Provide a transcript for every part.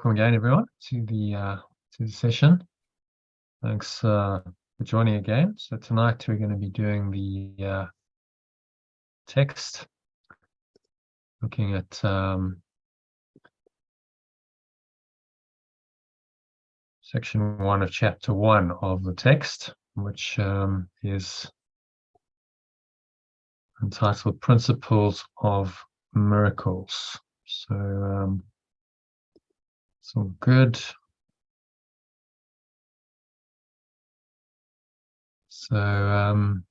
Welcome again, everyone, to the session. Thanks for joining again. So tonight we're going to be doing the text, looking at section 1 of chapter 1 of the text, which is entitled Principles of Miracles. So it's all good. So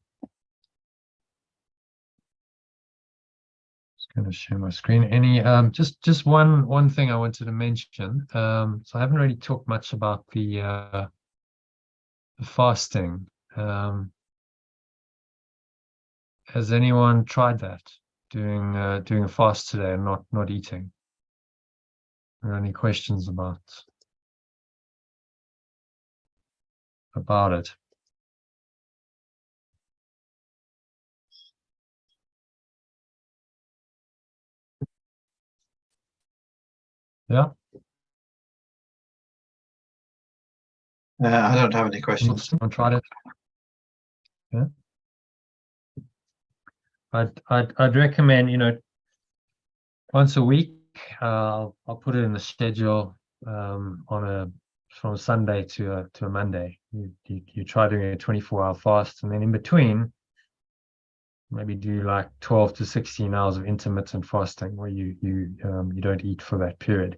just going to share my screen. Any just one thing I wanted to mention. So I haven't really talked much about the fasting. Has anyone tried that? Doing a fast today and not eating? Are there any questions about it? Yeah. I don't have any questions. Someone tried it? Yeah. I'd recommend, once a week. I'll put it in the schedule from Sunday to a Monday. You try doing a 24-hour fast, and then in between, maybe do like 12 to 16 hours of intermittent fasting where you don't eat for that period.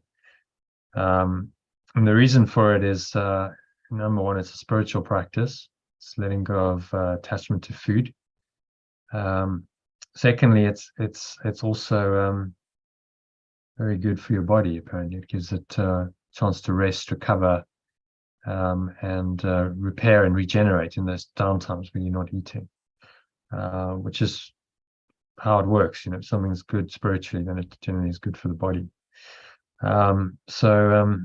And the reason for it is, number one, it's a spiritual practice. It's letting go of attachment to food. Secondly, it's also very good for your body. Apparently, it gives it a chance to rest, recover, and repair and regenerate in those downtimes when you're not eating, which is how it works. If something's good spiritually, then it generally is good for the body. So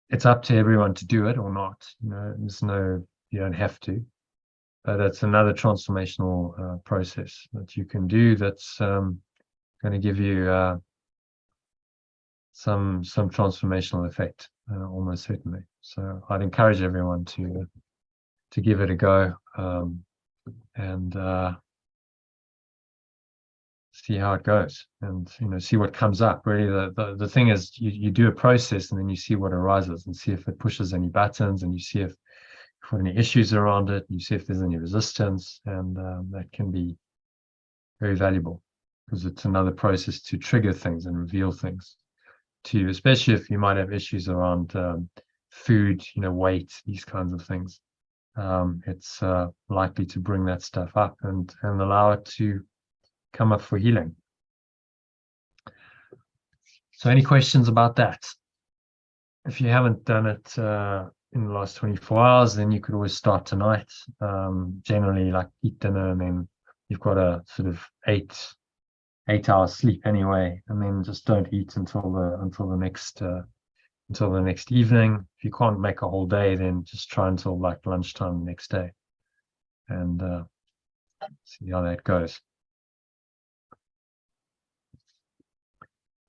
it's up to everyone to do it or not. You don't have to, but it's another transformational process that you can do that's going to give you some transformational effect, almost certainly. So I'd encourage everyone to give it a go, and see how it goes, and see what comes up. Really, the thing is, you do a process and then you see what arises and see if it pushes any buttons, and you see if any issues around it, and you see if there's any resistance, and that can be very valuable because it's another process to trigger things and reveal things to you, especially if you might have issues around food, weight, these kinds of things. It's likely to bring that stuff up and allow it to come up for healing. So any questions about that? If you haven't done it in the last 24 hours, then you could always start tonight. Generally, like, eat dinner, and then you've got a sort of 8-hour sleep anyway, and then just don't eat until the next evening. If you can't make a whole day, then just try until like lunchtime the next day, and see how that goes.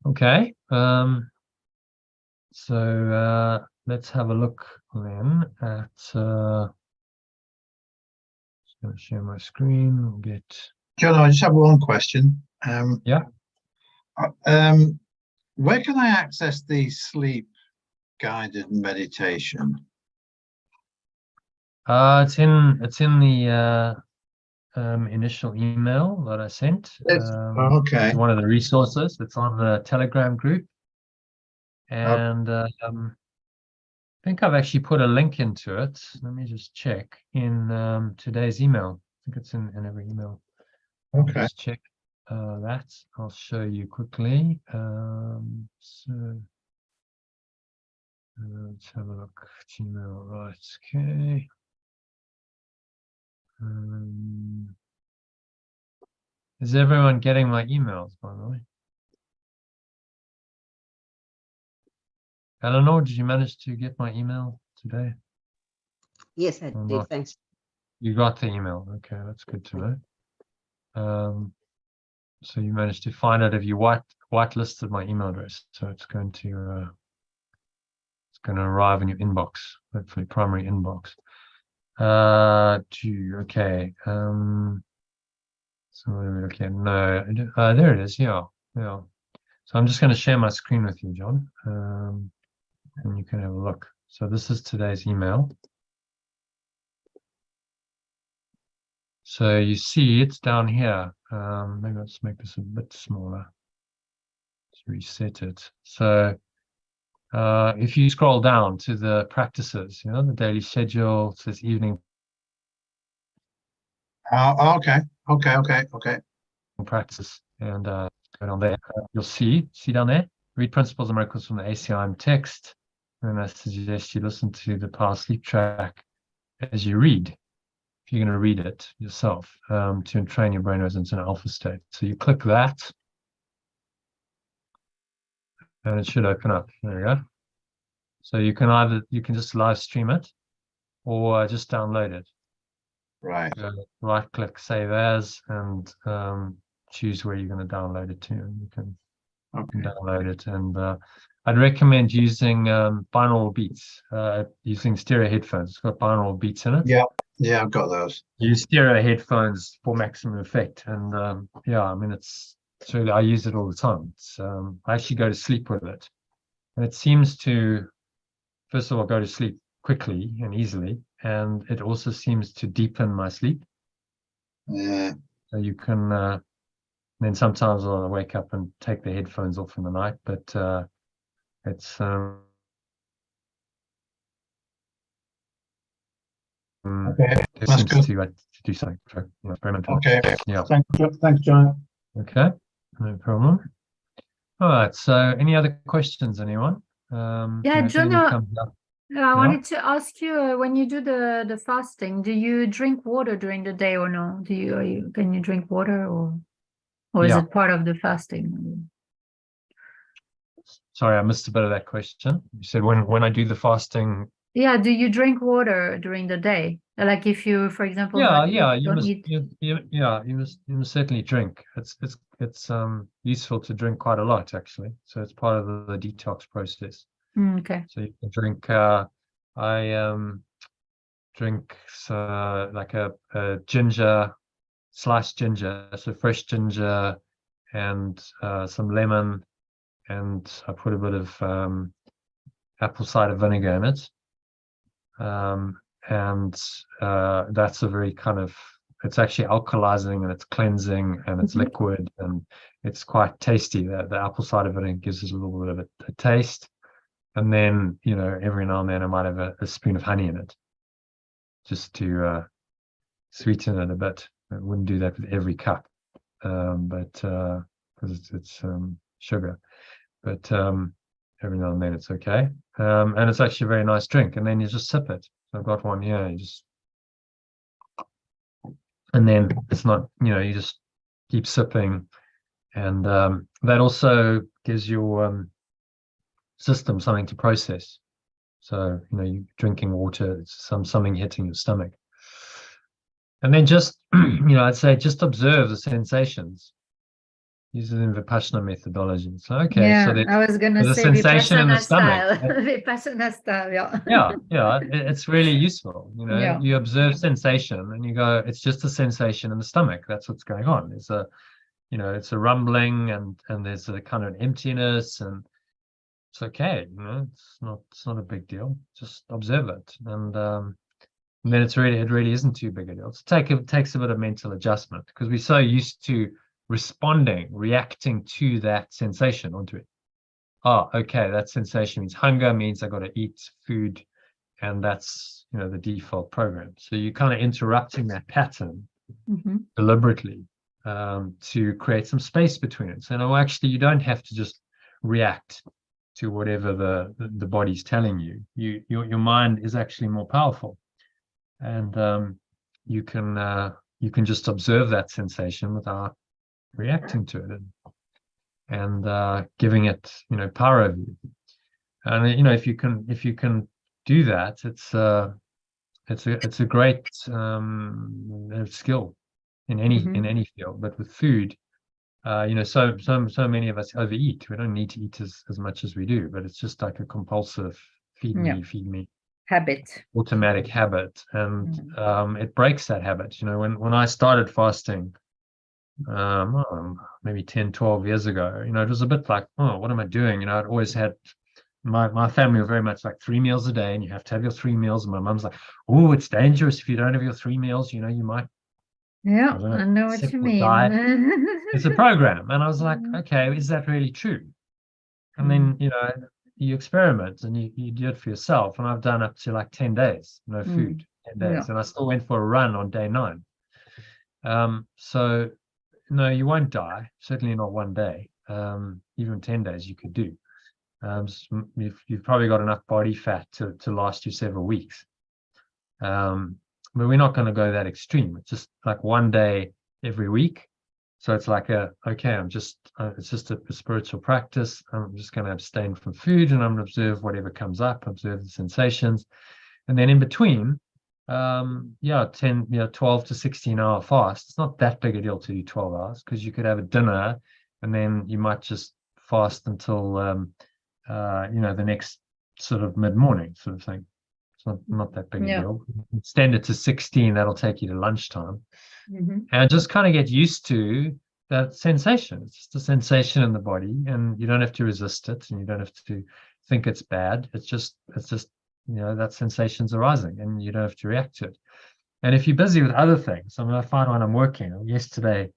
Okay, so let's have a look then at. Just going to share my screen. We'll get. John, I just have one question. Yeah. Where can I access the sleep guided meditation? It's in the initial email that I sent. Okay. It's one of the resources. It's on the Telegram group, and I think I've actually put a link into it. Let me just check in today's email. I think it's in every email. Okay. Just check that. I'll show you quickly. So let's have a look. Gmail, right? Okay. Is everyone getting my emails, by the way? Eleanor, did you manage to get my email today? Yes, I did. Thanks. You got the email. Okay, that's good to know. So you managed to find out if you whitelisted my email address. So it's going to It's going to arrive in your inbox, hopefully primary inbox. Okay. So what are we looking at? No, there it is. Yeah. So I'm just going to share my screen with you, John, and you can have a look. So this is today's email. So you see it's down here. Maybe let's make this a bit smaller. Let's reset it. So if you scroll down to the practices, the daily schedule, it says evening Okay. practice, and go down there. You'll see down there, read Principles and Miracles from the ACIM text. And I suggest you listen to the Power Sleep track as you read. If you're going to read it yourself, to train your brainwaves into an alpha state. So you click that, and it should open up. There we go. So you can just live stream it, or just download it. Right. Right click, save as, and choose where you're going to download it to, and you can download it. And I'd recommend using binaural beats, using stereo headphones. It's got binaural beats in it. Yeah, I've got those. Use stereo headphones for maximum effect. And I mean, it's really, I use it all the time. It's I actually go to sleep with it, and it seems to, first of all, go to sleep quickly and easily, and it also seems to deepen my sleep. Yeah. So you can then sometimes I'll wake up and take the headphones off in the night, but it's Okay, it that's seems good. to do something. So, experimental. Okay. Yeah. Thanks, John. Okay. No problem. All right. So, any other questions, anyone? Yeah, if anything John, comes up. I wanted to ask you, when you do the fasting, do you drink water during the day or no? Can you drink water, or is Yeah. it part of the fasting? Sorry, I missed a bit of that question. You said when I do the fasting. Yeah, do you drink water during the day? Like if you, for example, You don't must eat. you must certainly drink. It's useful to drink quite a lot, actually. So it's part of the detox process. Okay. So you can drink. I drink like a ginger, sliced ginger, so fresh ginger, and some lemon, and I put a bit of apple cider vinegar in it. And that's a very kind of, it's actually alkalizing, and it's cleansing, and it's liquid, and it's quite tasty. The apple cider vinegar gives us a little bit of a taste. And then, every now and then I might have a spoon of honey in it, just to sweeten it a bit. I wouldn't do that with every cup, but because it's sugar. But every now and then it's okay. And it's actually a very nice drink. And then you just sip it. So I've got one here. And then it's not, you just keep sipping. And that also gives your system something to process. So, you drinking water, it's something hitting your stomach. And then just, I'd say just observe the sensations using the Vipassana methodology. So, okay, Yeah, so I was gonna there's a say sensation in the Vipassana style. stomach. Vipassana style, yeah. Yeah, it's really useful. Yeah. You observe sensation and you go, it's just a sensation in the stomach. That's what's going on. It's a rumbling, and there's a kind of an emptiness, and it's okay. It's not a big deal. Just observe it, and then it really isn't too big a deal. It takes a bit of mental adjustment, because we're so used to reacting to that sensation onto it. Oh, okay, that sensation means hunger, means I got to eat food, and that's the default program. So you're kind of interrupting that pattern deliberately to create some space between it. So no, actually, you don't have to just react to whatever the body's telling you. Your mind is actually more powerful, and you can just observe that sensation without reacting to it, and giving it power over you. And if you can do that, it's a great skill in any field. But with food, so many of us overeat. We don't need to eat as much as we do, but it's just like a compulsive feed Yeah. me, feed me, Habit. automatic habit. And it breaks that habit. You know, when I started fasting, maybe 10, 12 years ago, you know, it was a bit like, oh, what am I doing? You know, I'd always had my family were very much like 3 meals a day, and you have to have your 3 meals. And my mum's like, oh, it's dangerous if you don't have your 3 meals, you know, you might, Yeah, I don't know, I know what sick you or die. mean. It's a program. And I was like, Mm. okay, is that really true? And then, you know, you experiment and you do it for yourself. And I've done up to like 10 days, no food, 10 days. Yeah. And I still went for a run on day 9. So no, you won't die, certainly not one day. Even 10 days you could do. You've probably got enough body fat to last you several weeks. But we're not going to go that extreme. It's just like one day every week. So it's like it's just a spiritual practice. I'm just going to abstain from food, and I'm going to observe whatever comes up, observe the sensations. And then in between, 12 to 16-hour fast. It's not that big a deal to do 12 hours, because you could have a dinner and then you might just fast until, the next sort of mid-morning sort of thing. It's not that big a deal. Extend it to 16, that'll take you to lunchtime. And just kind of get used to that sensation. It's just a sensation in the body, and you don't have to resist it, and you don't have to think it's bad. It's just you know, that sensation's arising, and you don't have to react to it. And if you're busy with other things, I mean, I find when I'm working, yesterday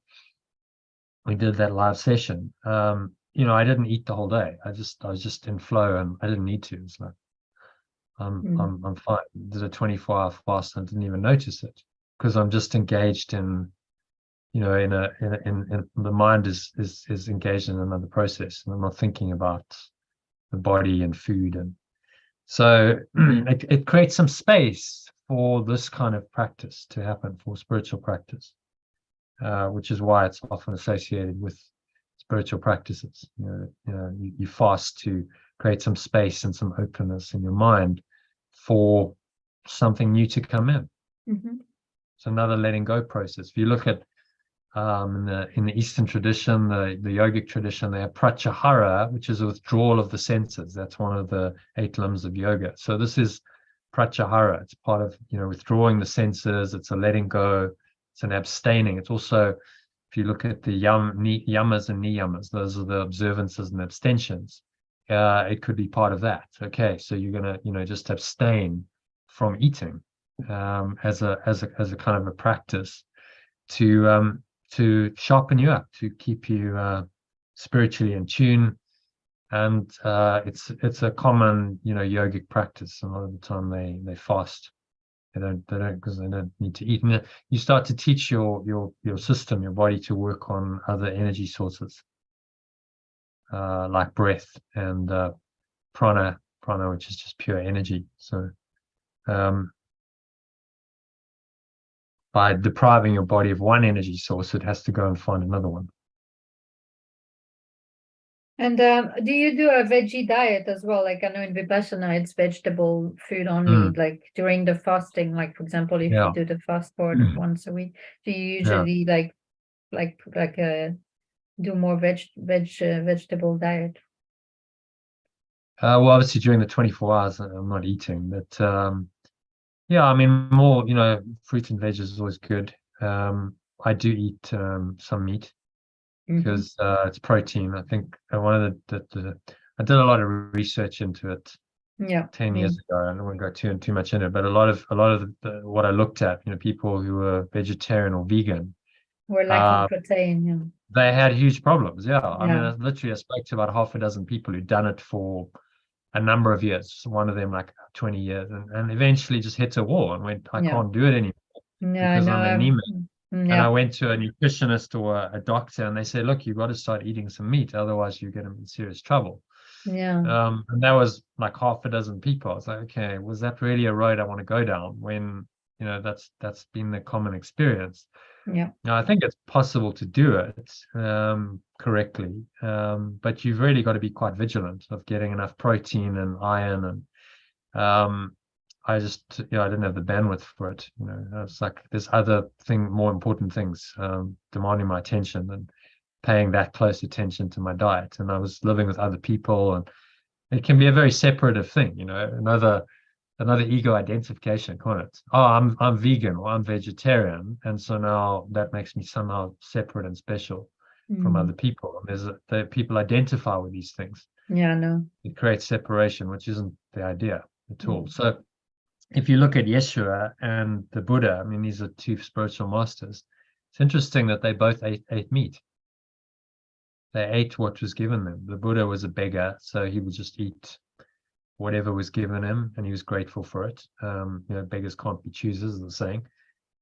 we did that live session. You know, I didn't eat the whole day. I was just in flow, and I didn't need to. It's like I'm fine. Did a 24-hour fast and didn't even notice it, because I'm just engaged in, you know, in the mind is engaged in another process, and I'm not thinking about the body and food. And so it creates some space for this kind of practice to happen, for spiritual practice, which is why it's often associated with spiritual practices. You fast to create some space and some openness in your mind for something new to come in. It's another letting go process. If you look at in the Eastern tradition, the yogic tradition, they have pratyahara, which is a withdrawal of the senses. That's one of the 8 limbs of yoga. So this is pratyahara. It's part of, you know, withdrawing the senses. It's a letting go. It's an abstaining. It's also, if you look at the yamas and niyamas, those are the observances and abstentions. It could be part of that. Okay, so you're gonna, you know, just abstain from eating as a kind of a practice to sharpen you up, to keep you spiritually in tune. And it's a common, you know, yogic practice. A lot of the time they fast. They don't because they don't need to eat. And you start to teach your system, your body, to work on other energy sources, like breath and prana, which is just pure energy. So by depriving your body of one energy source, it has to go and find another one. And do you do a veggie diet as well? Like, I know in Vipassana, it's vegetable food only, like during the fasting, like, for example, if you do the fast forward once a week, do you usually do more vegetable diet? Well, obviously during the 24 hours, I'm not eating, but yeah, I mean, more, you know, fruit and veg is always good. I do eat some meat, because it's protein. I think one of I did a lot of research into it 10 years ago. I don't want to go too much into it, but a lot of what I looked at, you know, people who were vegetarian or vegan were lacking protein. They had huge problems. I mean, I spoke to about half a dozen people who'd done it for a number of years. One of them like 20 years, and eventually just hit a wall and went, I can't do it anymore because I'm anemic. And I went to a nutritionist or a doctor, and they said, look, you've got to start eating some meat, otherwise you get in serious trouble. And that was like half a dozen people. I was like, okay, was that really a road I want to go down, when, you know, that's been the common experience? Now, I think it's possible to do it correctly, but you've really got to be quite vigilant of getting enough protein and iron. And I just, you know, I didn't have the bandwidth for it. You know, I was like, there's more important things demanding my attention, and paying that close attention to my diet. And I was living with other people, and it can be a very separative thing, you know, another ego identification, can't it? Oh, I'm vegan or I'm vegetarian, and so now that makes me somehow separate and special from other people. And people identify with these things. Yeah, no. It creates separation, which isn't the idea at all. So if you look at Yeshua and the Buddha, I mean, these are two spiritual masters. It's interesting that they both ate meat. They ate what was given them. The Buddha was a beggar, so he would just eat whatever was given him, and he was grateful for it. You know, beggars can't be choosers, is the saying.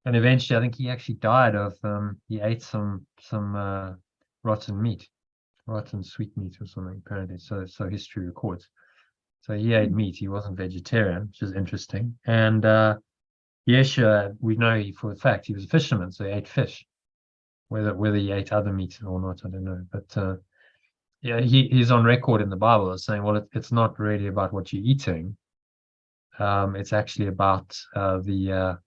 And eventually, I think he actually died of he ate some rotten meat, rotten sweet meat or something. Apparently, so history records. So he ate meat. He wasn't vegetarian, which is interesting. And Yeshua, we know for a fact he was a fisherman, so he ate fish. Whether he ate other meat or not, I don't know. But yeah, he's on record in the Bible as saying, well, it's not really about what you're eating. It's actually about the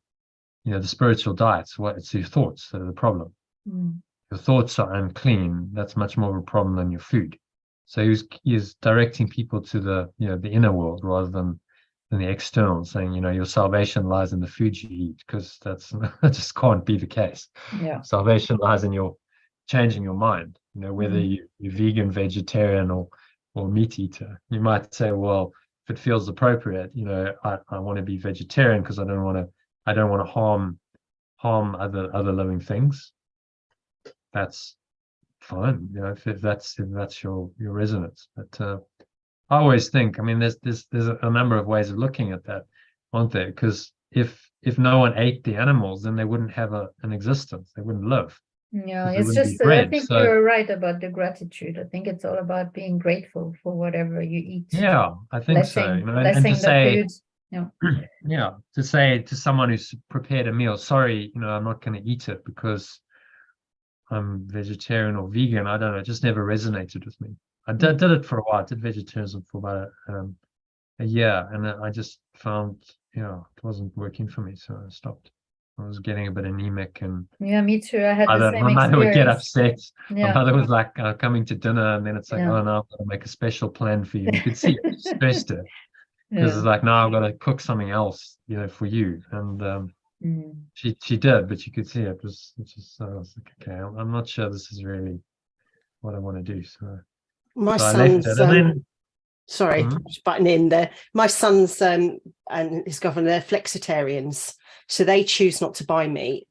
spiritual diets. It's your thoughts that are the problem. Your thoughts are unclean. That's much more of a problem than your food. So he's directing people to the inner world rather than the external, saying, you know, your salvation lies in the food you eat, because that just can't be the case. Yeah. Salvation lies in your changing your mind, you know, whether you're vegan, vegetarian, or meat eater. You might say, well, if it feels appropriate, you know, I want to be vegetarian because I don't want to harm other living things. That's fine, you know, if that's your resonance. But I always think, I mean, there's a number of ways of looking at that, aren't there? Because if no one ate the animals, then they wouldn't have an existence. They wouldn't live. Yeah, They it's wouldn't be just, I bred, think so- you're right about the gratitude. I think it's all about being grateful for whatever you eat. Yeah, I think so. You know, and Blessing to the say, food. Yeah. yeah, to say to someone who's prepared a meal, sorry, you know, I'm not going to eat it because I'm vegetarian or vegan. I don't know. It just never resonated with me. I did it for a while. I did vegetarianism for about a year, and I just found, you know, it wasn't working for me, so I stopped. I was getting a bit anemic, and Yeah, me too. I had the same my mother would get experience. upset. Yeah. My mother was like coming to dinner, and then it's like, Yeah. oh no, I've got to make a special plan for you. You could see it stressed her, because Yeah. it's like, no, I've got to cook something else, you know, for you. And Mm. she did, but you could see it was just, I was like, okay, I'm not sure this is really what I want to do. So My I left son's it, and then sorry, just butting in there. My son's and his girlfriend, they're flexitarians, so they choose not to buy meat.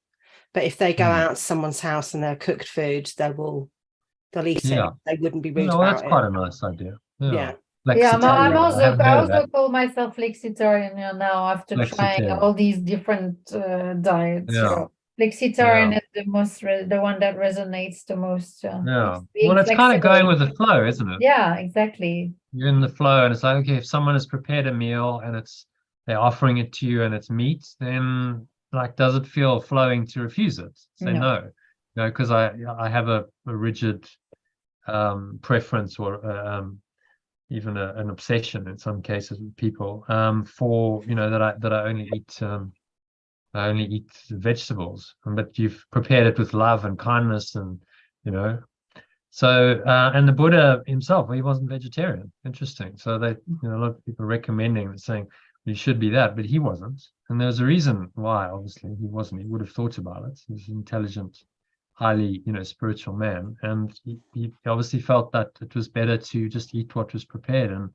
But if they go out to someone's house and they're cooked food, they'll eat it. They wouldn't be rude well, about that's it. quite a nice idea. Yeah. Yeah, I'm Flexitarian. I also haven't I heard of also that. call myself flexitarian, you know, now after trying Flexitarian. all these different diets. Yeah. So flexitarian Yeah. is the one that resonates the most. Yeah. Being Well, it's kind of going flexible. with the flow, isn't it? Yeah, exactly. You're in the flow, and it's like, okay, if someone has prepared a meal and they're offering it to you and it's meat, then like, does it feel flowing to refuse it? Say No. no. You know, because I have a rigid preference, or even an obsession in some cases with people, for, you know, that I only eat vegetables, but you've prepared it with love and kindness, and, you know. So and the Buddha himself, he wasn't vegetarian. Interesting. So they, you know, a lot of people recommending and saying you should be that, but he wasn't. And there's a reason why. Obviously he wasn't. He would have thought about it. He's an intelligent, highly, you know, spiritual man, and he obviously felt that it was better to just eat what was prepared and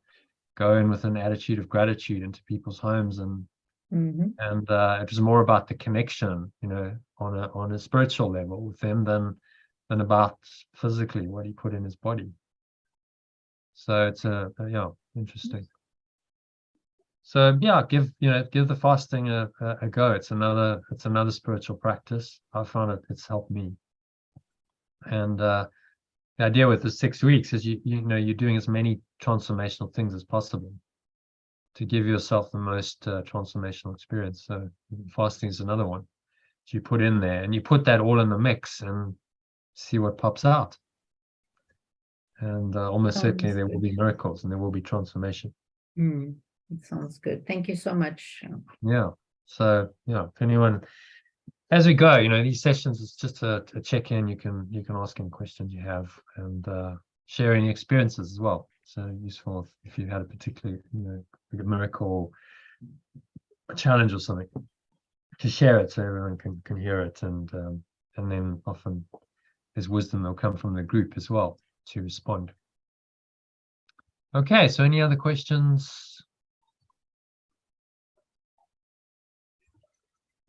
go in with an attitude of gratitude into people's homes, and it was more about the connection, you know, on a spiritual level with them than about physically what he put in his body. So it's yeah, interesting. So yeah, give the fasting a go. It's another spiritual practice. I found it's helped me. And the idea with the 6 weeks is you're doing as many transformational things as possible to give yourself the most transformational experience. So fasting is another one that you put in there, and you put that all in the mix and see what pops out. And almost certainly there will be miracles and there will be transformation. It sounds good. Thank you so much. Yeah. So yeah, if anyone, as we go, you know, these sessions is just a check-in. You can ask any questions you have, and share any experiences as well. So useful if you had a particular, like a miracle, a challenge or something, to share it so everyone can hear it, and then often there's wisdom that'll come from the group as well to respond. Okay, so any other questions?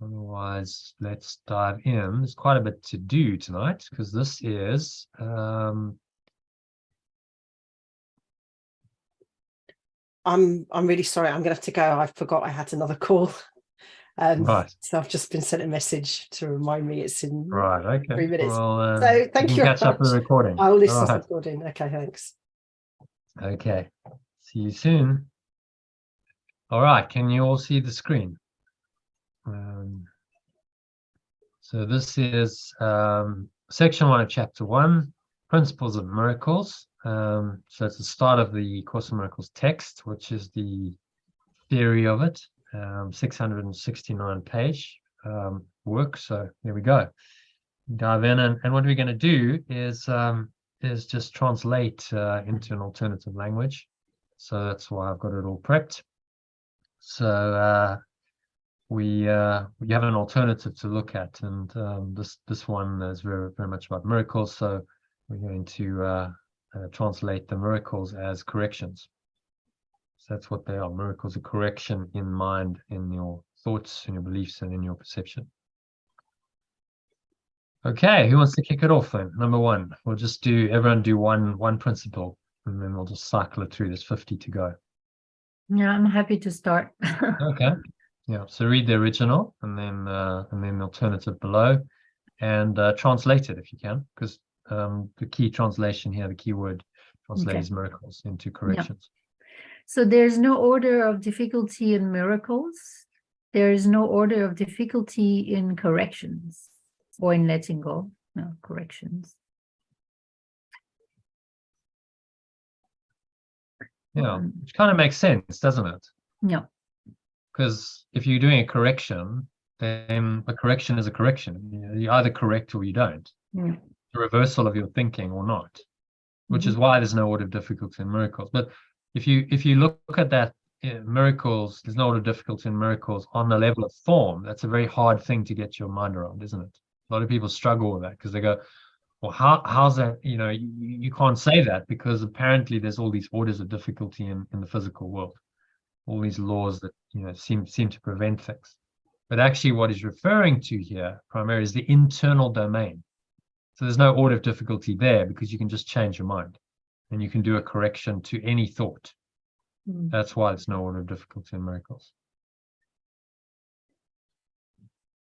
Otherwise, let's dive in. There's quite a bit to do tonight because this is I'm really sorry. I'm gonna have to go. I forgot I had another call. right. So I've just been sent a message to remind me it's in Right. Okay. 3 minutes. Well, So thank you you can very catch up with the much. recording. I'll listen All to the right. recording. Okay, thanks. Okay. See you soon. All right. Can you all see the screen? So this is section 1 of chapter 1, Principles of Miracles. So it's the start of the Course in Miracles text, which is the theory of it, 669 page work. So there we go. Dive in, and what we're going to do is just translate into an alternative language. So that's why I've got it all prepped. So we have an alternative to look at, and this one is very, very much about miracles. So we're going to translate the miracles as corrections. So that's what they are. Miracles are correction in mind, in your thoughts, in your beliefs, and in your perception. Okay, who wants to kick it off then? Number 1, we'll just everyone do one principle, and then we'll just cycle it through. There's 50 to go. Yeah, I'm happy to start. Okay. Yeah, so read the original and then the alternative below, and translate it if you can, because the key translation here, the keyword translate is miracles into corrections. So there's no order of difficulty in miracles. There is no order of difficulty in corrections or in letting go. No, corrections. Yeah, which kind of makes sense, doesn't it? Yeah. Because if you're doing a correction, then a correction is a correction. You either correct or you don't. Yeah. A reversal of your thinking or not, which is why there's no order of difficulty in miracles. But if you look at that, miracles, there's no order of difficulty in miracles on the level of form. That's a very hard thing to get your mind around, isn't it? A lot of people struggle with that because they go, well, how's that? You can't say that because apparently there's all these orders of difficulty in the physical world, all these laws that seem to prevent things. But actually, what he's referring to here primarily is the internal domain. So there's no order of difficulty there because you can just change your mind, and you can do a correction to any thought. That's why there's no order of difficulty in miracles.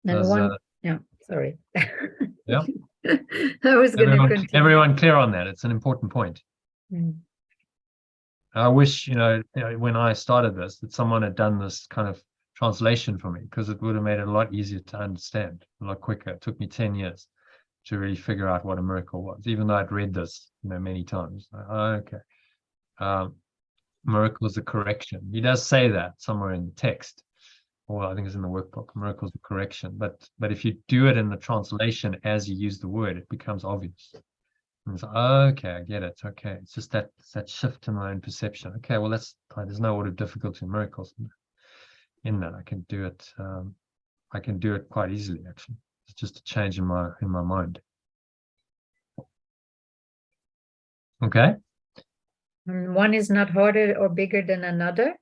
And sorry. Yeah. I was going to continue. Everyone clear on that? It's an important point. I wish, when I started this, that someone had done this kind of translation for me, because it would have made it a lot easier to understand, a lot quicker. It took me 10 years to really figure out what a miracle was, even though I'd read this, many times. Okay. Miracle is a correction. He does say that somewhere in the text, or I think it's in the workbook. Miracle is a correction. But if you do it in the translation as you use the word, it becomes obvious. And it's okay, I get it. Okay, it's just that shift in my own perception. Okay, well, there's no order of difficulty in miracles in that. I can do it. I can do it quite easily, actually. It's just a change in my mind. Okay. One is not harder or bigger than another.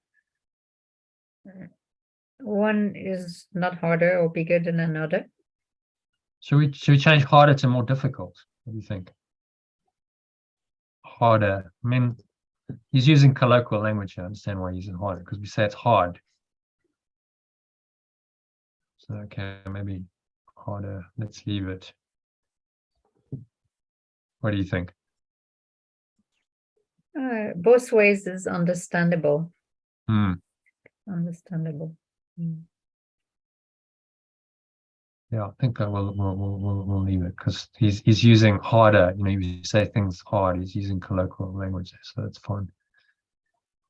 One is not harder or bigger than another. Should we change harder to more difficult? What do you think? Harder. I mean, he's using colloquial language here. I understand why he's using harder, because we say it's hard. So okay, maybe harder. Let's leave it. What do you think? Both ways is understandable. Understandable. Yeah, I think that we'll leave it, because he's using harder. You say things hard. He's using colloquial language, so that's fine.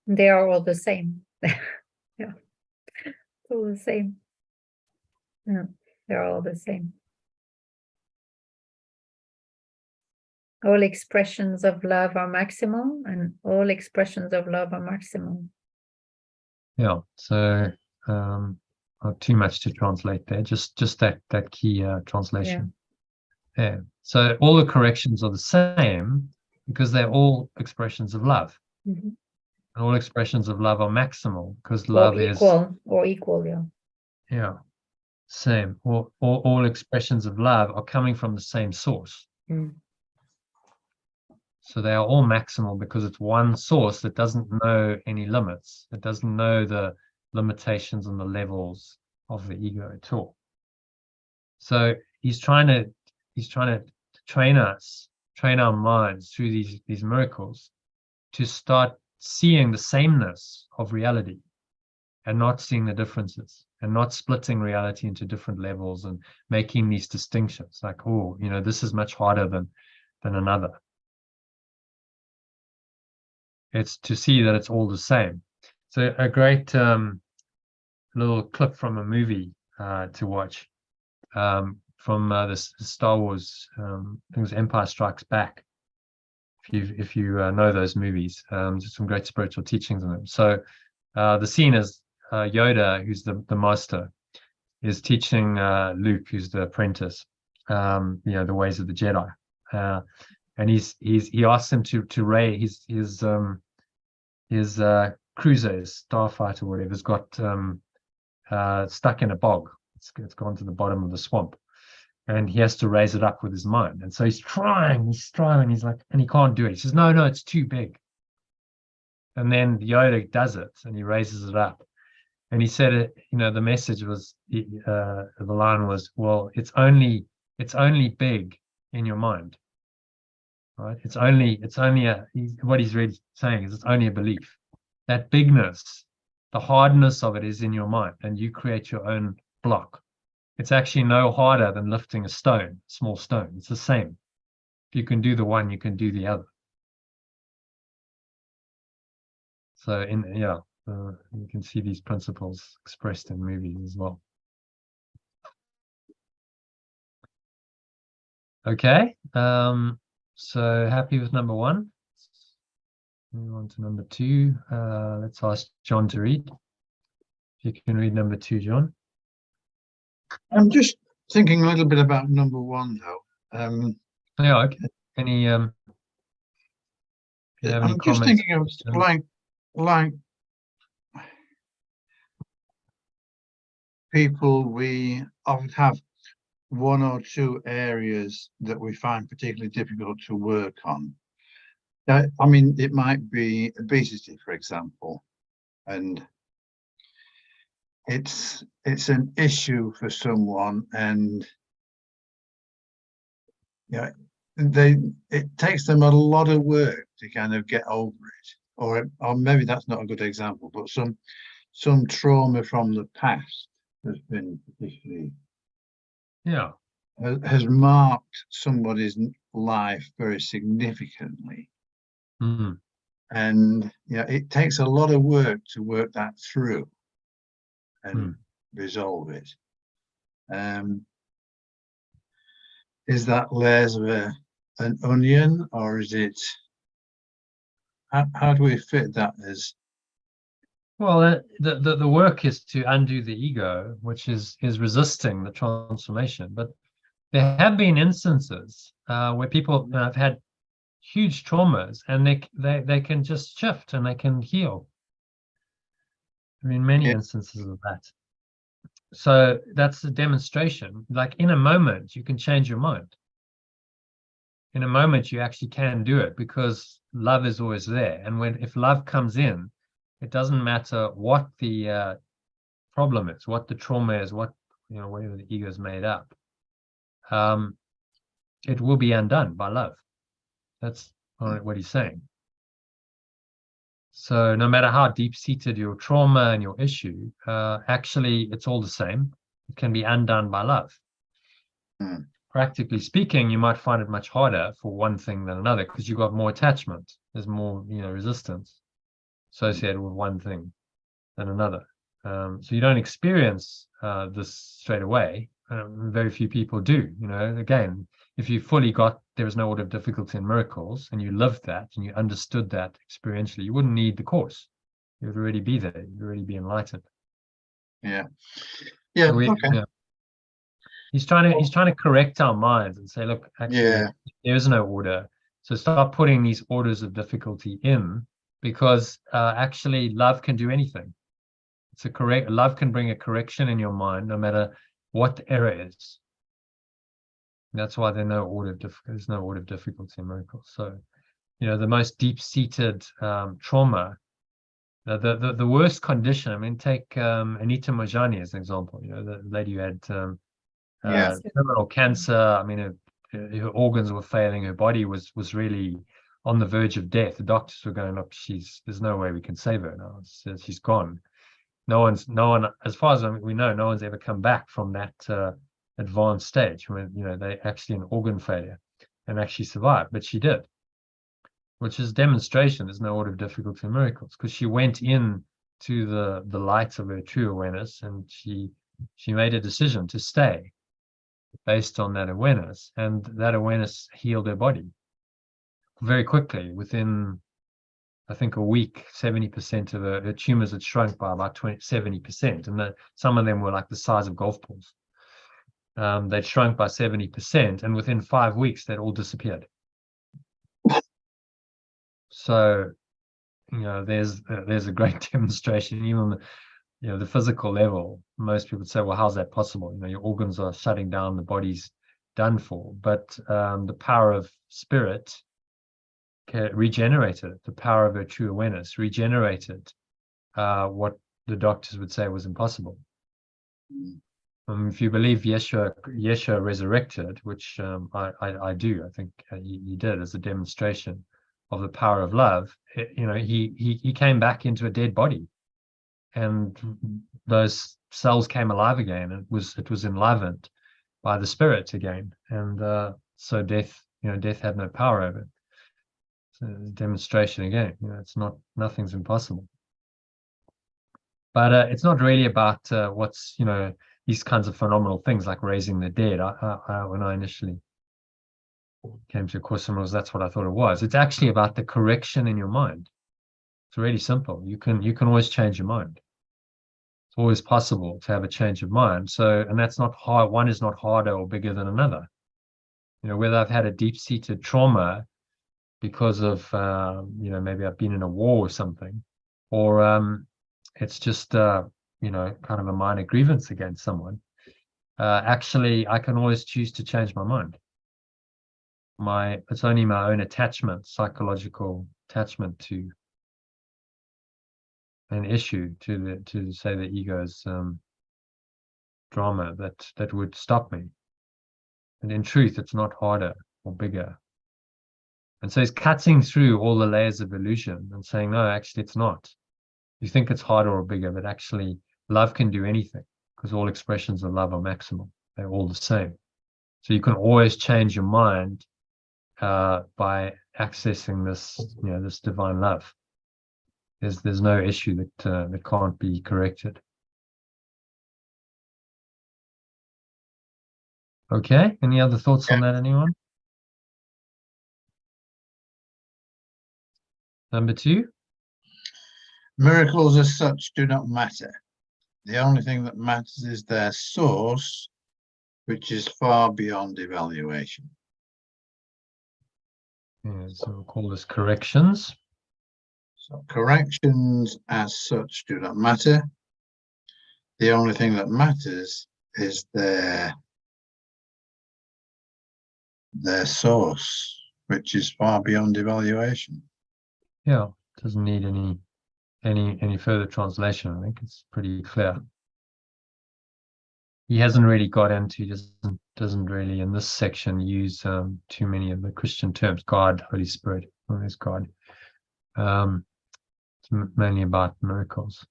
They are all the same. Yeah, all the same. Yeah, they're all the same. All expressions of love are maximal, and all expressions of love are maximal. Yeah. So not too much to translate there. Just that key translation. Yeah. So all the corrections are the same because they're all expressions of love. Mhm. And all expressions of love are maximal because Or love equal, yeah. yeah, same. Or all expressions of love are coming from the same source. Mm. So they are all maximal because it's one source that doesn't know any limits. It doesn't know the limitations and the levels of the ego at all. So he's trying to train us, train our minds through these miracles to start seeing the sameness of reality and not seeing the differences and not splitting reality into different levels and making these distinctions like, oh, this is much harder than another. It's to see that it's all the same. So a great little clip from a movie to watch from the Star Wars, I think it was Empire Strikes Back. If you know those movies, there's some great spiritual teachings in them. So the scene is Yoda, who's the master, is teaching Luke, who's the apprentice, the ways of the Jedi, and he asks him to raise his cruiser, his starfighter, whatever, has got stuck in a bog. It's gone to the bottom of the swamp, and he has to raise it up with his mind. And so he's striving, he's like, and he can't do it. He says, no, it's too big. And then Yoda does it, and he raises it up. And he said it, the message was, the line was, well, it's only big in your mind, right? It's only what he's really saying is it's only a belief. That bigness, the hardness of it is in your mind, and you create your own block. It's actually no harder than lifting a small stone. It's the same. If you can do the one, you can do the other. So you can see these principles expressed in movies as well. Okay, so happy with number 1. Move on to number 2. Let's ask John to read. If you can read number 2, John. I'm just thinking a little bit about number 1, though. Yeah, okay. Any I'm just comments? thinking of like people, we often have 1 or 2 areas that we find particularly difficult to work on. I mean, it might be obesity, for example, and it's an issue for someone, and it takes them a lot of work to kind of get over it, or maybe that's not a good example, but some trauma from the past has been particularly has marked somebody's life very significantly. Mm-hmm. And it takes a lot of work to work that through and resolve it. Is that layers of an onion, or is it, how do we fit that as? Well, the work is to undo the ego, which is resisting the transformation. But there have been instances where people have had huge traumas, and they can just shift and they can heal. I mean, many instances of that. So that's a demonstration. Like in a moment, you can change your mind. In a moment, you actually can do it because love is always there. And if love comes in, it doesn't matter what the problem is, what the trauma is, whatever the ego is made up. It will be undone by love. That's what he's saying. So no matter how deep-seated your trauma and your issue, actually, it's all the same. It can be undone by love. Practically speaking, you might find it much harder for one thing than another because you've got more attachment. There's more, resistance associated with one thing than another. So you don't experience this straight away. Very few people do. Again, if you fully got there was no order of difficulty in miracles, and you lived that and you understood that experientially, you wouldn't need the course. You would already be there. You'd already be enlightened. Yeah. So Okay. he's trying to correct our minds and say, look, actually, there is no order. So start putting these orders of difficulty in, because actually love can do anything. Love can bring a correction in your mind, no matter what the error is. That's why there's no order of difficulty in miracles. So, the most deep-seated trauma, the worst condition. I mean, take Anita Mojani as an example. The lady who had terminal cancer. I mean, her organs were failing. Her body was really on the verge of death. The doctors were going, look, there's no way we can save her now. She's gone. No one, as far as we know, no one's ever come back from that advanced stage when they actually an organ failure and actually survived, but she did, which is demonstration. There's no order of difficulty in miracles, because she went in to the light of her true awareness, and she made a decision to stay based on that awareness, and that awareness healed her body very quickly. Within, I think, a week, 70% of her tumors had shrunk by about 70%, and some of them were like the size of golf balls. They'd shrunk by 70%, and within 5 weeks they'd all disappeared. So there's a great demonstration. Even on the physical level, most people would say, well, how's that possible? Your organs are shutting down, the body's done for. But the power of spirit regenerated. The power of her true awareness regenerated what the doctors would say was impossible. If you believe Yeshua resurrected, which I do, I think he did, as a demonstration of the power of love. He came back into a dead body, and those cells came alive again. And it was enlivened by the spirit again, and so death had no power over it. So demonstration again. Nothing's impossible. But it's not really about what's these kinds of phenomenal things like raising the dead. When I initially came to A Course in Miracles, that's what I thought it was. It's actually about the correction in your mind. It's really simple. You can always change your mind. It's always possible to have a change of mind. So, and that's not hard. One is not harder or bigger than another. Whether I've had a deep-seated trauma because of maybe I've been in a war or something, or it's just kind of a minor grievance against someone. Actually, I can always choose to change my mind. It's only my own attachment, psychological attachment to an issue, to say the ego's drama that would stop me. And in truth, it's not harder or bigger. And so it's cutting through all the layers of illusion and saying, no, actually, it's not. You think it's harder or bigger, but actually, love can do anything, because all expressions of love are maximal. They're all the same. So you can always change your mind by accessing this divine love. There's no issue that can't be corrected. Okay. Any other thoughts on that, anyone? Number 2. Miracles as such do not matter. The only thing that matters is their source, which is far beyond evaluation. Yeah, so we'll call this corrections. So corrections as such do not matter. The only thing that matters is their source, which is far beyond evaluation. Yeah, doesn't need any further translation. I think it's pretty clear. He hasn't really got into, doesn't really in this section use too many of the Christian terms. God, Holy Spirit, what is God? It's mainly about miracles.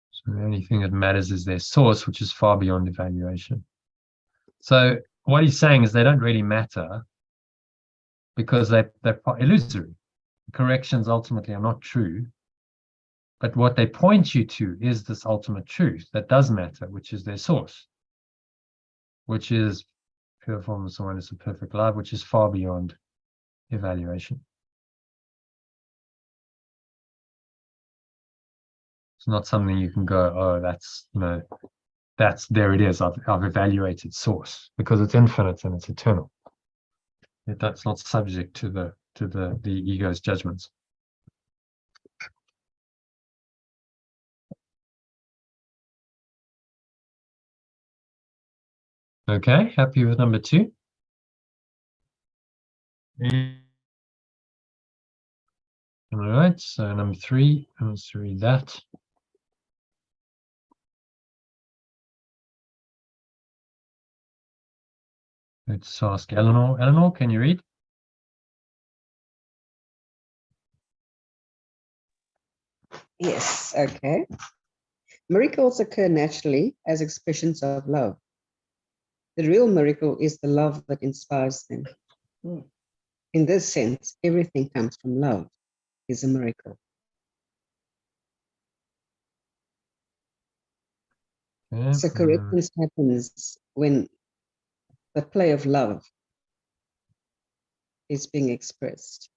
So the only thing that matters is their source, which is far beyond evaluation. So what he's saying is they don't really matter because they're illusory. Corrections ultimately are not true. But what they point you to is this ultimate truth that does matter, which is their source, which is pure formless awareness of perfect love, which is far beyond evaluation. It's not something you can go, oh, that's, that's, there it is. I've evaluated source, because it's infinite and it's eternal. That's not subject to the ego's judgments. Okay, happy with number 2? All right, so number 3, let's read that. Let's ask Eleanor. Eleanor, can you read? Yes, okay. Miracles occur naturally as expressions of love. The real miracle is the love that inspires them. In this sense, everything comes from love, is a miracle. Okay. So correctness happens when the play of love is being expressed.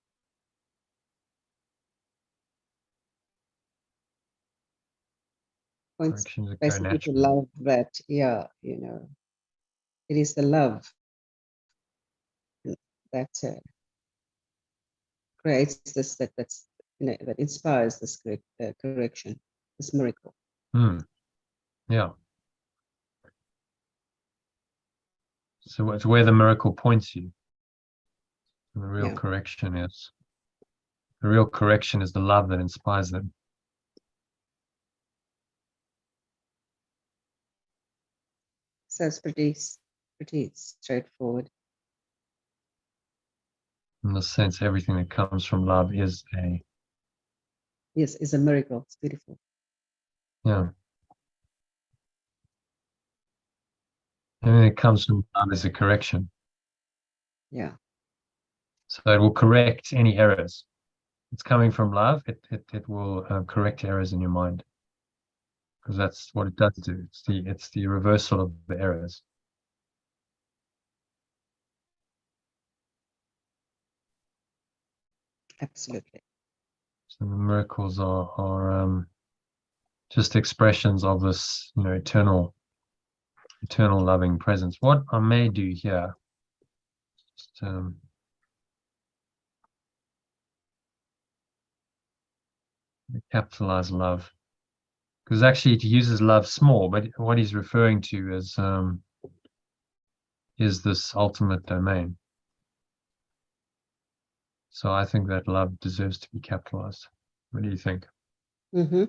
Points basically to love that, yeah, it is the love that creates this, that inspires this correction, this miracle. Yeah. So it's where the miracle points you. And the real correction is the love that inspires them. So it's pretty straightforward. In the sense, everything that comes from love is is a miracle. It's beautiful. Yeah. Everything that comes from love is a correction. Yeah. So it will correct any errors. It's coming from love. It will correct errors in your mind, because that's what it does do. It's the reversal of the errors. Absolutely. So the miracles are just expressions of this, eternal loving presence. What I may do here, just capitalize love, because actually it uses love small, but what he's referring to is this ultimate domain. So I think that love deserves to be capitalized. What do you think? Mm-hmm.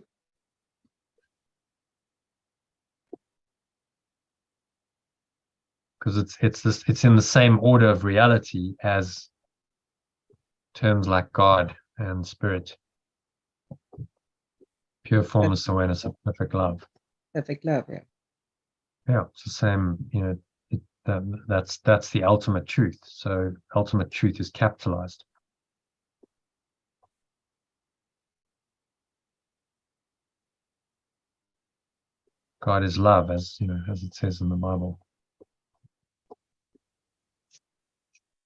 Because it's in the same order of reality as terms like God and Spirit. Pure formless awareness of perfect love. Perfect love, yeah. Yeah, it's the same, that's the ultimate truth. So ultimate truth is capitalized. God is love, as it says in the Bible.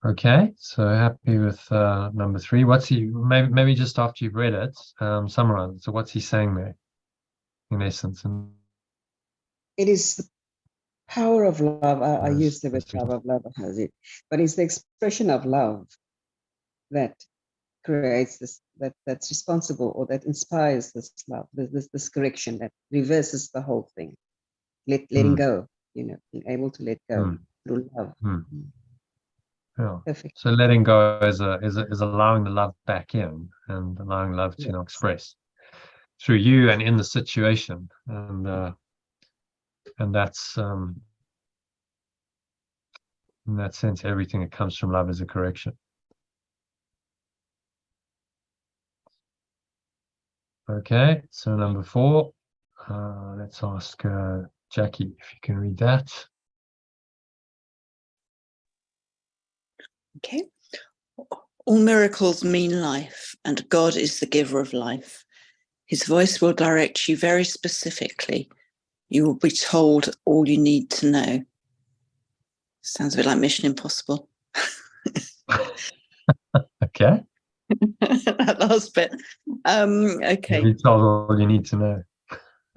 Okay, so happy with number 3. What's he maybe just after you've read it, summarize it. So what's he saying there, in essence? It is the power of love. I use the word power of love, but it's the expression of love that creates this, that's responsible, or that inspires this love, this correction that reverses the whole thing. Letting go, being able to let go through love. Yeah. Perfect. So letting go is allowing the love back in, and allowing love to express through you and in the situation, and that's in that sense, everything that comes from love is a correction. Okay, so number 4, let's ask Jackie if you can read that. Okay. All miracles mean life, and God is the giver of life. His voice will direct you very specifically. You will be told all you need to know. Sounds a bit like Mission Impossible. Okay. That last bit. Okay. You told all you need to know.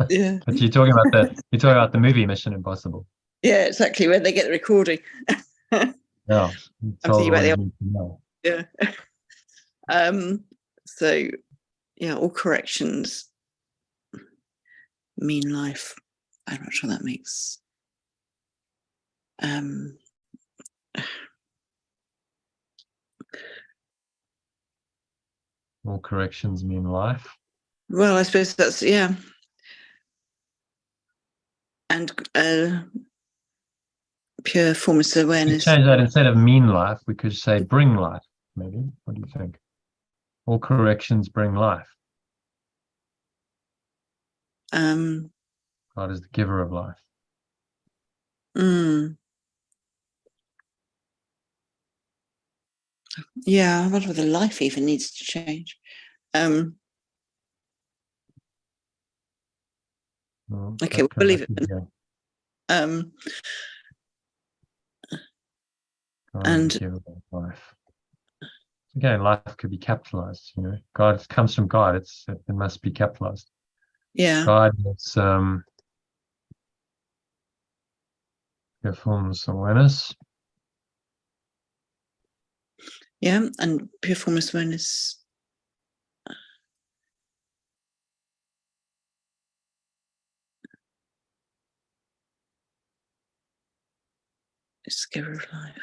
Yeah. But you're talking about the movie Mission Impossible. Yeah, exactly. Where they get the recording. Yeah. You I'm told thinking about all the you need to know. Yeah. So yeah, all corrections mean life. I'm not sure that makes All corrections mean life. well, I suppose that's and pure formless We awareness. change that, instead of mean life, we could say bring life, maybe. What do you think? All corrections bring life. God is the giver of life. Yeah, I wonder whether life even needs to change. Well, Okay, we'll believe it. God And is the giver of life. Again, life could be capitalized. God comes from God. It must be capitalized. yeah, God is pure formless awareness. yeah, and pure formless awareness. It's the giver of life.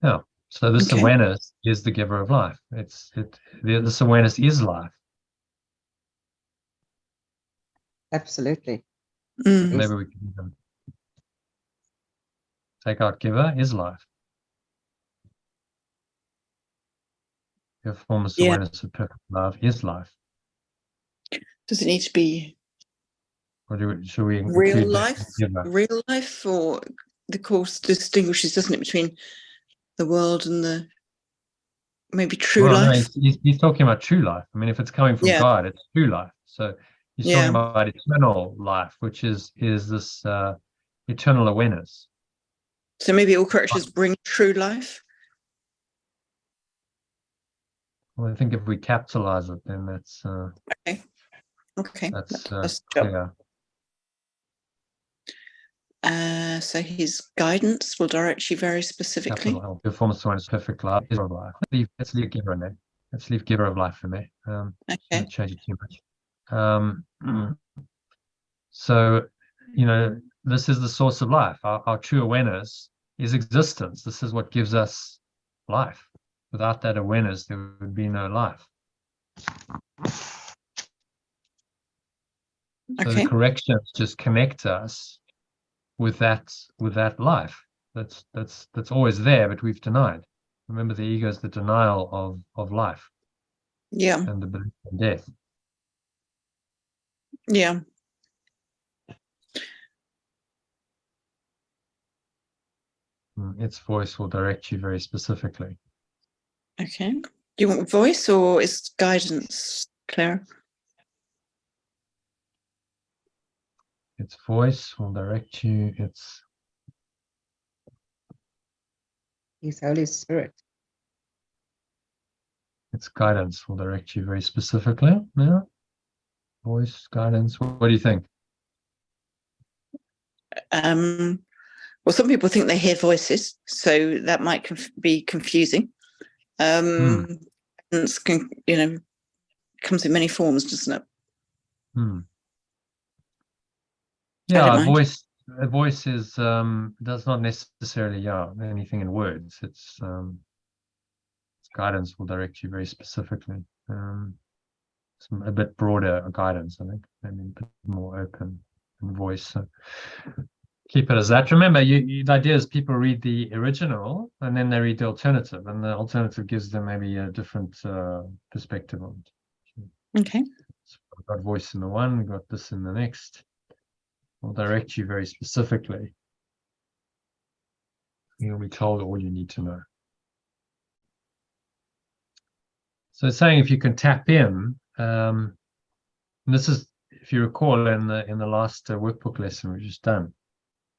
Yeah. So this Okay. awareness is the giver of life. This awareness is life. Absolutely. Maybe we can even take out giver is life. Pure formless awareness of perfect love is life. Does it need to be Or should we real include life? giver? Real life, or the Course distinguishes, doesn't it, between the world and the maybe true Well, life? no, he's talking about true life. I mean, if it's coming from God, it's true life. So he's talking about eternal life, which is this eternal awareness. So maybe all corrections bring true life. Well, I think if we capitalize it, then that's Okay. that's clear. So his guidance will direct you very specifically. Capital L. Pure formless awareness, perfect love, giver of life. Let's leave giver in there. Let's leave giver of life in there. Okay. Don't change it too much. So, this is the source of life. Our true awareness is existence. This is what gives us life. Without that awareness, there would be no life. So the corrections just connect us with that life. That's always there, but we've denied. Remember, the ego is the denial of life. Yeah. And the belief in death. Yeah. Its voice will direct you very specifically. Okay. Do you want voice or is guidance, Claire? Its voice will direct you. His Holy Spirit. Its guidance will direct you very specifically. Yeah. Voice, guidance. What do you think? Well, some people think they hear voices, so that might be confusing. It's, comes in many forms, doesn't it? Yeah, a voice is does not necessarily anything in words. Its guidance will direct you very specifically. It's a bit broader guidance, I think, maybe a bit more open in voice. So keep it as that. Remember, the idea is people read the original and then they read the alternative, and the alternative gives them maybe a different perspective on it. Okay. So we've got voice in the one, we've got this in the next. We'll direct you very specifically. You'll be told all you need to know. So it's saying if you can tap in, this is if you recall in the last workbook lesson we've just done,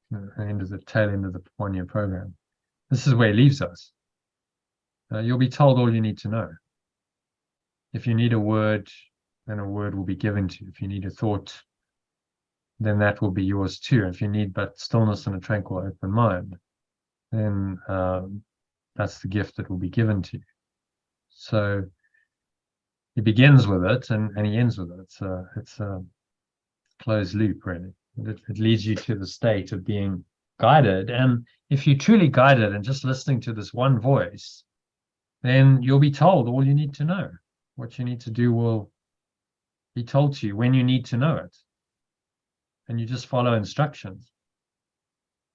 the tail end of the 1-year program, this is where he leaves us. You'll be told all you need to know. If you need a word, then a word will be given to you. If you need a thought, then that will be yours too. If you need but stillness and a tranquil open mind, then that's the gift that will be given to you. So he begins with it and he ends with it. It's a closed loop, really. It leads you to the state of being guided. And if you're truly guided and just listening to this one voice, then you'll be told all you need to know. What you need to do will be told to you when you need to know it. And you just follow instructions.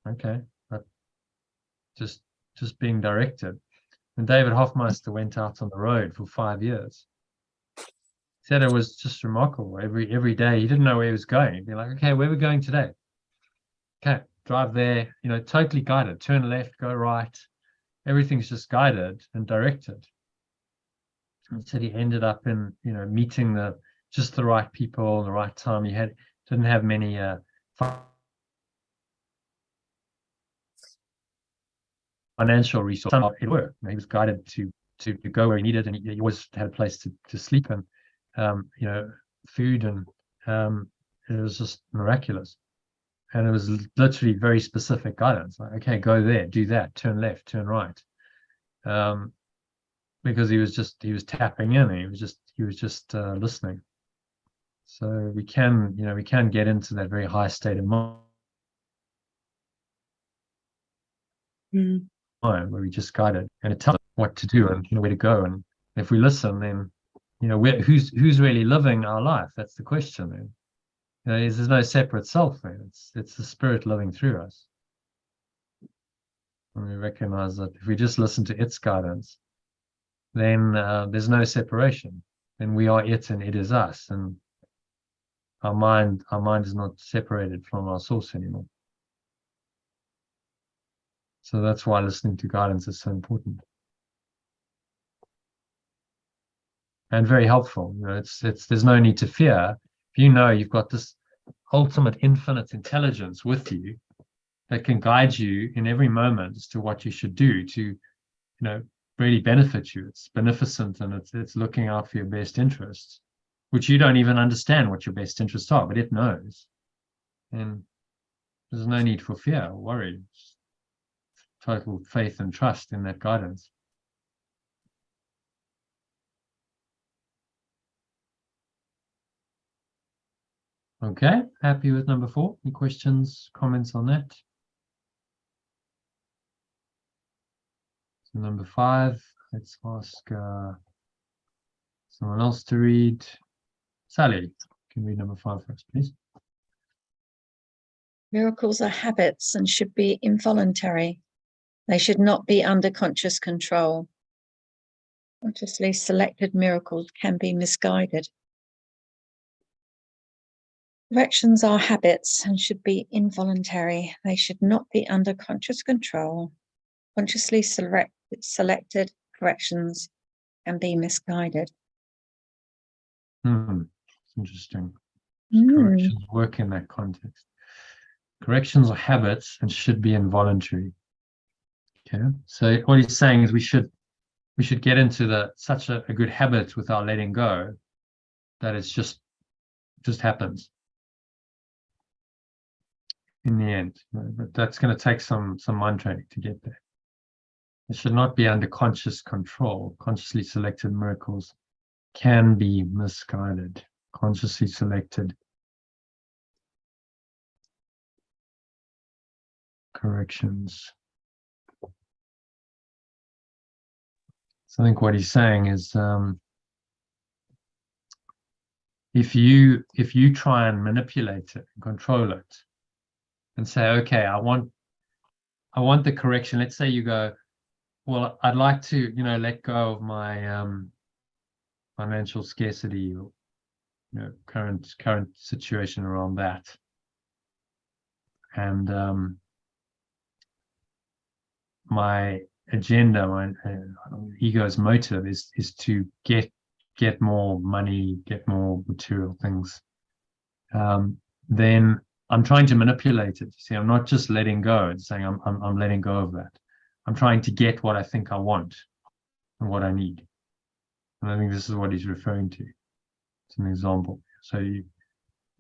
Okay, but just being directed. And David Hoffmeister went out on the road for 5 years. He said it was just remarkable. Every day he didn't know where he was going. He'd be like, okay, where are we going today? Okay, drive there, totally guided. Turn left, go right. Everything's just guided and directed. And he said he ended up in, meeting just the right people, the right time. He didn't have many financial resources. It worked. He was guided to go where he needed, and he always had a place to sleep and food, and it was just miraculous. And it was literally very specific guidance. Like, okay, go there, do that, turn left, turn right. Because he was tapping in. He was just listening. So we can get into that very high state of mind where we just guided, and it tells us what to do and where to go. And if we listen, then who's really living our life? That's the question. Then there's no separate self there. It's the spirit living through us. And we recognize that if we just listen to its guidance, then there's no separation. Then we are it and it is us. And our mind is not separated from our source anymore. So that's why listening to guidance is so important. And very helpful. There's no need to fear. If you've got this ultimate infinite intelligence with you that can guide you in every moment as to what you should do to, really benefit you. It's beneficent, and it's looking out for your best interests, which you don't even understand what your best interests are, but it knows. And there's no need for fear or worry. It's total faith and trust in that guidance. Okay, happy with number 4? Any questions, comments on that? So number 5, let's ask someone else to read. Sally, can you read number 5 for us, please? Miracles are habits and should be involuntary. They should not be under conscious control. Consciously selected miracles can be misguided. Corrections are habits and should be involuntary. They should not be under conscious control. Consciously selected corrections can be misguided. Interesting. Corrections work in that context. Corrections are habits and should be involuntary. Okay, so what he's saying is we should get into such a good habit with our letting go that it's just happens in the end. But that's going to take some mind training to get there. It should not be under conscious control. Consciously selected miracles can be misguided. Consciously selected corrections. So I think what he's saying is if you try and manipulate it and control it and say, okay, I want the correction. Let's say you go, well, I'd like to, let go of my financial scarcity or current situation around that. And my agenda, my ego's motive is to get more money, get more material things, then I'm trying to manipulate it. See, I'm not just letting go and saying I'm letting go of that. I'm trying to get what I think I want and what I need. And I think this is what he's referring to. It's an example. So you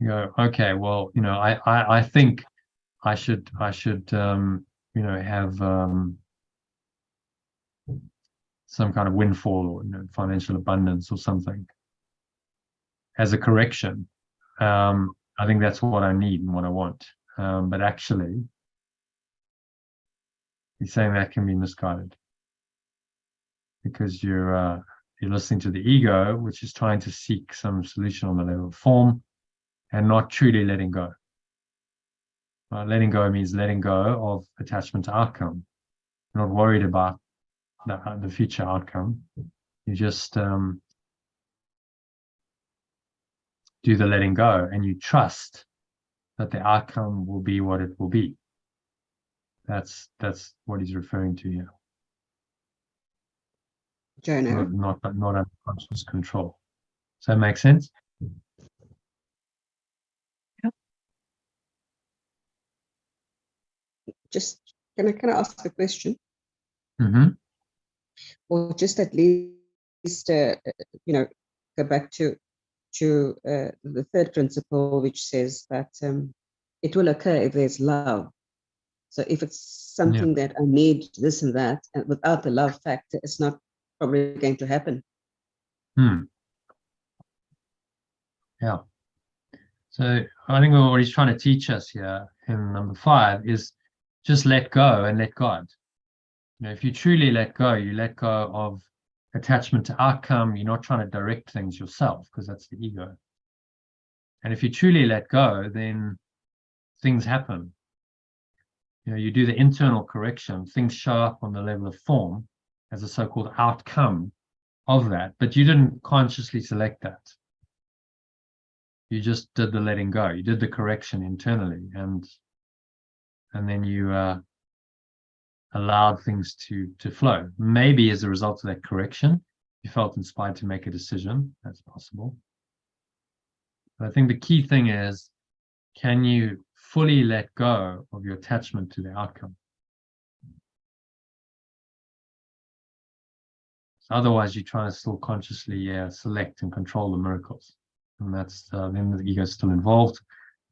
go, okay, well, I think I should have some kind of windfall or financial abundance or something as a correction. I think that's what I need and what I want. But actually, he's saying that can be misguided because you're listening to the ego, which is trying to seek some solution on the level of form and not truly letting go. Letting go means letting go of attachment to outcome. You're not worried about the future outcome. You just do the letting go, and you trust that the outcome will be what it will be. That's what he's referring to here. Jonah. Not unconscious control. Does that make sense? Just can I ask a question? Mm-hmm. Or just at least go back to the third principle, which says that it will occur if there's love. So if it's something that I need this and that, and without the love factor, it's not probably going to happen. Yeah. So I think what he's trying to teach us here in number 5 is just let go and let God. If you truly let go, you let go of attachment to outcome. You're not trying to direct things yourself because that's the ego. And if you truly let go, then things happen. You do the internal correction. Things show up on the level of form as a so-called outcome of that, but you didn't consciously select that. You just did the letting go. You did the correction internally, and then you allowed things to flow. Maybe as a result of that correction, you felt inspired to make a decision. That's possible. But I think the key thing is, can you fully let go of your attachment to the outcome? So otherwise, you're trying to still consciously select and control the miracles. And that's then the ego is still involved,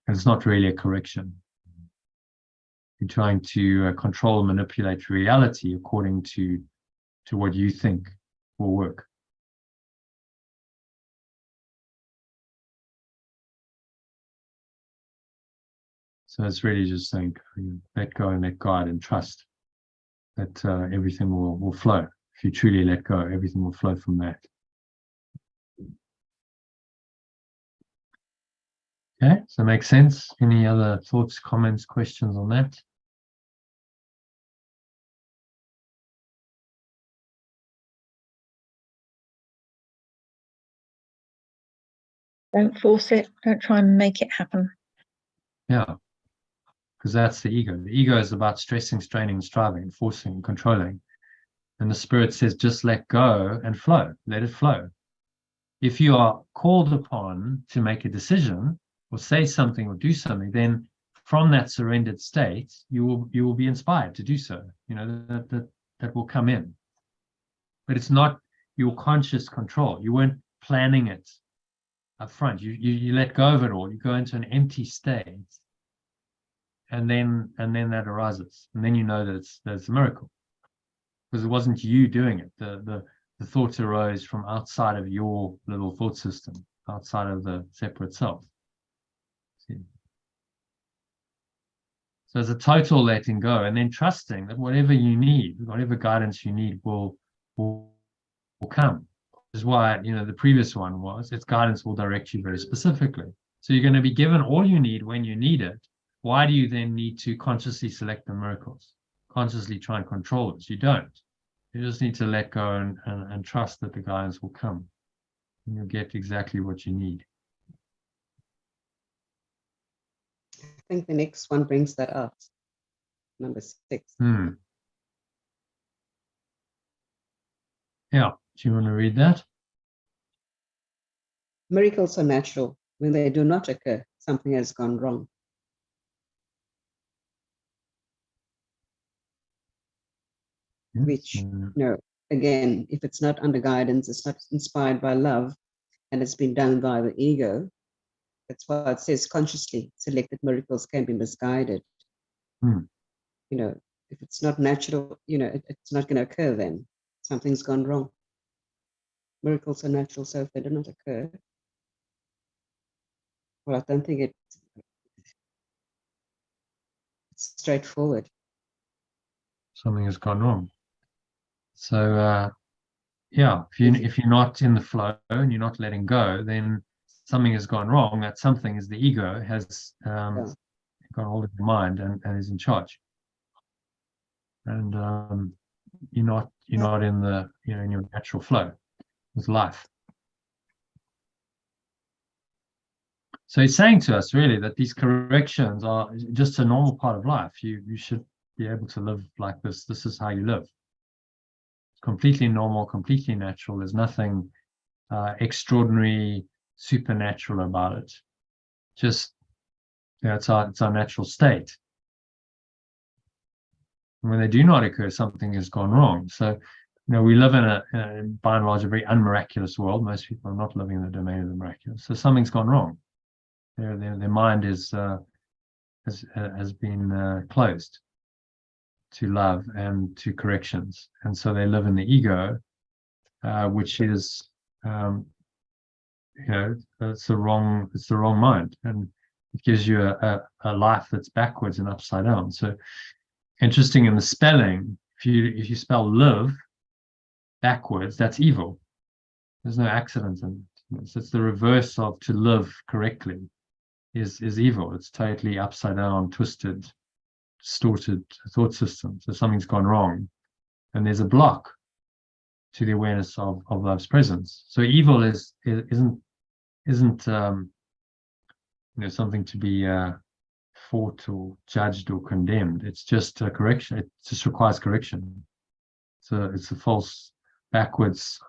and it's not really a correction. You're trying to control and manipulate reality according to what you think will work. So it's really just saying, let go and let God, and trust that everything will flow. If you truly let go, everything will flow from that. Okay, so it makes sense. Any other thoughts, comments, questions on that? Don't force it. Don't try and make it happen. Yeah, because that's the ego. The ego is about stressing, straining, striving, forcing, controlling. And the spirit says, just let go and flow. Let it flow. If you are called upon to make a decision or say something or do something, then from that surrendered state, you will be inspired to do so. That will come in. But it's not your conscious control. You weren't planning it up front. You let go of it all. You go into an empty state, and then that arises, and then you know that there's a miracle, because it wasn't you doing it. The thoughts arose from outside of your little thought system, outside of the separate self. See? So it's a total letting go, and then trusting that whatever you need, whatever guidance you need, will come. Is why the previous one was, its guidance will direct you very specifically. So you're going to be given all you need when you need it. Why do you then need to consciously select the miracles, consciously try and control it? You don't. You just need to let go and trust that the guidance will come, and you'll get exactly what you need. I think the next one brings that up. Number 6. Yeah. Do you want to read that? Miracles are natural. When they do not occur, something has gone wrong. Which, you know, again, if it's not under guidance, it's not inspired by love, and it's been done by the ego. That's why it says consciously selected miracles can be misguided. Mm. You know, if it's not natural, you know, it's not going to occur then. Something's gone wrong. Miracles are natural, so if they do not occur, well, I don't think it's straightforward. Something has gone wrong. So yeah, if you're not in the flow and you're not letting go, then something has gone wrong. That something is the ego has got hold of your mind and is in charge. And you're not in the in your natural flow with life. So he's saying to us really that these corrections are just a normal part of life. You should be able to live like this. This is how you live. It's completely normal, completely natural. There's nothing extraordinary, supernatural about it. Just it's our natural state. And when they do not occur, something has gone wrong. So we live in a by and large a very unmiraculous world. Most people are not living in the domain of the miraculous. So something's gone wrong. Their mind has been closed to love and to corrections, and so they live in the ego, which is it's the wrong mind, and it gives you a life that's backwards and upside down. So interesting in the spelling, if you spell live backwards, that's evil. There's no accident in it. So it's the reverse of to live correctly is evil. It's totally upside down, twisted, distorted thought system. So something's gone wrong, and there's a block to the awareness of love's presence. So evil isn't something to be fought or judged or condemned. It's just a correction. It just requires correction. So it's a false, backwards,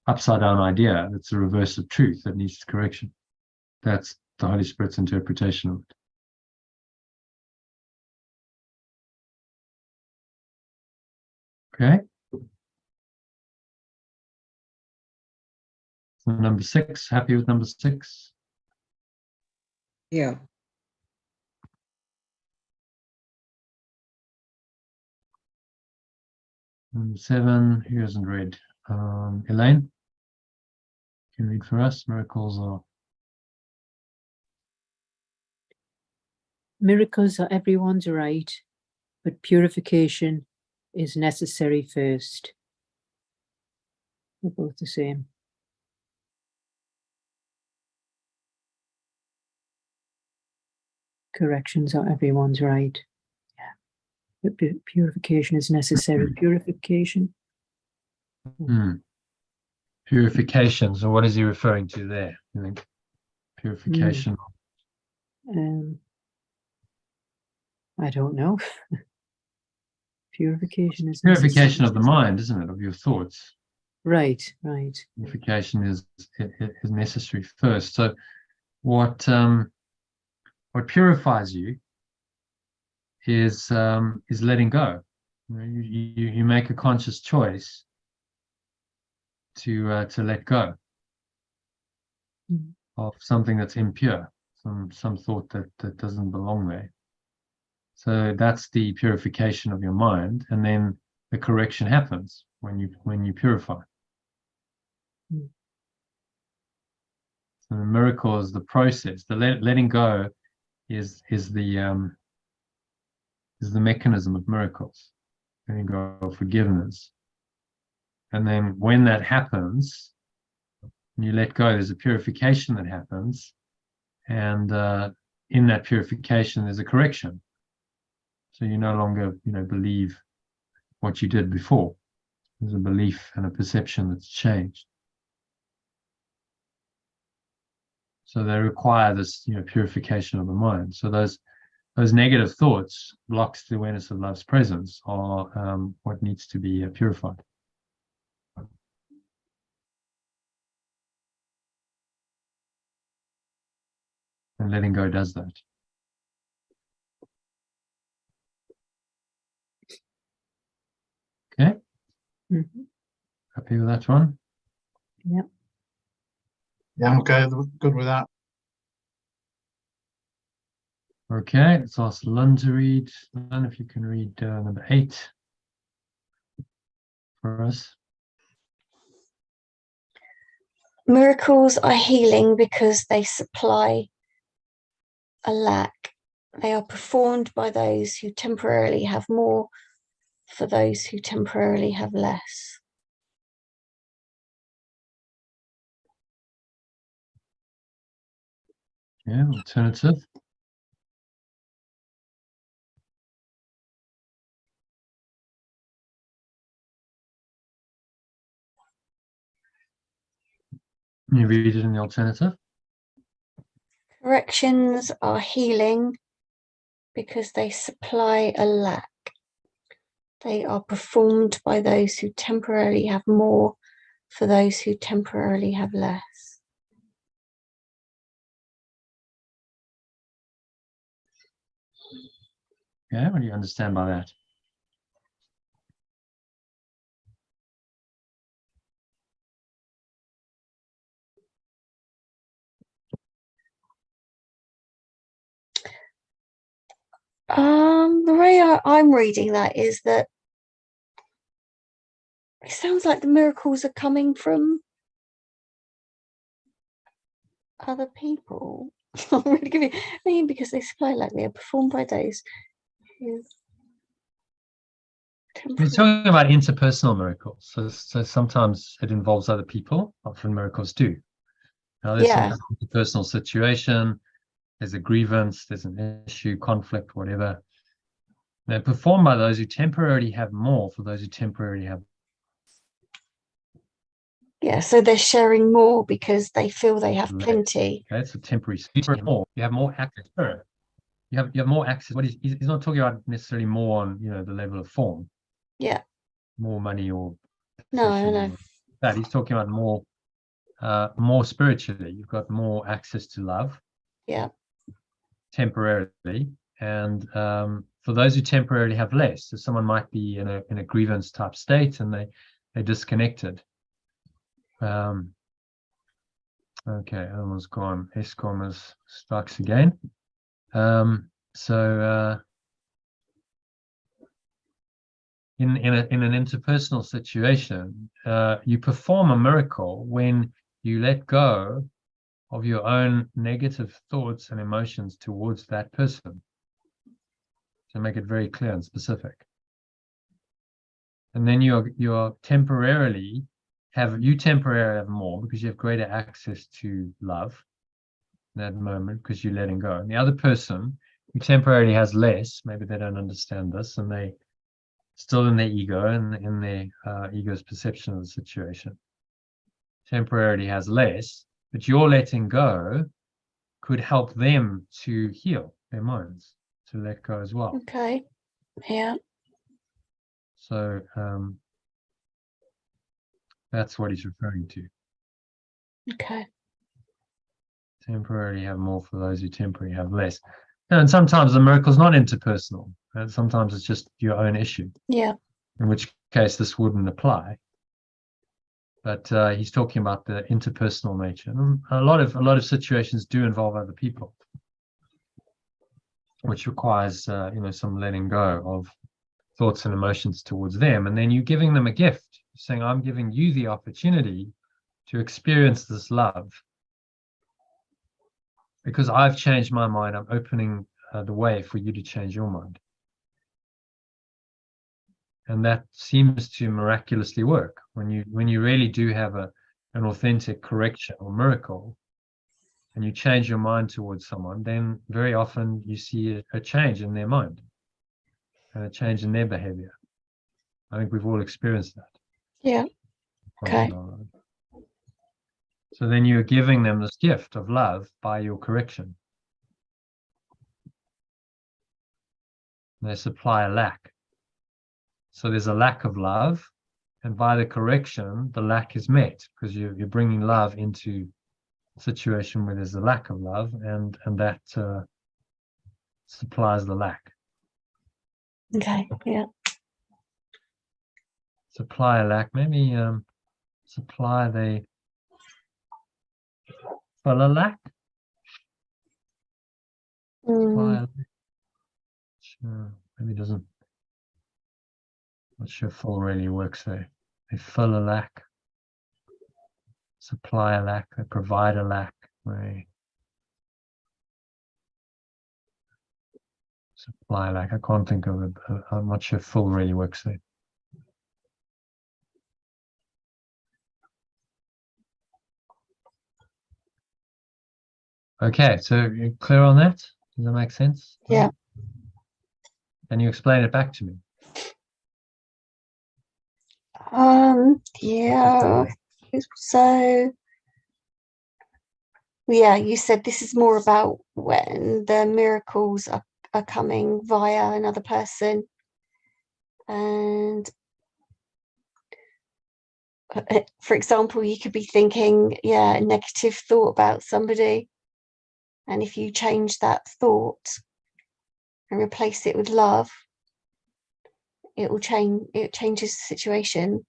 upside down idea. It's the reverse of truth that needs correction. That's the Holy Spirit's interpretation of it. Okay. So number 6, happy with number 6? Yeah. Number 7, who hasn't read? Elaine, can you read for us? Miracles are everyone's right, but purification is necessary first. They're both the same. Corrections are everyone's right. Yeah. But purification is necessary. Purification. Purification. So what is he referring to there? You think purification? I don't know. Purification is purification of the mind, isn't it? Of your thoughts. Right. Purification is necessary first. So what purifies you is letting go. You make a conscious choice to let go of something that's impure, some thought that doesn't belong there. So that's the purification of your mind, and then the correction happens when you purify. So the miracle is the process. The letting go is the mechanism of miracles. Letting go of forgiveness, and then when that happens, when you let go, there's a purification that happens, and in that purification, there's a correction. So you no longer, believe what you did before. There's a belief and a perception that's changed. So they require this, purification of the mind. So those negative thoughts, blocks to the awareness of love's presence, are what needs to be purified. And letting go does that. Okay, Mhm. happy with that one? Yep. Yeah, I'm okay, good with that. Okay, let's ask Lynn to read. Lynn, if you can read number 8 for us. Miracles are healing because they supply a lack. They are performed by those who temporarily have more for those who temporarily have less. Yeah, alternative. Can you read it in the alternative? Corrections are healing because they supply a lack. They are performed by those who temporarily have more for those who temporarily have less. Yeah, what do you understand by that? The way I'm reading that is that it sounds like the miracles are coming from other people. I'm really giving because they supply like they are performed by those who We're talking about interpersonal miracles. So sometimes it involves other people, often miracles do. Now there's some interpersonal situation, there's a grievance, there's an issue, conflict, whatever. They're performed by those who temporarily have more for those who temporarily have. Yeah, so they're sharing more because they feel they have plenty. Okay, it's a temporary more. You have more access. You have more access. What he's not talking about necessarily more on the level of form. Yeah. More money or no. That he's talking about more spiritually. You've got more access to love. Yeah. Temporarily, and for those who temporarily have less, so someone might be in a grievance type state and they're disconnected. Okay, Elma's gone. Eskom strikes again. So in an interpersonal situation, you perform a miracle when you let go of your own negative thoughts and emotions towards that person, to make it very clear and specific. And then you're temporarily have more because you have greater access to love in that moment because you're letting go. And the other person who temporarily has less, maybe they don't understand this and they still in their ego and in their ego's perception of the situation, temporarily has less, but your letting go could help them to heal their minds, to let go as well. Okay. Yeah. So that's what he's referring to. Okay. Temporarily have more for those who temporarily have less. And sometimes the miracle's not interpersonal. And sometimes it's just your own issue. Yeah. In which case this wouldn't apply. But he's talking about the interpersonal nature. And a lot of situations do involve other people, which requires some letting go of thoughts and emotions towards them. And then you're giving them a gift, saying, I'm giving you the opportunity to experience this love. Because I've changed my mind, I'm opening the way for you to change your mind. And that seems to miraculously work when you really do have an authentic correction or miracle, and you change your mind towards someone, then very often you see a change in their mind and a change in their behavior. I think we've all experienced that. Yeah. Okay. So then you're giving them this gift of love by your correction. They supply a lack. So there's a lack of love, and by the correction, the lack is met because you're bringing love into situation where there's a lack of love, and that supplies the lack. Okay, yeah. Supply a lack, maybe supply the full a lack. Supply a lack. Sure, maybe doesn't. Not sure full really works there. They fill a lack. Supply a lack. They provide a lack. They supply a lack. I can't think of it. I'm not sure full really works there. Okay, so you're clear on that? Does that make sense? Yeah. Can you explain it back to me? Yeah. So, yeah, you said this is more about when the miracles are coming via another person. And for example, you could be thinking, yeah, a negative thought about somebody. And if you change that thought and replace it with love, it will change, it changes the situation.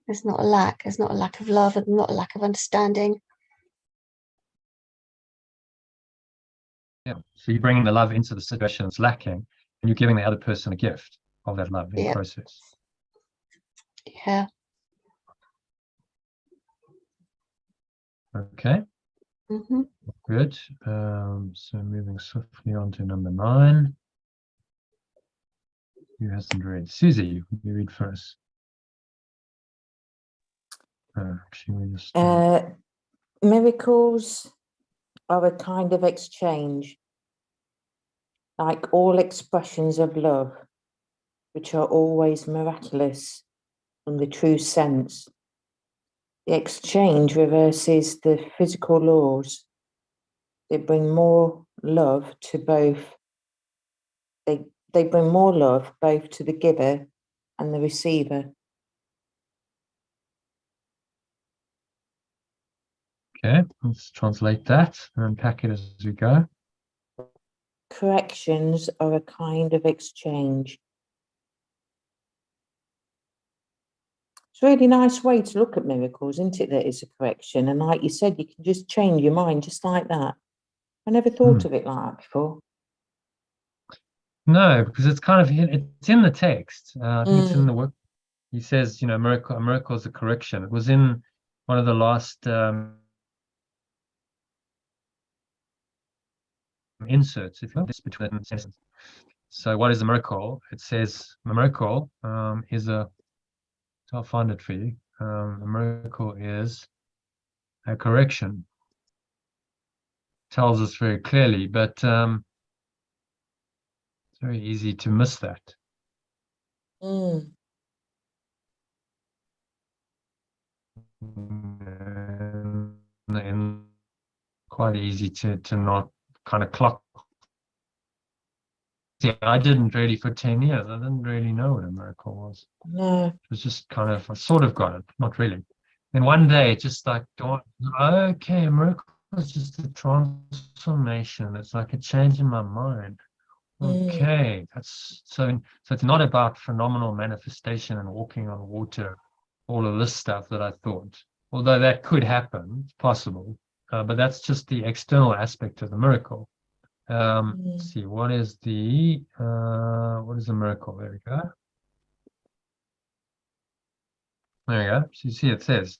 There's not a lack, there's not a lack of love and not a lack of understanding. Yeah. So you're bringing the love into the situation that's lacking, and you're giving the other person a gift of that love in process. Yeah. Okay. Mm-hmm. Good. So moving swiftly on to number 9. Who hasn't read? Susie, you read first. Actually, we just, miracles are a kind of exchange, like all expressions of love, which are always miraculous in the true sense. The exchange reverses the physical laws. They bring more love to both. They bring more love both to the giver and the receiver. okay, let's translate that and unpack it as we go. Corrections are a kind of exchange. It's a really nice way to look at miracles, isn't it? That it's a correction. And like you said, you can just change your mind just like that. I never thought of it like that before. No, because it's kind of it's in the text. I think it's in the work. He says, you know, a miracle is a correction. It was in one of the last inserts, if you this between sentences. So what is a miracle? It says a miracle is a, I'll find it for you. A miracle is a correction. Tells us very clearly, but it's very easy to miss that. And quite easy to not kind of clock. Yeah, I didn't really for 10 years. I didn't really know what a miracle was. No. It was just kind of, I sort of got it, not really. And one day, it just like, okay, a miracle is just a transformation. It's like a change in my mind. Okay, that's so it's not about phenomenal manifestation and walking on water, all of this stuff that I thought. Although that could happen, it's possible, but that's just the external aspect of the miracle. Let's see, what is the miracle? There we go. There we go. So you see, it says.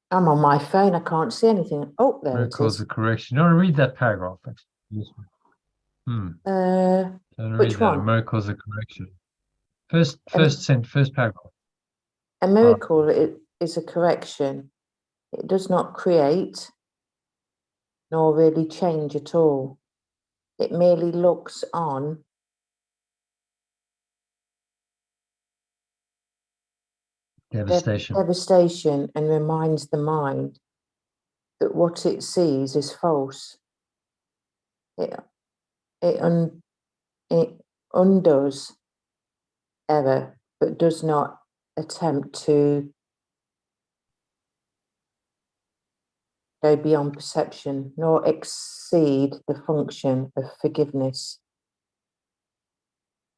I'm on my phone. I can't see anything. Oh, there Miracles it is. a correction. You want to read that paragraph? Which one? Miracles a correction. First paragraph. A miracle is a correction. It does not create nor really change at all. It merely looks on devastation and reminds the mind that what it sees is false. It undoes error, but does not attempt to go beyond perception, nor exceed the function of forgiveness.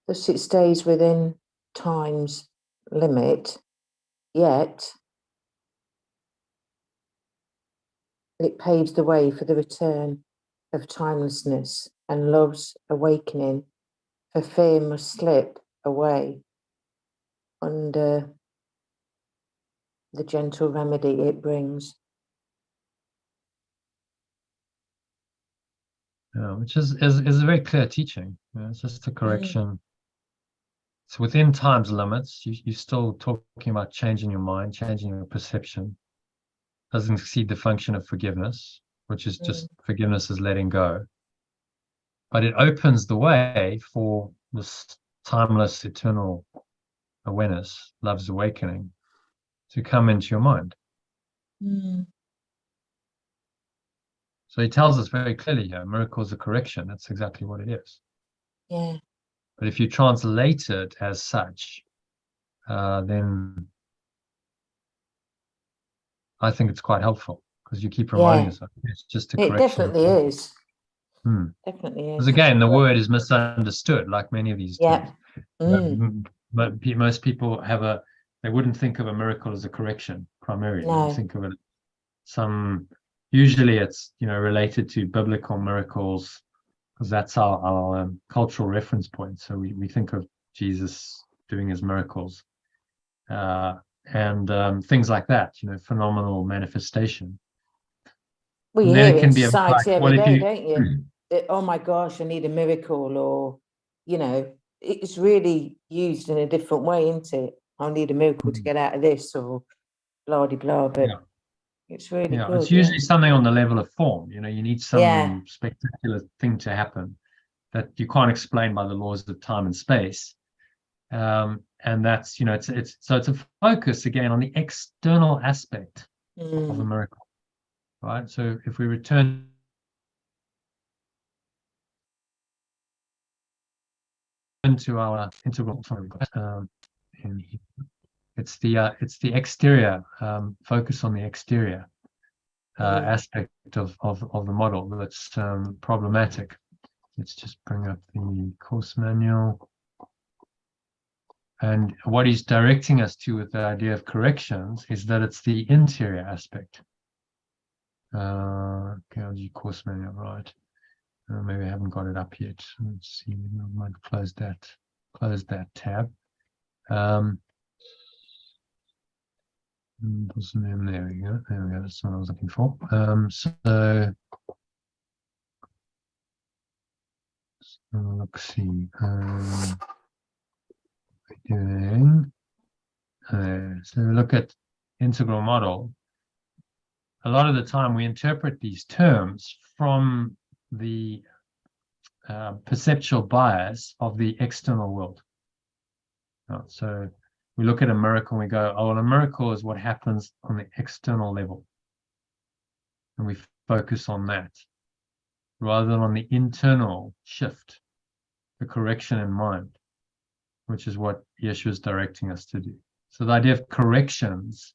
Thus it stays within time's limit, yet it paves the way for the return of timelessness and love's awakening, for fear must slip away under the gentle remedy it brings. Yeah, which is a very clear teaching. You know, it's just a correction. It's within time's limits. You're still talking about changing your mind, changing your perception. Doesn't exceed the function of forgiveness, which is just forgiveness is letting go. But it opens the way for this timeless, eternal awareness, love's awakening, to come into your mind. So he tells us very clearly here, miracles are correction. That's exactly what it is. Yeah. But if you translate it as such, then I think it's quite helpful, because you keep reminding yourself it's just a correction. It definitely is. Definitely is. Because again, the word is misunderstood, like many of these terms. But most people they wouldn't think of a miracle as a correction primarily. No. They think of it usually it's related to biblical miracles, because that's our cultural reference point. So we think of Jesus doing his miracles and things like that, phenomenal manifestation. Well, you And then hear it it can in be society every if day, you- don't you? Oh my gosh, I need a miracle, or it's really used in a different way, isn't it? I need a miracle to get out of this, or blah de blah. But it's really good. It's usually something on the level of form. You need some spectacular thing to happen that you can't explain by the laws of time and space. And that's it's a focus again on the external aspect of a miracle, right? So if we return to our integral, it's the exterior, focus on the exterior aspect of the model that's problematic. Let's just bring up the course manual. And what he's directing us to with the idea of corrections is that it's the interior aspect. Okay, I'll do course manual, right? Maybe I haven't got it up yet. Let's see, I might close that tab. There we go. That's what I was looking for. So let's see. So look at integral model. A lot of the time we interpret these terms from the perceptual bias of the external world. So we look at a miracle and we go, oh, well, a miracle is what happens on the external level. And we focus on that rather than on the internal shift, the correction in mind, which is what Yeshua is directing us to do. So the idea of corrections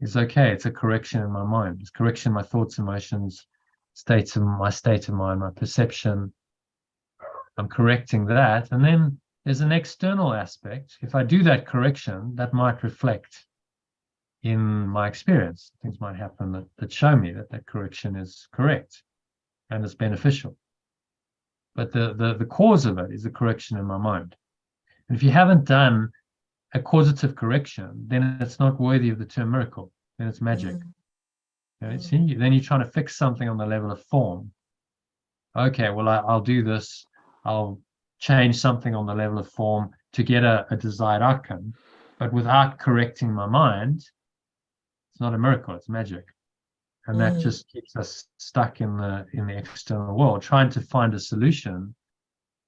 is okay. It's a correction in my mind. It's correction in my thoughts, emotions, state of mind, my perception. I'm correcting that. And then there's an external aspect. If I do that correction, that might reflect in my experience. Things might happen that show me that correction is correct and it's beneficial. But the cause of it is the correction in my mind. And if you haven't done a causative correction, then it's not worthy of the term miracle. Then it's magic. See, then you're trying to fix something on the level of form. Okay, well, I'll do this. I'll change something on the level of form to get a desired outcome. But without correcting my mind, it's not a miracle, it's magic. And that just keeps us stuck in the external world, trying to find a solution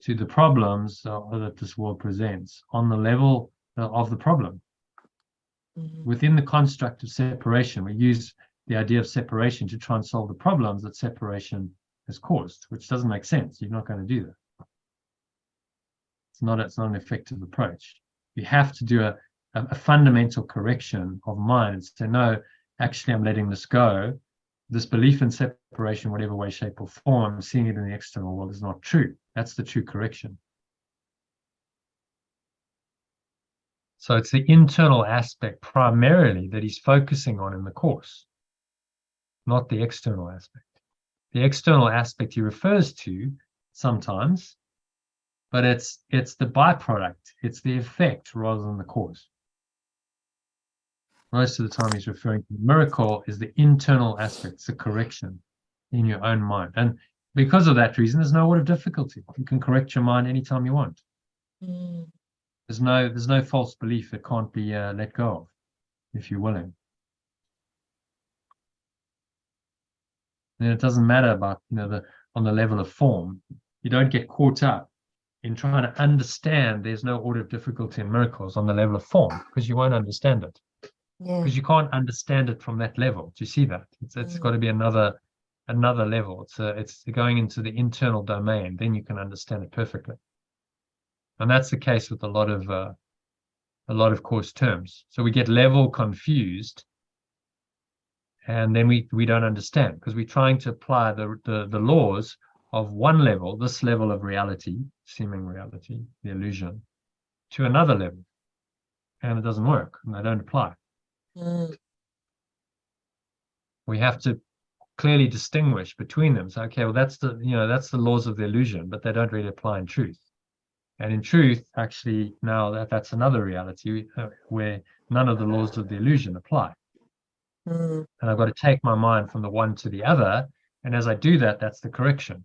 to the problems that this world presents on the level of the problem. Within the construct of separation, we use the idea of separation to try and solve the problems that separation has caused, which doesn't make sense. You're not going to do that. It's not an effective approach. You have to do a fundamental correction of mind and say, no, actually, I'm letting this go. This belief in separation, whatever way, shape, or form, I'm seeing it in the external world is not true. That's the true correction. So it's the internal aspect primarily that he's focusing on in the course, not the external aspect. The external aspect he refers to sometimes, but it's the byproduct, it's the effect rather than the cause. Most of the time he's referring to the miracle is the internal aspects, the correction in your own mind. And because of that reason, there's no word of difficulty. You can correct your mind anytime you want. There's no false belief that can't be let go of if you're willing. And it doesn't matter about, on the level of form. You don't get caught up in trying to understand. There's no order of difficulty in miracles on the level of form because you won't understand it. Because you can't understand it from that level. Do you see that? It's got to be another level. It's going into the internal domain. Then you can understand it perfectly. And that's the case with a lot of course terms. So we get level confused, and then we don't understand because we're trying to apply the laws of one level, this level of reality, seeming reality, the illusion, to another level, and it doesn't work, and they don't apply. We have to clearly distinguish between them. So, okay, well, that's the laws of the illusion, but they don't really apply in truth. And in truth, actually, now that's another reality where none of the laws of the illusion apply. And I've got to take my mind from the one to the other. And as I do that, that's the correction.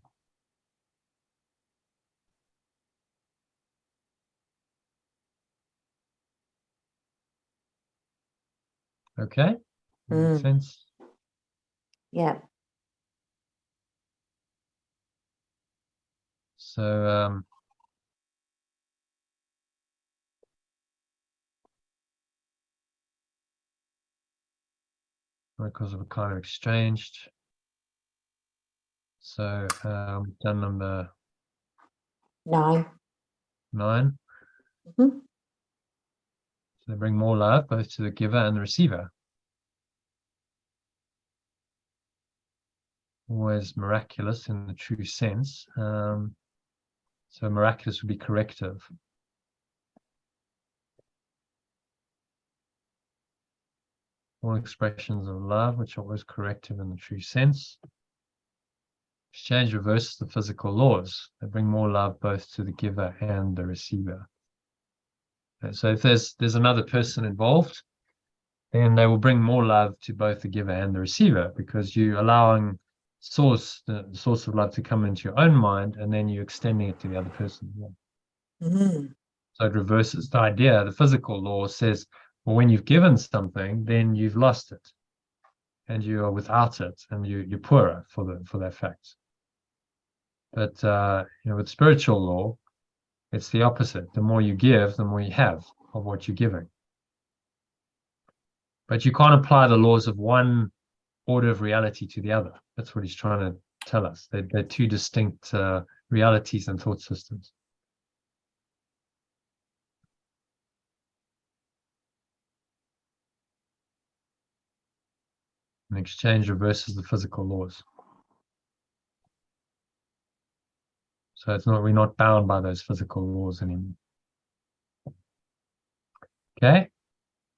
Okay? Makes sense? Yeah. So, because of a kind of exchanged. So, done number 9. 9. So they bring more love both to the giver and the receiver. Always miraculous in the true sense. So miraculous would be corrective. All expressions of love, which are always corrective in the true sense. Exchange reverses the physical laws. They bring more love both to the giver and the receiver. And so if there's another person involved, then they will bring more love to both the giver and the receiver, because you're allowing the source of love to come into your own mind, and then you're extending it to the other person. So it reverses the idea. The physical law says, well, when you've given something, then you've lost it, and you are without it, and you're poorer for that fact. But with spiritual law, it's the opposite. The more you give, the more you have of what you're giving. But you can't apply the laws of one order of reality to the other. That's what he's trying to tell us. They're two distinct realities and thought systems. An exchange reverses the physical laws. So we're not bound by those physical laws anymore. Okay?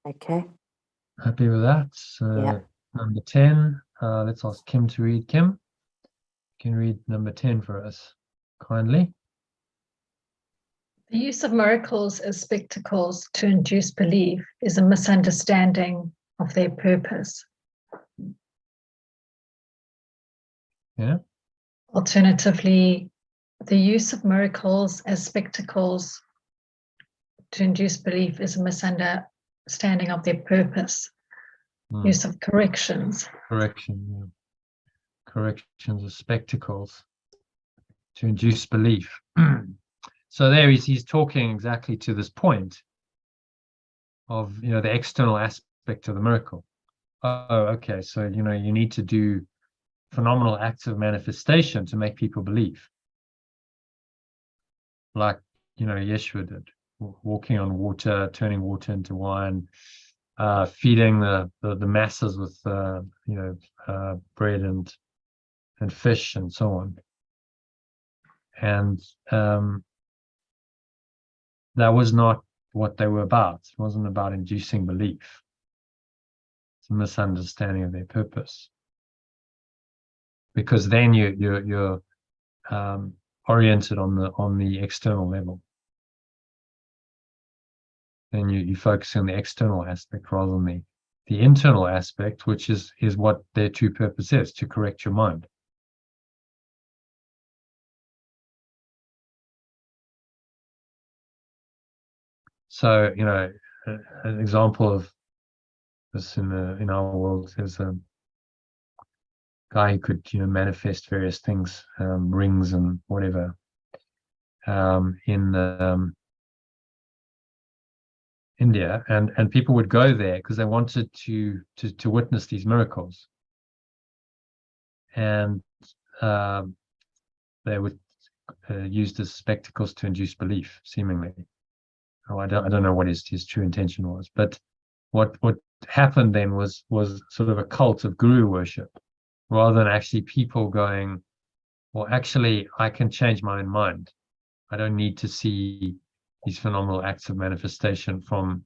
Okay. Happy with that? So number 10, let's ask Kim to read. Kim, you can read number 10 for us, kindly. The use of miracles as spectacles to induce belief is a misunderstanding of their purpose. Yeah. Alternatively, the use of miracles as spectacles to induce belief is a misunderstanding of their purpose. Use of corrections. Corrections of spectacles to induce belief. So there he's talking exactly to this point of the external aspect of the miracle. Oh, okay. So you need to do phenomenal acts of manifestation to make people believe, like Yeshua did. walking on water, turning water into wine, feeding the masses with bread and fish and so on. And that was not what they were about. It wasn't about inducing belief. It's a misunderstanding of their purpose. Because then you're oriented on the external level. Then you focus on the external aspect rather than the internal aspect, which is what their true purpose is, to correct your mind. So, an example of this in our world is a guy who could, manifest various things, rings and whatever, in India, and people would go there because they wanted to witness these miracles, and they would use the spectacles to induce belief, seemingly. I don't know what his true intention was, but what happened then was sort of a cult of guru worship, rather than actually people going, well, actually, I can change my own mind. I don't need to see these phenomenal acts of manifestation from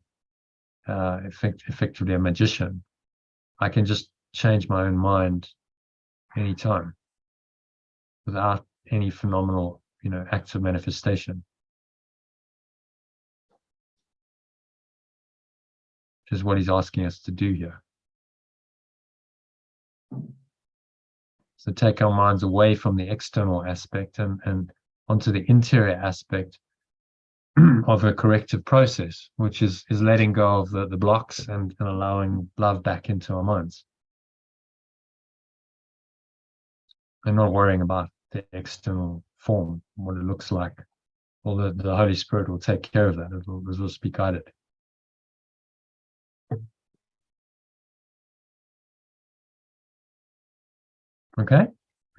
effectively a magician. I can just change my own mind anytime without any phenomenal, acts of manifestation. Which is what he's asking us to do here. So take our minds away from the external aspect and onto the interior aspect of a corrective process, which is letting go of the blocks and allowing love back into our minds. And not worrying about the external form, what it looks like. Well, the Holy Spirit will take care of that. It will be guided. Okay,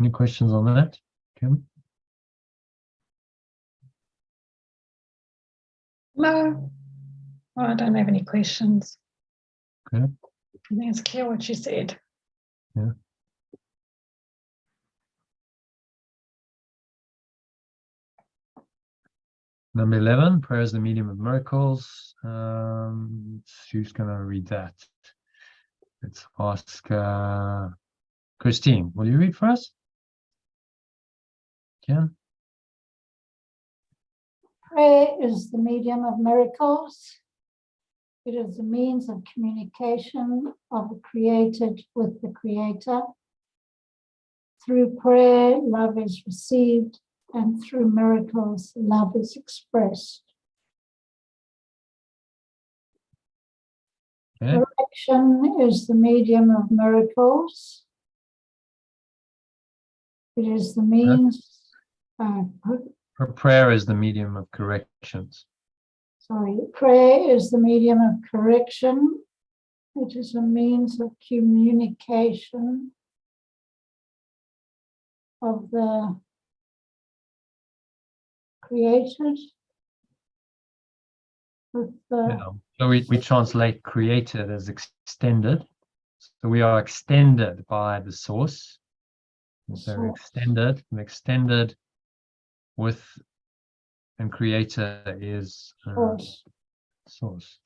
any questions on that, Kim? No, I don't have any questions. Okay. I think it's clear what you said. Yeah. Number 11, prayer is the medium of miracles. Who's going to read that? Let's ask Christine. Will you read for us? Ken? Prayer is the medium of miracles. It is the means of communication of the created with the Creator. Through prayer, love is received, and through miracles, love is expressed. Okay. Correction is the medium of miracles. It is the means. Prayer is the medium of corrections. Prayer is the medium of correction. It is a means of communication of the created with the. So we translate created as extended. So we are extended by the source. So we're extended with, and creator is source.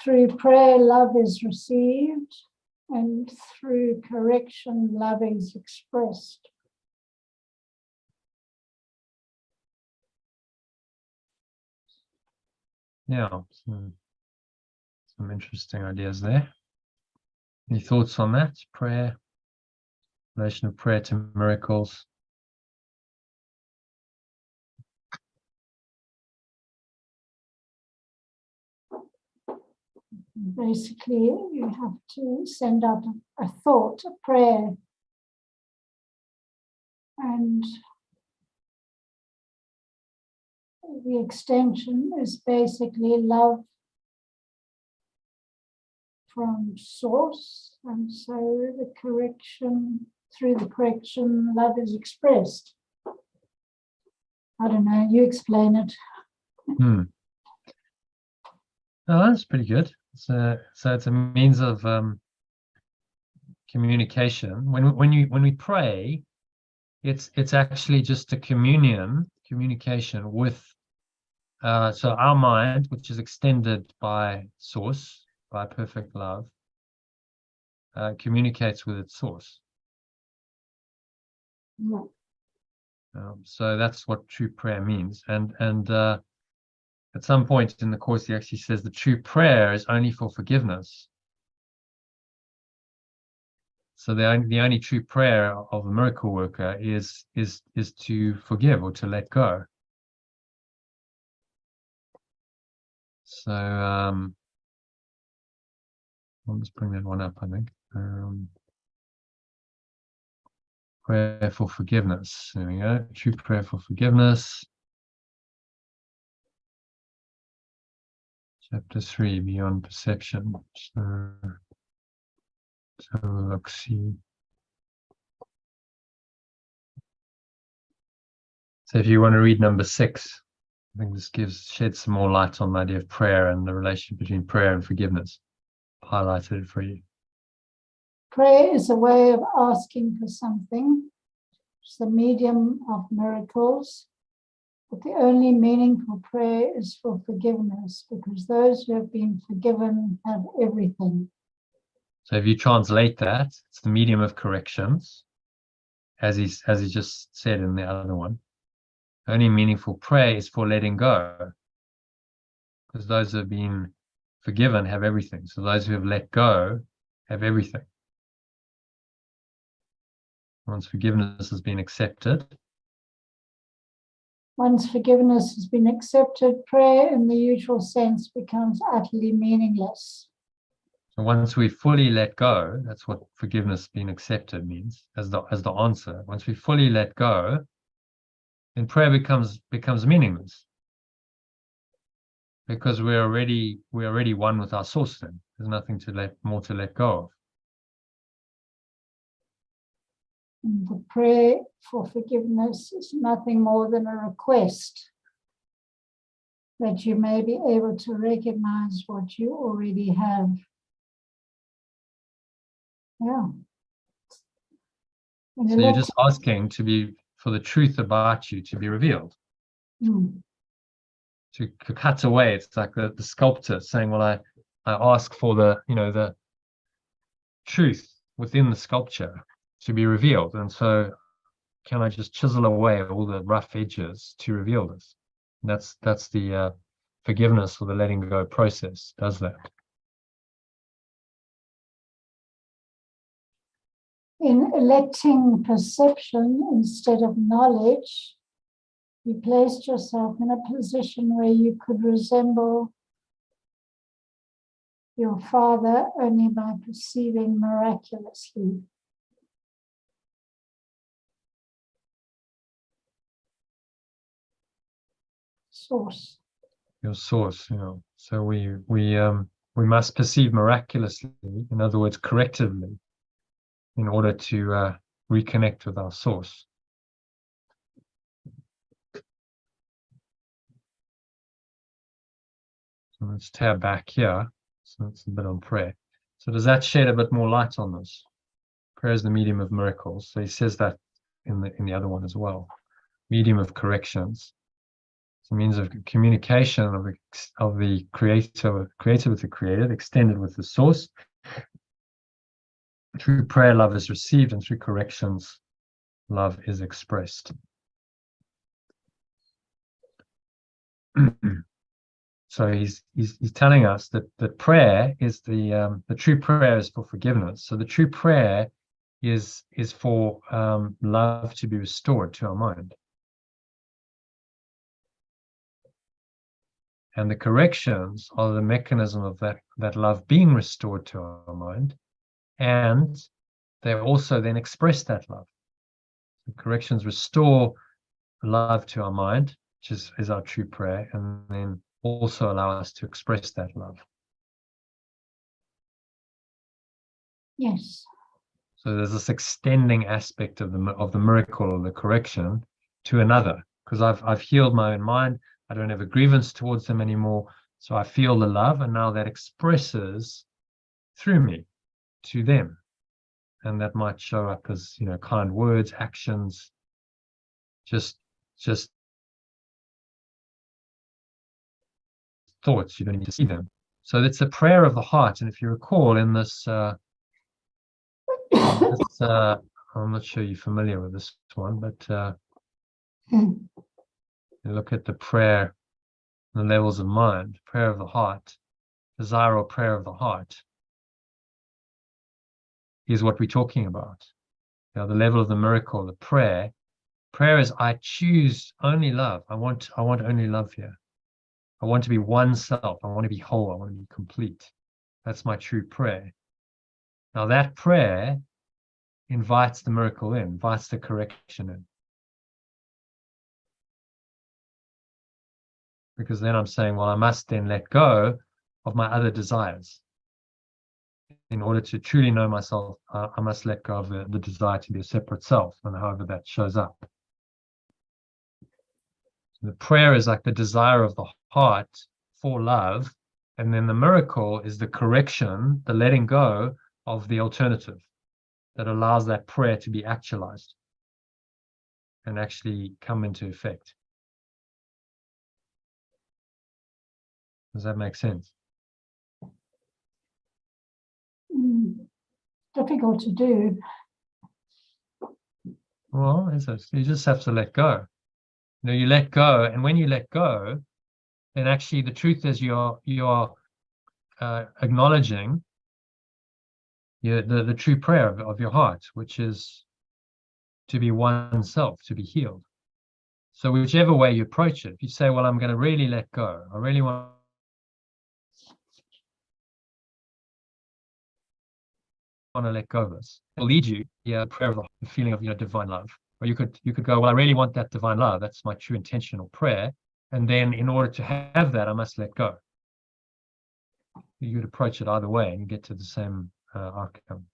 Through prayer, love is received, and through correction, love is expressed. Yeah, some interesting ideas there. Any thoughts on that? Prayer, relation of prayer to miracles. Basically, you have to send out a thought, a prayer, and the extension is basically love from source, and so the correction through the correction, love is expressed. I don't know, you explain it. Oh, that's pretty good. So it's a means of communication. When we pray, it's actually just a communication with so our mind, which is extended by source, by perfect love, communicates with its source. Yeah. So that's what true prayer means. And at some point in the course, he actually says the true prayer is only for forgiveness. So the only true prayer of a miracle worker is to forgive or to let go. So I'll just bring that one up, I think. Prayer for forgiveness. There we go. True prayer for forgiveness. Chapter 3, Beyond Perception. So look, see. So if you want to read number 6, I think this sheds some more light on the idea of prayer and the relation between prayer and forgiveness. Highlighted it for you. Prayer is a way of asking for something. It's the medium of miracles. But the only meaningful prayer is for forgiveness, because those who have been forgiven have everything. So if you translate that, it's the medium of corrections, as he just said in the other one. Only meaningful prayer is for letting go, because those who have been forgiven have everything. So those who have let go have everything. Once forgiveness has been accepted. Once forgiveness has been accepted, prayer in the usual sense becomes utterly meaningless. So once we fully let go, that's what forgiveness being accepted means as the answer. Once we fully let go, then prayer becomes meaningless. Because we're already one with our source then. There's nothing more to let go of. And the prayer for forgiveness is nothing more than a request that you may be able to recognize what you already have. Yeah. So you're just asking for the truth about you to be revealed. To cut away. It's like the sculptor saying, well, I ask for the truth within the sculpture to be revealed. And so can I just chisel away all the rough edges to reveal this? And that's the forgiveness or the letting go process does that. In electing perception instead of knowledge, you placed yourself in a position where you could resemble your father only by perceiving miraculously. Source. Your source, So we must perceive miraculously, in other words, correctively, in order to reconnect with our source. So let's tab back here. So it's a bit on prayer. So does that shed a bit more light on this? Prayer is the medium of miracles. So he says that in the other one as well. Medium of corrections. It's a means of communication of the creator with the created, extended with the source. Through prayer, love is received, and through corrections, love is expressed. So he's telling us that prayer is the true prayer is for forgiveness. So the true prayer is for love to be restored to our mind. And the corrections are the mechanism of that love being restored to our mind. And they also then express that love. The corrections restore love to our mind, which is our true prayer, and then also allow us to express that love. Yes. So there's this extending aspect of the miracle or the correction to another, because I've healed my own mind. I don't have a grievance towards them anymore. So I feel the love, and now that expresses through me to them. And that might show up as, kind words, actions, just thoughts. You don't need to see them. So it's a prayer of the heart. And if you recall in this, I'm not sure you're familiar with this one, but you look at the prayer, the levels of mind, prayer of the heart, desire or prayer of the heart is what we're talking about. The level of the miracle, the prayer. Prayer is, I choose only love. I want only love here. I want to be one self. I want to be whole. I want to be complete. That's my true prayer. Now that prayer invites the miracle in, invites the correction in. Because then I'm saying, well, I must then let go of my other desires. In order to truly know myself, I must let go of the desire to be a separate self, and however that shows up. So the prayer is like the desire of the heart for love, and then the miracle is the correction, the letting go of the alternative that allows that prayer to be actualized and actually come into effect. Does that make sense? Difficult to do. Well, you just have to let go. You let go, and when you let go, then actually the truth is you are acknowledging the true prayer of your heart, which is to be oneself, to be healed. So whichever way you approach it, if you say, well, I'm going to really let go, I really want to let go of this, it will lead you prayer of the feeling of divine love. Or you could go, well, I really want that divine love. That's my true intentional prayer. And then in order to have that, I must let go. You could approach it either way and you get to the same outcome.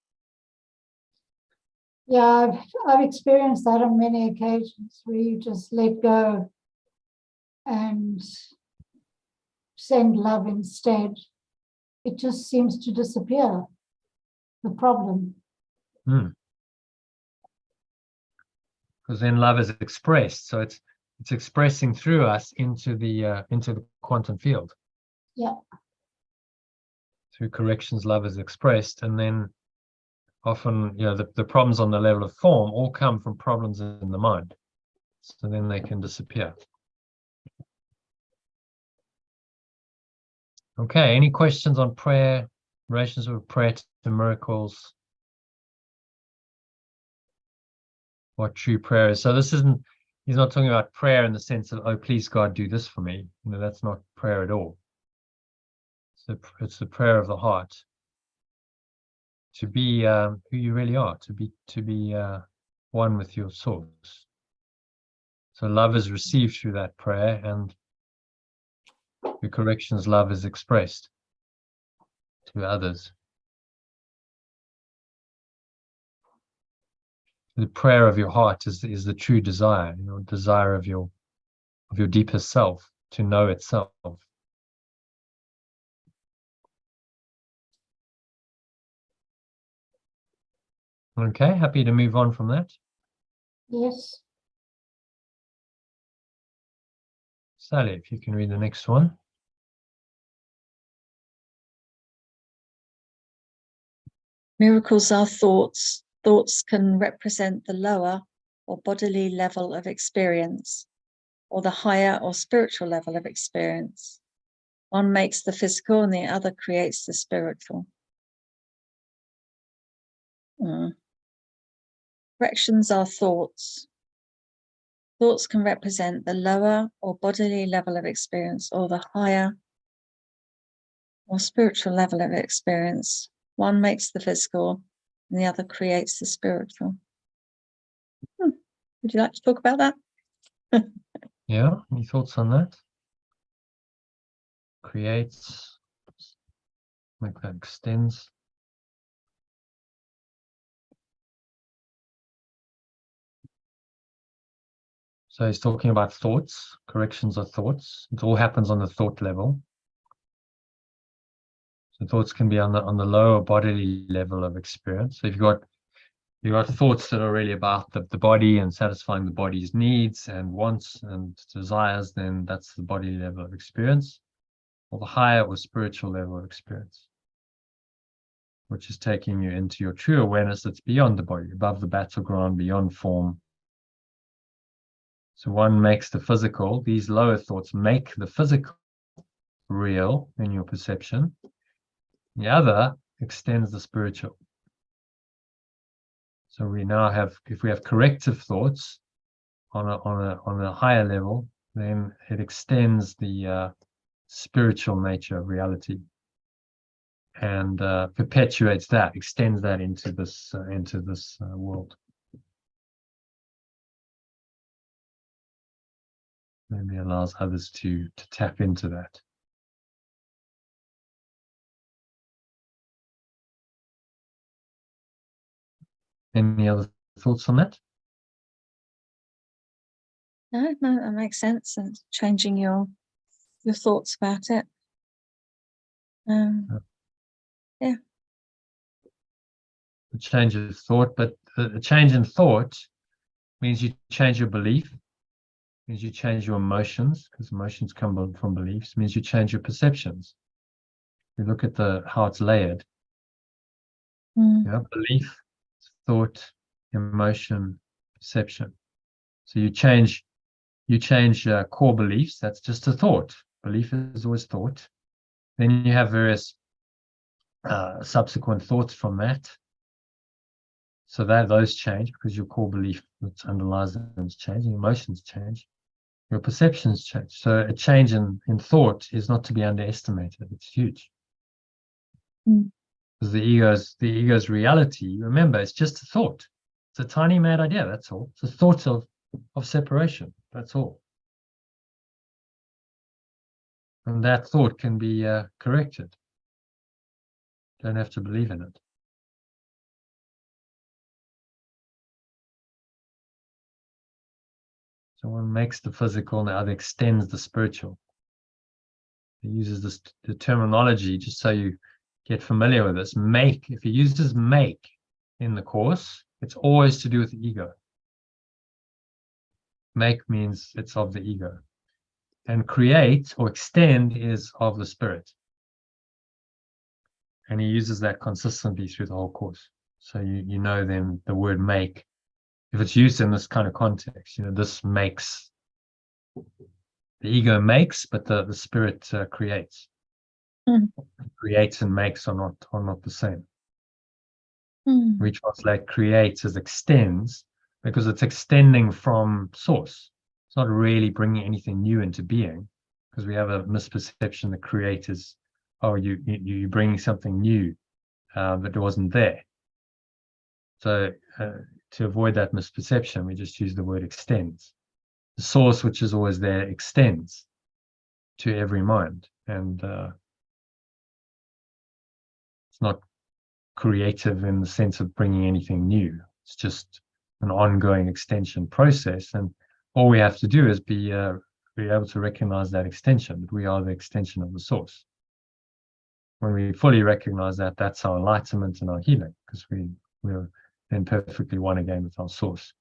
Yeah, I've experienced that on many occasions where you just let go and send love instead. It just seems to disappear, the problem. Because then love is expressed, so it's expressing through us into the quantum field. Yeah. Through corrections, love is expressed, and then often, the problems on the level of form all come from problems in the mind. So then they can disappear. Okay, any questions on prayer, relations with prayer to miracles? What true prayer is. So he's not talking about prayer in the sense of, oh, please God, do this for me. That's not prayer at all. It's the prayer of the heart. To be who you really are, to be one with your source. So love is received through that prayer, and the corrections, love is expressed to others. The prayer of your heart is the true desire, desire of your deepest self to know itself. Okay, happy to move on from that. Yes. Sally, if you can read the next one. Miracles are thoughts. Thoughts can represent the lower or bodily level of experience, or the higher or spiritual level of experience. One makes the physical and the other creates the spiritual. Corrections are thoughts. Thoughts can represent the lower or bodily level of experience, or the higher or spiritual level of experience. One makes the physical and the other creates the spiritual. Would you like to talk about that? Yeah, any thoughts on that? Creates, like that extends. So he's talking about thoughts, corrections of thoughts. It all happens on the thought level. So thoughts can be on the lower bodily level of experience. So if you've got thoughts that are really about the body and satisfying the body's needs and wants and desires, then that's the body level of experience, or the higher or spiritual level of experience, which is taking you into your true awareness that's beyond the body, above the battleground, beyond form. So one makes the physical, these lower thoughts make the physical real in your perception. The other extends the spiritual. So we now have, if we have corrective thoughts on a higher level, then it extends the spiritual nature of reality and perpetuates that, extends that into this world. Maybe allows others to tap into that. Any other thoughts on that? No, that makes sense. And changing your thoughts about it. Yeah. A change of thought, but a change in thought means you change your belief, means you change your emotions, because emotions come from beliefs, means you change your perceptions. You look at how it's layered. Belief, thought, emotion, perception. So you change core beliefs. That's just a thought. Belief is always thought. Then you have various subsequent thoughts from that. So that those change because your core belief that underlies them is changing. Emotions change. Your perceptions change. So a change in thought is not to be underestimated. It's huge. Because the ego's reality, remember, it's just a thought. It's a tiny mad idea, that's all. It's a thought of separation, that's all. And that thought can be corrected. Don't have to believe in it. So one makes the physical and the other extends the spiritual. He uses the terminology just so you get familiar with this. Make, if he uses make in the course, it's always to do with the ego. Make means it's of the ego. And create or extend is of the spirit. And he uses that consistently through the whole course. So you know then the word make, if it's used in this kind of context, this makes, the ego makes, but the spirit creates. Creates and makes are not the same. We translate creates as extends because it's extending from source. It's not really bringing anything new into being, because we have a misperception that create is, oh, you bringing something new that wasn't there. So to avoid that misperception, we just use the word extends. The source, which is always there, extends to every mind, and it's not creative in the sense of bringing anything new. It's just an ongoing extension process, and all we have to do is be able to recognize that extension, that we are the extension of the source. When we fully recognize that, that's our enlightenment and our healing, because we're then perfectly one again with our source.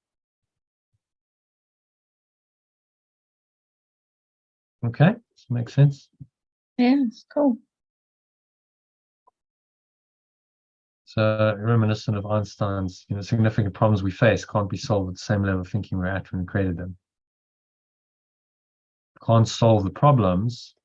Okay, does that make sense? Yeah, it's cool. So reminiscent of Einstein's, significant problems we face can't be solved at the same level of thinking we're at when we created them. Can't solve the problems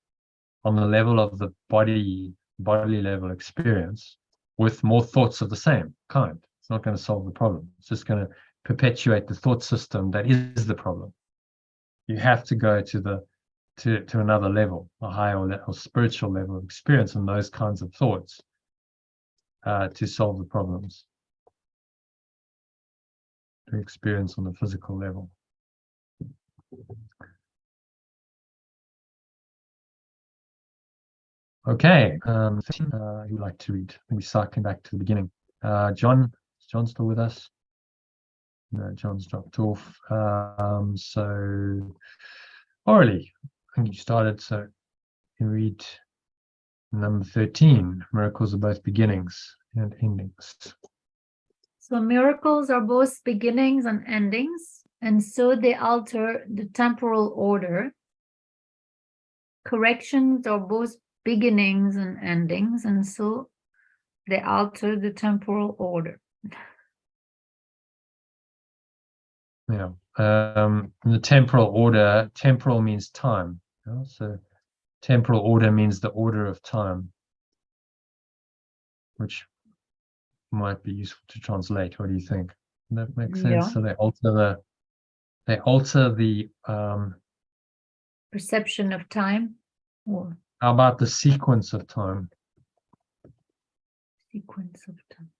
on the level of the bodily level experience with more thoughts of the same kind. It's not going to solve the problem. It's just going to perpetuate the thought system that is the problem. You have to go to another level, a higher or spiritual level of experience and those kinds of thoughts to solve the problems. To experience on the physical level. Okay, who would like to read? Maybe cycling back to the beginning. John, is John still with us? No, John's dropped off. So, Orally, I think you started, so you read number 13. Miracles are both beginnings and endings. So miracles are both beginnings and endings, and so they alter the temporal order. Corrections are both beginnings and endings, and so they alter the temporal order. Yeah. The temporal order, temporal means time. So temporal order means the order of time, which might be useful to translate. What do you think? Does that make sense? Yeah. So they alter the Perception of time, or how about the sequence of time? sequence of time.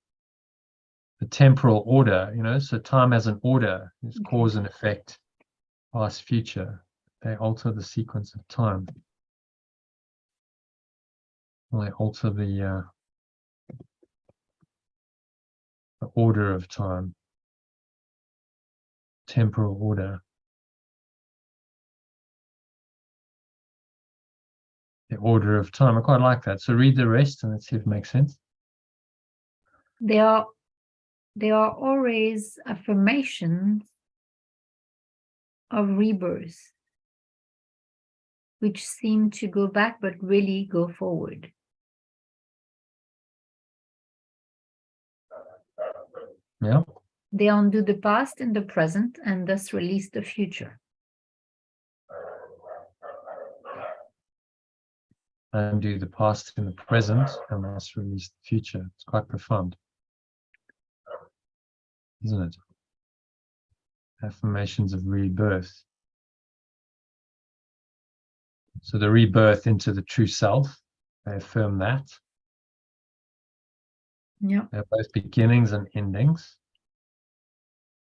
The temporal order, so time has an order, it's Okay. cause and effect, past, future. They alter the sequence of time. Well, they alter the order of time, temporal order. The order of time. I quite like that. So read the rest and let's see if it makes sense. They are always affirmations of rebirth, which seem to go back but really go forward. Yeah. They undo the past and the present and thus release the future. Undo the past in the present and thus release the future. It's quite profound, isn't it? Affirmations of rebirth. So the rebirth into the true self, they affirm that. Yeah. They're both beginnings and endings.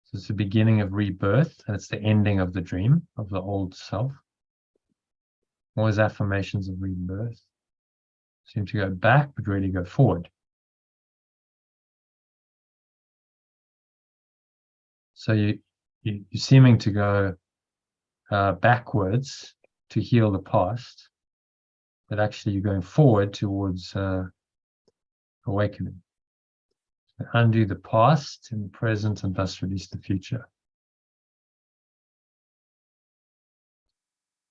So it's the beginning of rebirth and it's the ending of the dream of the old self. Always affirmations of rebirth. Seem to go back, but really go forward. So you're seeming to go backwards to heal the past, but actually you're going forward towards awakening. So undo the past in the present and thus release the future.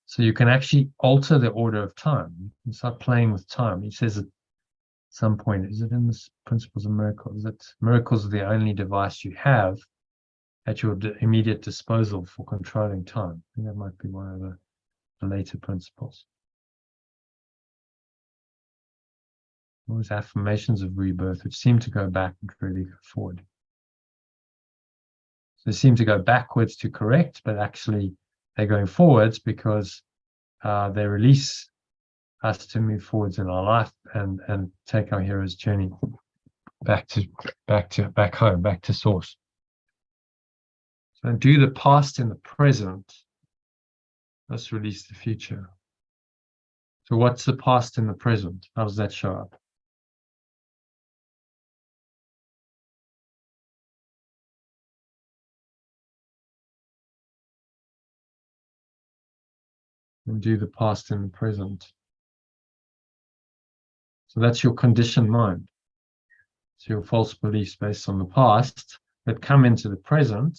So you can actually alter the order of time. You can start playing with time. He says at some point, is it in the Principles of Miracles, that miracles are the only device you have at your immediate disposal for controlling time? I think that might be one of the later principles. Those affirmations of rebirth, which seem to go back and really go forward. So they seem to go backwards to correct, but actually they're going forwards because they release us to move forwards in our life and take our hero's journey back home, back to source. So do the past in the present. Let's release the future. So what's the past in the present? How does that show up? And do the past in the present. So that's your conditioned mind. So your false beliefs based on the past that come into the present,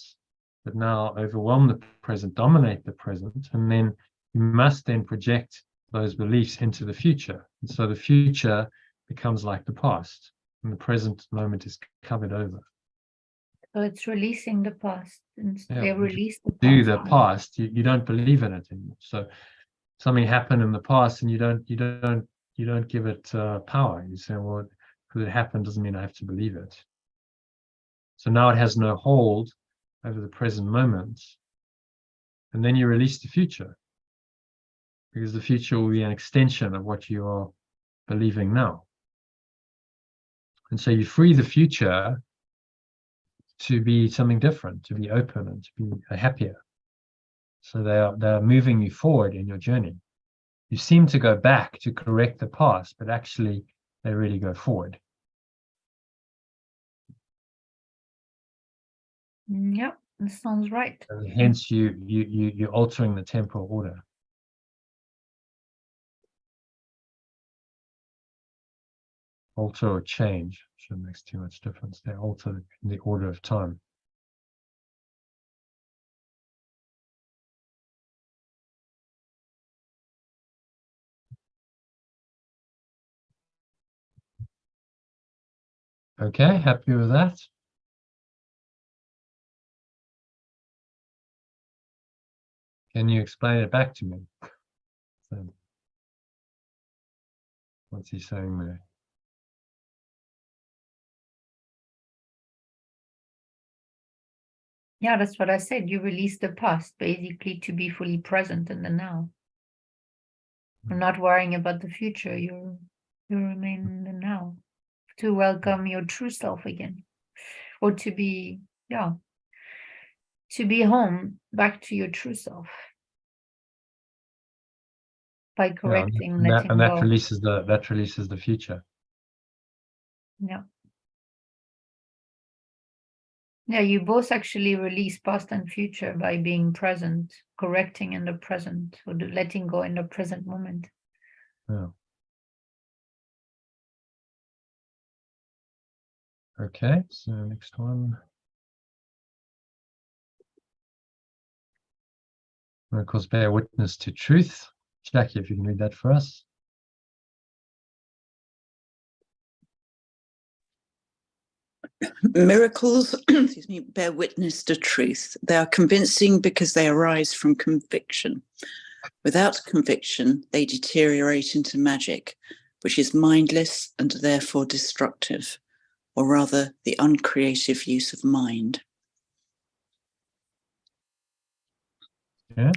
that now overwhelm the present, dominate the present, and then you must then project those beliefs into the future. And so the future becomes like the past, and the present moment is covered over. So it's releasing the past, and they release the past. Do the past, you don't believe in it anymore. So something happened in the past, and you don't give it power. You say, well, because it happened doesn't mean I have to believe it. So now it has no hold over the present moment, and then you release the future, because the future will be an extension of what you are believing now. And so you free the future to be something different, to be open and to be happier. So they are moving you forward in your journey. You seem to go back to correct the past, but actually they really go forward. Yeah, that sounds right. And hence you're altering the temporal order. Alter or change shouldn't make too much difference. They alter in the order of time. Okay, happy with that? Can you explain it back to me? So, what's he saying there? Yeah, that's what I said. You release the past basically to be fully present in the now. You're not worrying about the future. You remain in the now to welcome your true self again, or to be home back to your true self by correcting, letting and that go. releases the future. Yeah. Yeah, you both actually release past and future by being present, correcting in the present, or letting go in the present moment. Yeah. Okay, so next one. Miracles bear witness to truth. Jackie, if you can read that for us. Miracles, excuse me, bear witness to truth. They are convincing because they arise from conviction. Without conviction, they deteriorate into magic, which is mindless and therefore destructive, or rather the uncreative use of mind. Yeah.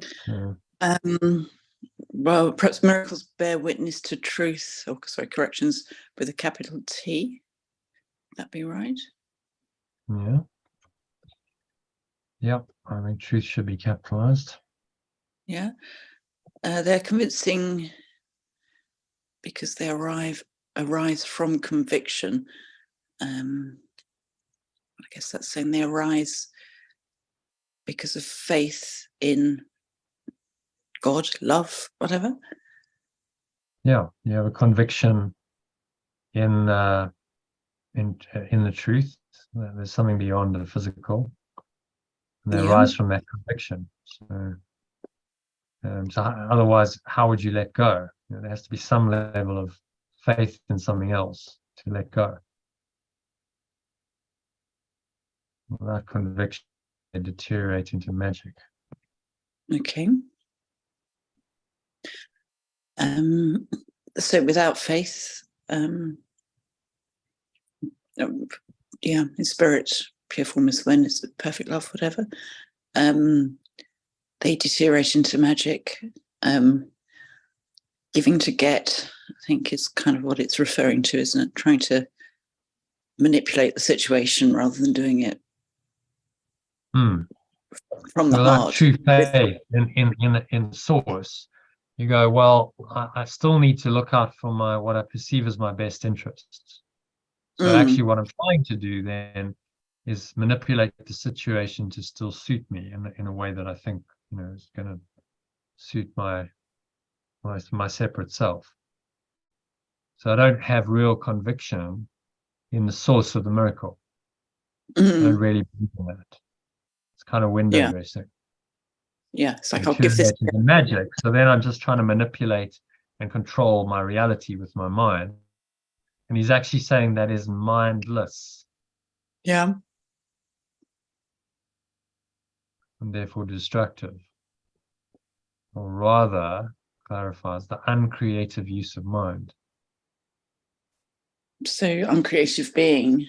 Well, perhaps miracles bear witness to truth, or sorry, corrections with a capital T. Would that be right? Yeah. Yep. I mean, truth should be capitalized. Yeah. They're convincing because they arise from conviction. I guess that's saying they arise because of faith in God, love, whatever. Yeah, you have a conviction in the truth. There's something beyond the physical, and they arise from that conviction. So otherwise, how would you let go? There has to be some level of faith in something else to let go. Without conviction, they deteriorate into magic. Okay. So without faith, in spirit, pure formless awareness, perfect love, whatever, they deteriorate into magic. Giving to get, I think, is kind of what it's referring to, isn't it? Trying to manipulate the situation rather than doing it from the heart. True faith in source, you go, well, I still need to look out for what I perceive as my best interests. So actually what I'm trying to do then is manipulate the situation to still suit me in a way that I think, is going to suit my separate self. So I don't have real conviction in the source of the miracle. I don't really believe in that. It's kind of window dressing. Yeah, it's like, I'll give this magic. So then I'm just trying to manipulate and control my reality with my mind. And he's actually saying that is mindless. Yeah. And therefore destructive. Or rather, clarifies the uncreative use of mind. So uncreative being,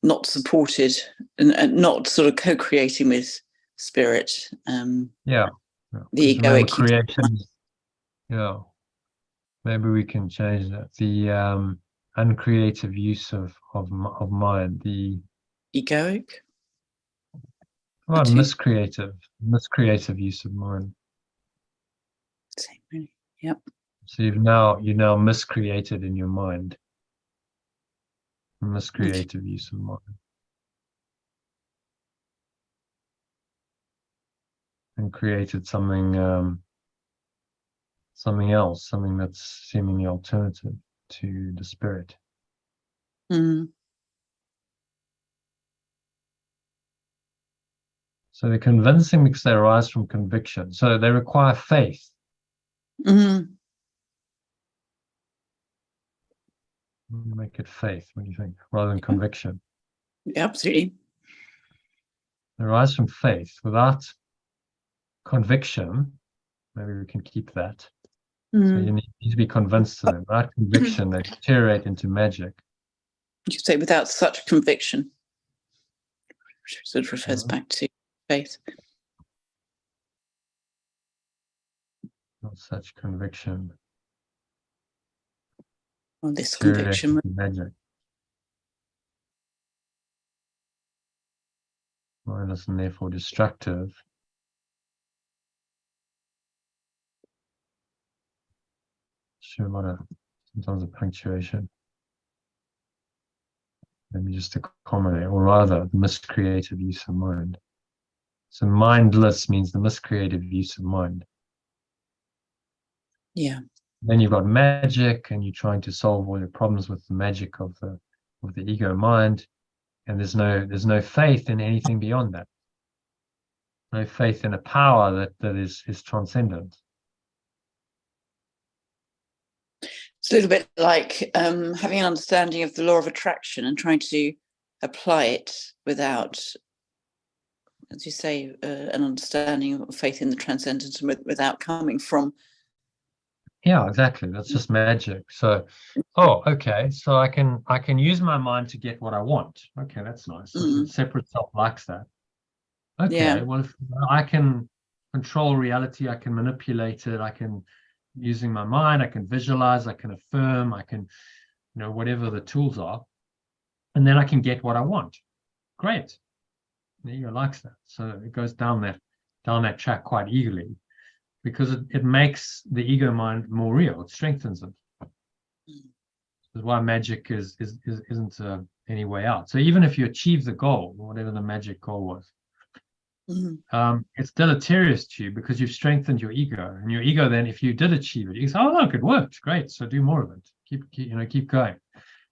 not supported and not sort of co-creating with spirit. The egoic creation. Yeah. Maybe we can change that. The uncreative use of mind. The egoic. Well, miscreative use of mind. Same, really. Yep. So you're now miscreated in your mind. Miscreative use of mind. and created something something else, something that's seemingly alternative to the spirit. Mm. So they're convincing because they arise from conviction. So they require faith. Mm. Make it faith, what do you think? Rather than conviction. Yeah, absolutely. They arise from faith. Without conviction, maybe we can keep that. So you need to be convinced to them. Without conviction, they deteriorate into magic. You could say without such conviction, which sort of refers back to faith. Not such conviction. Or this Deteriorate conviction. into magic. Mindless and therefore destructive. Sure, a lot of sometimes a punctuation. Maybe just accommodate, or rather, the miscreative use of mind. So mindless means the miscreative use of mind. Yeah. Then you've got magic, and you're trying to solve all your problems with the magic of the ego mind, and there's no faith in anything beyond that. No faith in a power that is transcendent. It's a little bit like having an understanding of the law of attraction and trying to apply it without, as you say, an understanding of faith in the transcendent and without coming from. Yeah, exactly. That's just magic. So, oh, okay. So I can use my mind to get what I want. Okay, that's nice. The separate self likes that. Okay, yeah. Well, if I can control reality, I can manipulate it, I can, using my mind, I can visualize, I can affirm, I can, whatever the tools are, and then I can get what I want. Great. The ego likes that. So it goes down that track quite eagerly, because it makes the ego mind more real. It strengthens it. That's why magic isn't any way out. So even if you achieve the goal, whatever the magic goal was, it's deleterious to you because you've strengthened your ego, and your ego then, if you did achieve it, you say, oh look, it worked, great, so do more of it, keep going.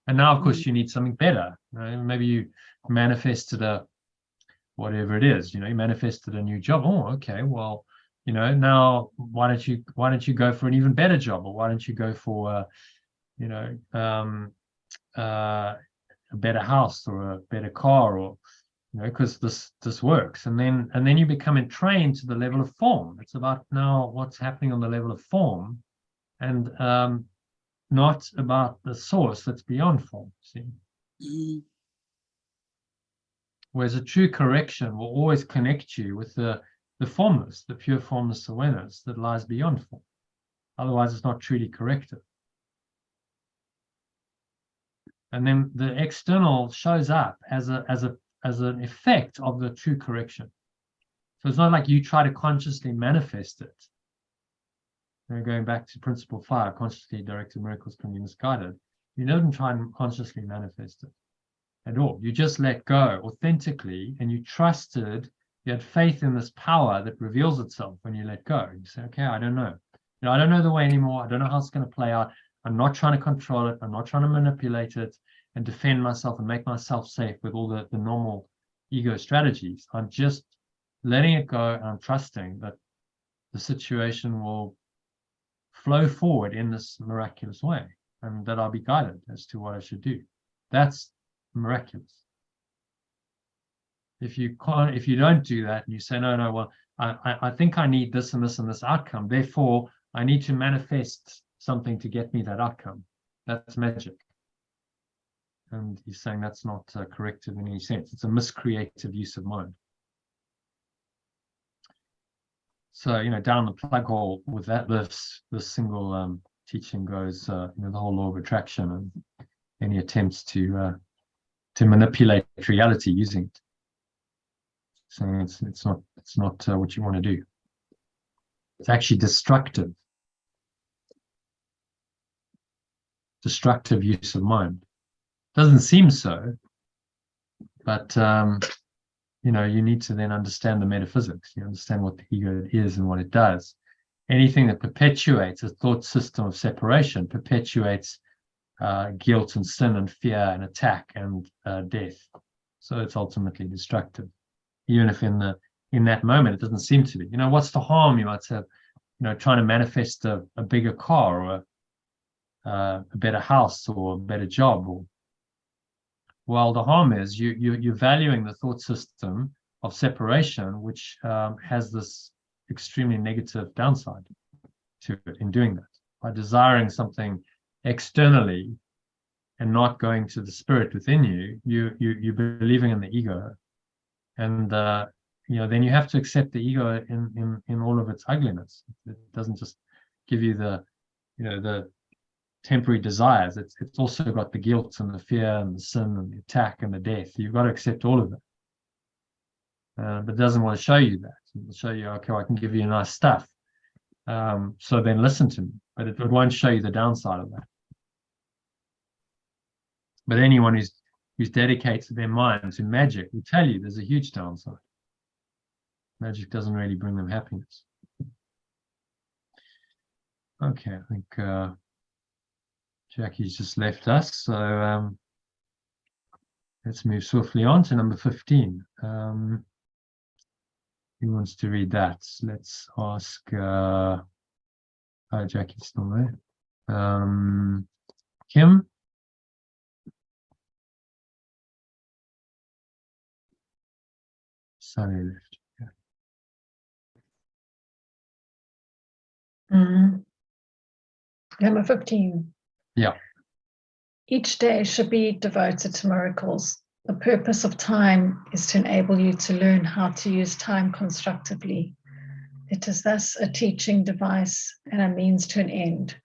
And now of course you need something better. Maybe you manifested whatever it is, you manifested a new job. Oh, okay, well, now why don't you go for an even better job, or why don't you go for a better house or a better car, or because this works, and then you become entrained to the level of form. It's about now what's happening on the level of form, and not about the source that's beyond form. See, whereas a true correction will always connect you with the formless, the pure formless awareness that lies beyond form. Otherwise, it's not truly corrected. And then the external shows up as an effect of the true correction. So it's not like you try to consciously manifest it. Going back to principle 5, consciously directed miracles can be misguided. You don't try and consciously manifest it at all. You just let go authentically, and you trusted, you had faith in this power that reveals itself when you let go. You say, okay, I don't know. I don't know the way anymore. I don't know how it's going to play out. I'm not trying to control it. I'm not trying to manipulate it and defend myself and make myself safe with all the normal ego strategies. I'm just letting it go, and I'm trusting that the situation will flow forward in this miraculous way, and that I'll be guided as to what I should do. That's miraculous. If you don't do that, and you say, no, well, I think I need this and this and this outcome, therefore I need to manifest something to get me that outcome. That's magic. And he's saying that's not corrective in any sense. It's a miscreative use of mind. So, down the plug hole with that, this single teaching goes, the whole law of attraction and any attempts to manipulate reality using it. So it's not what you want to do. It's actually destructive use of mind. Doesn't seem so, but you need to then understand the metaphysics. You understand what the ego is and what it does. Anything that perpetuates a thought system of separation perpetuates guilt and sin and fear and attack and death. So it's ultimately destructive, even if in that moment it doesn't seem to be. What's the harm? You might say, trying to manifest a bigger car or a better house or a better job. Well, the harm is you're valuing the thought system of separation, which has this extremely negative downside to it in doing that. By desiring something externally and not going to the spirit within you, you're believing in the ego, and then you have to accept the ego in all of its ugliness. It doesn't just give you the temporary desires. It's also got the guilt and the fear and the sin and the attack and the death. You've got to accept all of it. But it doesn't want to show you that. It will show you, okay, I can give you nice stuff. So then listen to me. But it won't show you the downside of that. But anyone who's dedicated their mind to magic will tell you there's a huge downside. Magic doesn't really bring them happiness. Okay, I think Jackie's just left us, so let's move swiftly on to number 15. Who wants to read that? Let's ask Jackie's still there. Kim? Sally left. Number 15. Yeah. Each day should be devoted to miracles. The purpose of time is to enable you to learn how to use time constructively. It is thus a teaching device and a means to an end.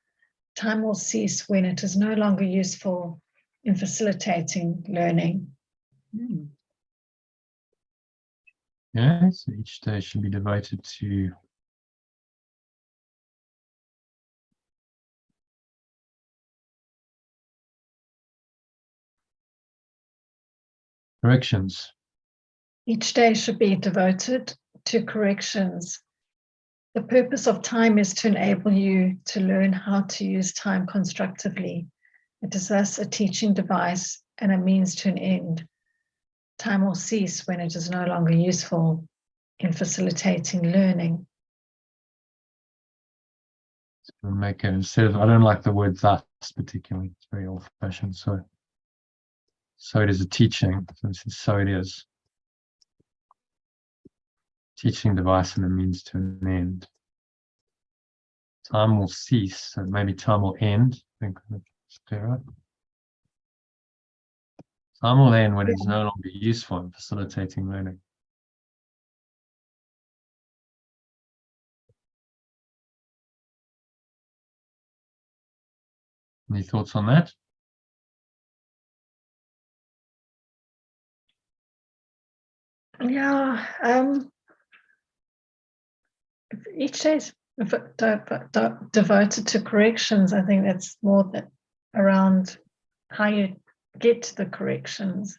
Time will cease when it is no longer useful in facilitating learning. Yeah, so each day should be devoted to corrections. Each day should be devoted to corrections. The purpose of time is to enable you to learn how to use time constructively. It is thus a teaching device and a means to an end. Time will cease when it is no longer useful in facilitating learning. So make it instead of, I don't like the word thus particularly, it's very old-fashioned. So it is a teaching. So it is. Teaching device and a means to an end. Time will cease, so maybe time will end. I think that's clearer. Time will end when it's no longer useful in facilitating learning. Any thoughts on that? Yeah, each day is devoted to corrections. I think that's more around how you get to the corrections,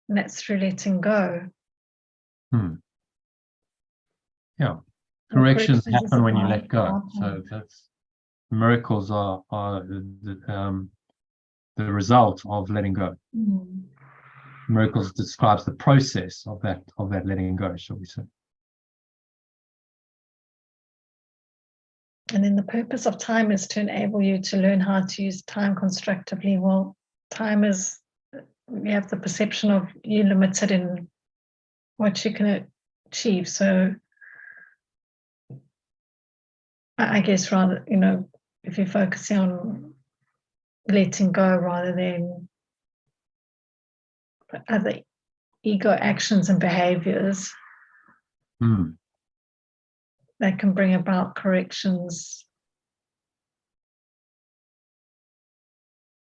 and that's through letting go. Yeah, corrections happen when you let go. So that's miracles are the result of letting go. Miracles describes the process of that letting go, shall we say. And then the purpose of time is to enable you to learn how to use time constructively. Well, time is, we have the perception of you limited in what you can achieve. So I guess rather, if you're focusing on letting go rather than other ego actions and behaviors that can bring about corrections.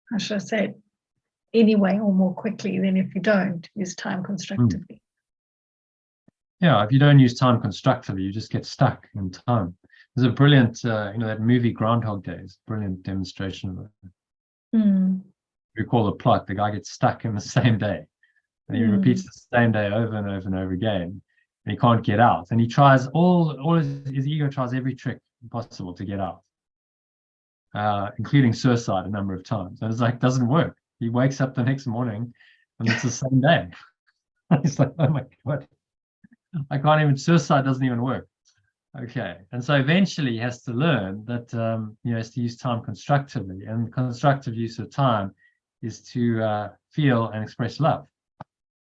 How should I say it? Anyway, or more quickly than if you don't use time constructively. Yeah, if you don't use time constructively, you just get stuck in time. There's a brilliant, that movie Groundhog Day is a brilliant demonstration of it. Recall the plot, the guy gets stuck in the same day. And he repeats the same day over and over and over again. And he can't get out. And he tries all his ego tries every trick possible to get out, including suicide a number of times. And it's like, doesn't work. He wakes up the next morning and it's the same day. He's like, oh my God, I can't even, suicide doesn't even work. Okay. And so eventually he has to learn that, he has to use time constructively, and constructive use of time is to feel and express love.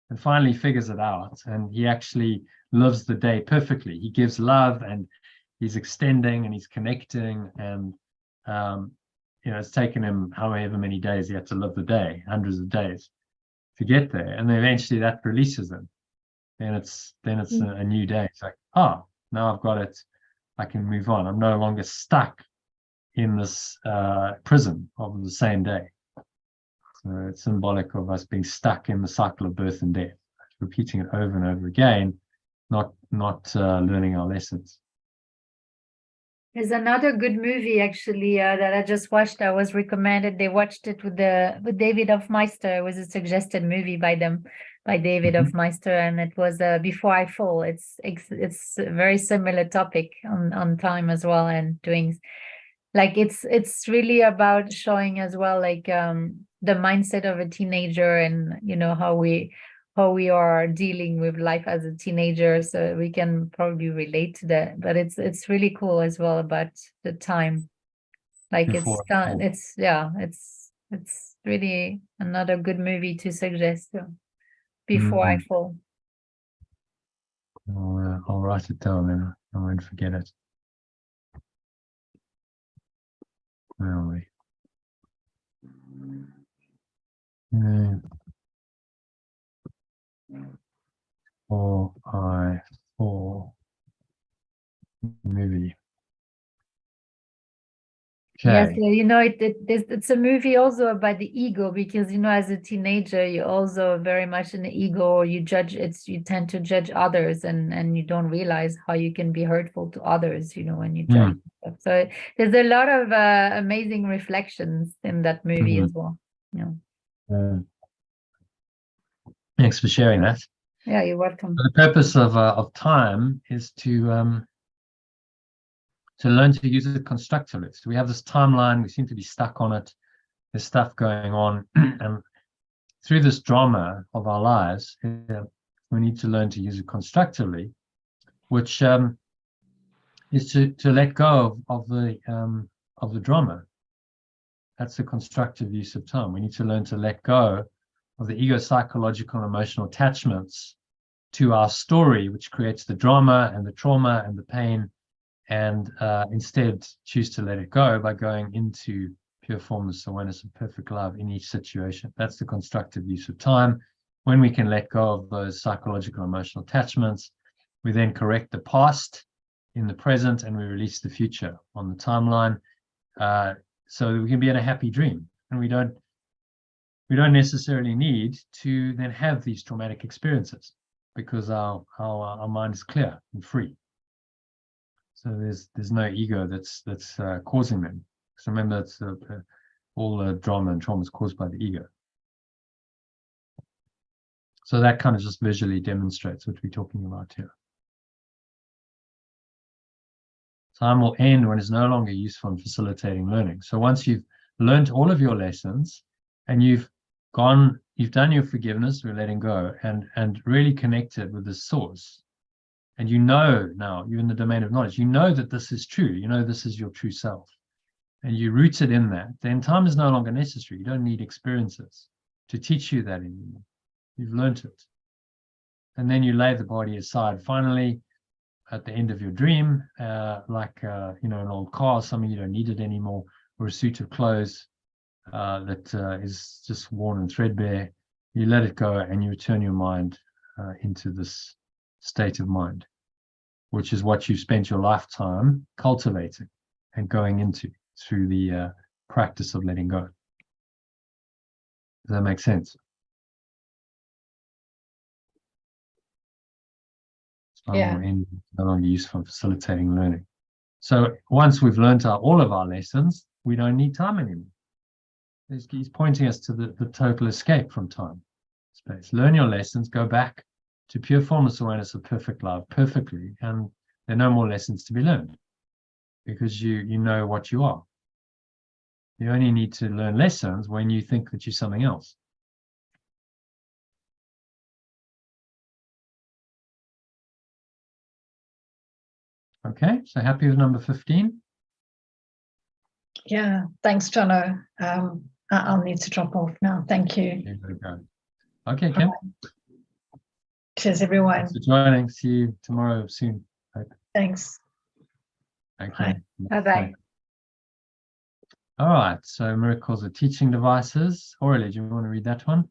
And finally he figures it out, and he actually lives the day perfectly. He gives love, and he's extending, and he's connecting, and it's taken him however many days he had to live the day, hundreds of days to get there. And then eventually that releases him. Then it's a new day. It's like, oh, now I've got it. I can move on. I'm no longer stuck in this prison of the same day. So it's symbolic of us being stuck in the cycle of birth and death, repeating it over and over again, not learning our lessons. There's another good movie actually that I just watched. I was recommended. They watched it with David Hofmeister. It was a suggested movie by David Hofmeister, and it was Before I Fall. It's a very similar topic on time as well, and doing like it's really about showing as well like the mindset of a teenager, and how we are dealing with life as a teenager. So we can probably relate to that, but it's really cool as well about the time. Like it's really another good movie to suggest. Before I Fall. I'll write it down, then I won't forget it. Where are we? Before I Fall movie. Okay. Yes, it's a movie also about the ego, because as a teenager you're also very much in the ego. You tend to judge others, and you don't realize how you can be hurtful to others when you judge stuff. So there's a lot of amazing reflections in that movie as well. Thanks for sharing that. Yeah, you're welcome. The purpose of time is to learn to use it constructively. So we have this timeline, we seem to be stuck on it, there's stuff going on, and through this drama of our lives, we need to learn to use it constructively, which is to let go of the drama. That's the constructive use of time. We need to learn to let go of the ego psychological and emotional attachments to our story, which creates the drama and the trauma and the pain, and instead choose to let it go by going into pure formless awareness and perfect love in each situation. That's the constructive use of time. When we can let go of those psychological emotional attachments, we then correct the past in the present, and we release the future on the timeline, so that we can be in a happy dream. And we don't necessarily need to then have these traumatic experiences, because our mind is clear and free. So there's no ego that's causing them. So remember, it's all the drama and trauma is caused by the ego. So that kind of just visually demonstrates what we're talking about here. Time will end when it's no longer useful in facilitating learning. So once you've learned all of your lessons, and you've done your forgiveness, we're letting go, and really connected with the source, and now you're in the domain of knowledge, that this is true, this is your true self, and you rooted in that, then time is no longer necessary. You don't need experiences to teach you that anymore. You've learned it. And then you lay the body aside finally at the end of your dream, like an old car, something you don't need it anymore, or a suit of clothes that is just worn and threadbare. You let it go, and you return your mind into this state of mind, which is what you've spent your lifetime cultivating and going into through the practice of letting go. Does that make sense? Yeah. And no longer useful for facilitating learning. So once we've learned all of our lessons, we don't need time anymore. He's pointing us to the total escape from time. space. Learn your lessons, go back to pure formless awareness of perfect love perfectly, and there are no more lessons to be learned because you know what you are. You only need to learn lessons when you think that you're something else. Okay, so happy with number 15? Yeah, thanks, Jono. I'll need to drop off now. Thank you. There we go. Okay, Kim. Cheers, everyone. Thanks for joining. See you tomorrow soon. Thanks. Okay. Bye-bye. All right, so miracles are teaching devices. Aurelie, do you want to read that one?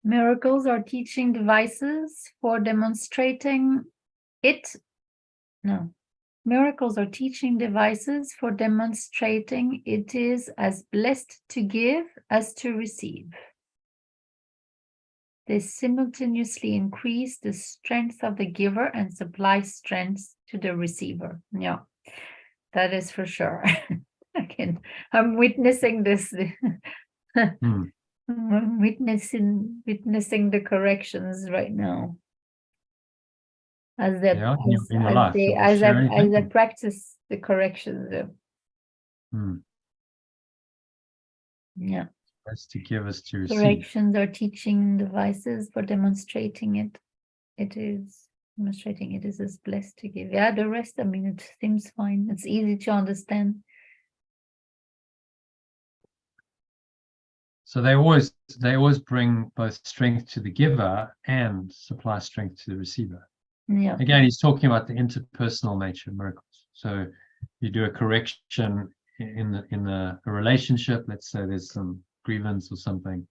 Miracles are teaching devices for demonstrating it. No. Miracles are teaching devices for demonstrating it is as blessed to give as to receive. They simultaneously increase the strength of the giver and supply strength to the receiver. Yeah, that is for sure. I'm witnessing this. I'm witnessing the corrections right now. As I practice the corrections. Yeah. That's to give us to receive. Corrections are teaching devices for demonstrating it. It is demonstrating it is as blessed to give. Yeah, the rest, I mean, it seems fine. It's easy to understand. So they always bring both strength to the giver and supply strength to the receiver. Yeah. Again, he's talking about the interpersonal nature of miracles. So you do a correction in a relationship. Let's say there's some grievance or something.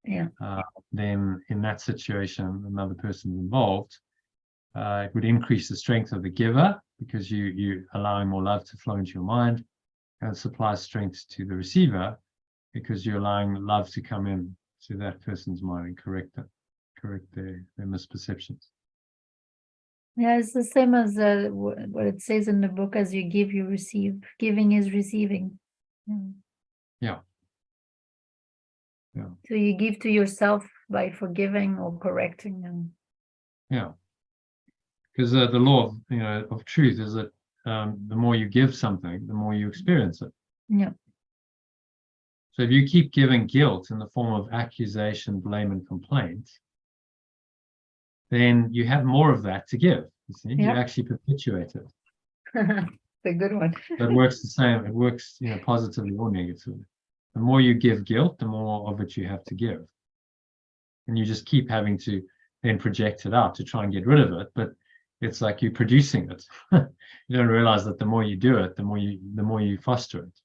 Yeah. Then in that situation, another person involved. It would increase the strength of the giver because you allowing more love to flow into your mind, and supply strength to the receiver because you're allowing love to come in to that person's mind and correct their misperceptions. Yeah, it's the same as what it says in the book: as you give, you receive. Giving is receiving. Yeah. So you give to yourself by forgiving or correcting them. Yeah. Because the law of truth is that the more you give something, the more you experience it. Yeah. So if you keep giving guilt in the form of accusation, blame, and complaint, then you have more of that to give. You see, you actually perpetuate it. It's a good one. So it works the same. It works, positively or negatively. The more you give guilt, the more of it you have to give, and you just keep having to then project it out to try and get rid of it. But it's like you're producing it. You don't realize that the more you do it, the more you foster it.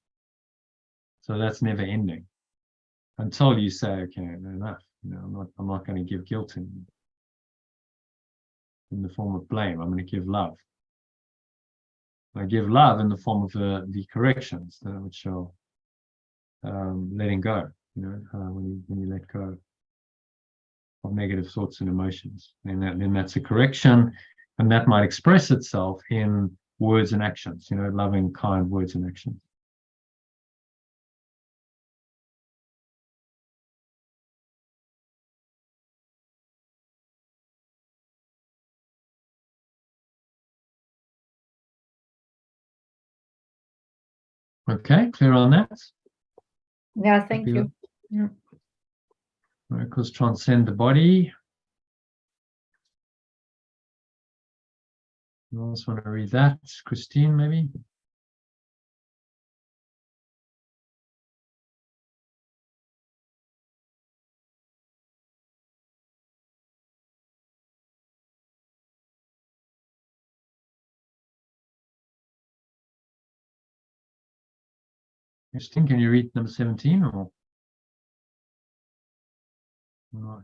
So that's never ending until you say, okay, enough. I'm not going to give guilt in the form of blame. I'm going to give love. I give love in the form of the corrections, which are letting go. When you let go of negative thoughts and emotions, then that's a correction, and that might express itself in words and actions. Loving, kind words and actions. Okay, clear on that? Yeah, thank you. Yeah. Miracles transcend the body. You also want to read that? Christine, maybe? Christine, can you read number 17 or not?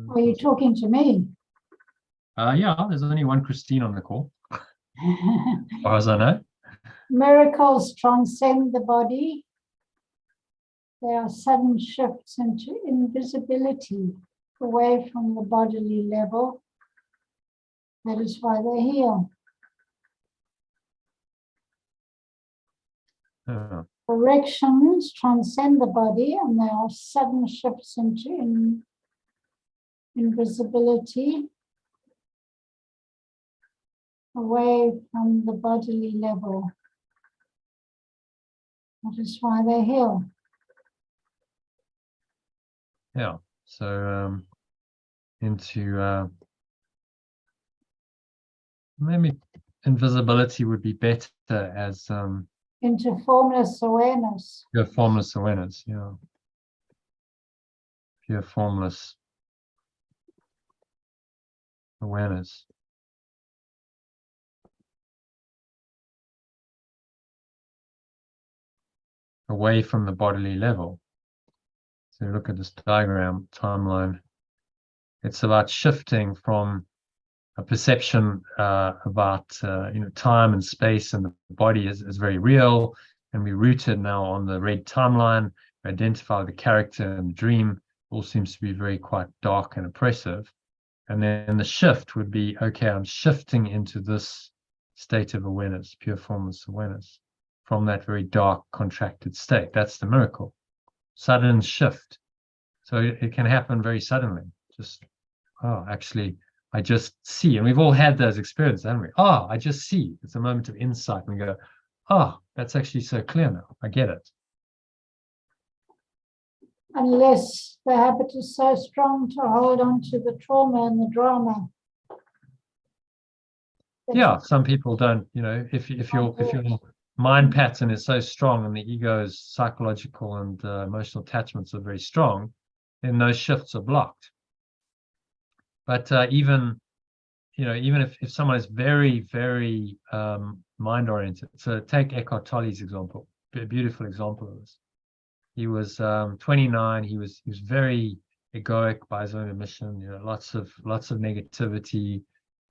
Are you talking to me? Yeah, there's only one Christine on the call, as far as I know. Miracles transcend the body. They are sudden shifts into invisibility away from the bodily level. That is why they heal. Corrections transcend the body, and there are sudden shifts into invisibility away from the bodily level. That is why they heal. Yeah. So into maybe invisibility would be better as Into formless awareness. pure formless awareness. Yeah. Pure formless awareness. Away from the bodily level. So look at this diagram timeline. It's about shifting from a perception about time and space and the body is very real, and we're rooted now on the red timeline. We identify the character and the dream. All seems to be very quite dark and oppressive. And then the shift would be, okay, I'm shifting into this state of awareness, pure formless awareness, from that very dark, contracted state. That's the miracle. Sudden shift. So it can happen very suddenly. Just, oh, actually, I just see. And we've all had those experiences, haven't we? Oh, I just see. It's a moment of insight. And we go, oh, that's actually so clear now. I get it. Unless the habit is so strong to hold on to the trauma and the drama. Yeah, some people don't, if your mind pattern is so strong and the ego's psychological and emotional attachments are very strong, then those shifts are blocked. But even if someone is very, very mind oriented, so take Eckhart Tolle's example, a beautiful example of this. He was 29. He was very egoic by his own admission. Lots of negativity,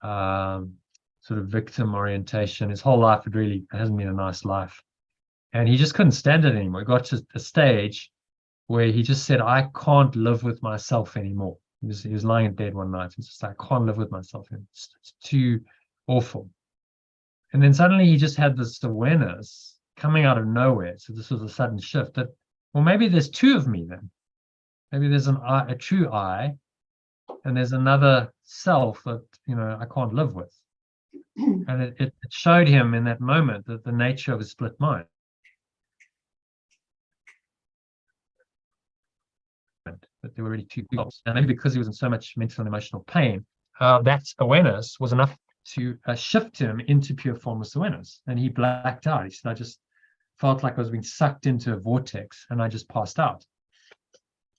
sort of victim orientation. His whole life hasn't been a nice life, and he just couldn't stand it anymore. He got to a stage where he just said, "I can't live with myself anymore." He was lying in bed one night. He's just like, "I can't live with myself. It's too awful." And then suddenly he just had this awareness coming out of nowhere. So this was a sudden shift that, well, maybe there's two of me then. Maybe there's a true I, and there's another self that I can't live with. And it showed him in that moment that the nature of a split mind. That there were really two goals. And maybe because he was in so much mental and emotional pain, that awareness was enough to shift him into pure formless awareness. And he blacked out. He said, I just felt like I was being sucked into a vortex and I just passed out.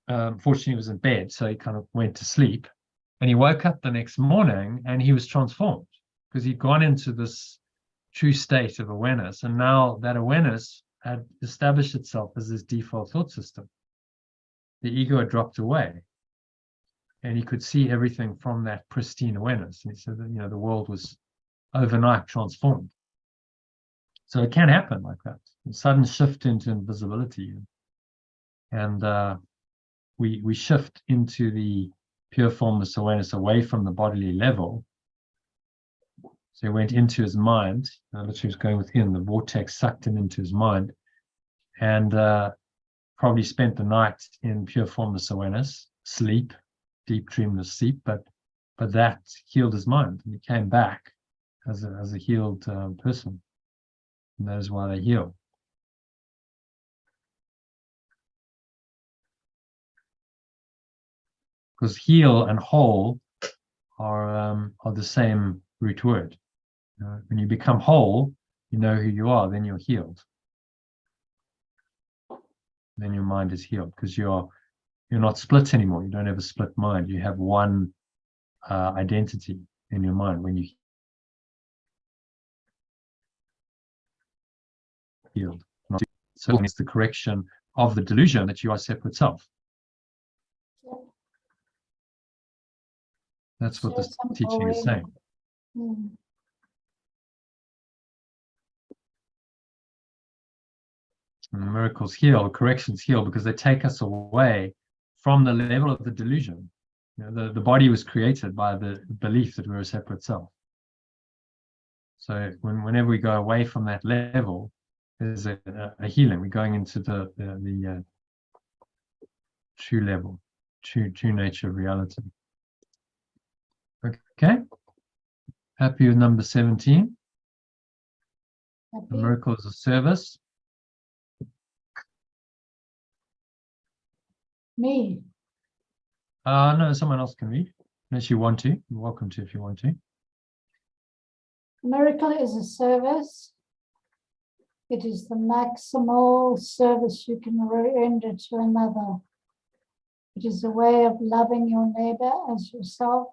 Fortunately, he was in bed, so he kind of went to sleep. And he woke up the next morning and he was transformed because he'd gone into this true state of awareness. And now that awareness had established itself as his default thought system. The ego had dropped away and he could see everything from that pristine awareness. And he said that, the world was overnight transformed. So it can happen like that. A sudden shift into invisibility. And we shift into the pure formless awareness away from the bodily level. So he went into his mind, literally was going within, the vortex sucked him into his mind. And probably spent the night in pure formless awareness, sleep, deep dreamless sleep, but that healed his mind, and he came back as a healed person, and that is why they heal. Because heal and whole are the same root word. When you become whole, you know who you are, then you're healed. Then your mind is healed because you're not split anymore. You don't have a split mind. You have one identity in your mind when you healed. So it's the correction of the delusion that you are separate self. That's what this teaching is saying. And miracles heal, corrections heal, because they take us away from the level of the delusion. The body was created by the belief that we're a separate self. So whenever we go away from that level, there's a healing. We're going into the true level, true nature of reality. Okay. Happy with number 17. The Happy? miracles of service. Me. No, someone else can read, unless you want to. You're welcome to if you want to. A miracle is a service. It is the maximal service you can render to another. It is a way of loving your neighbor as yourself.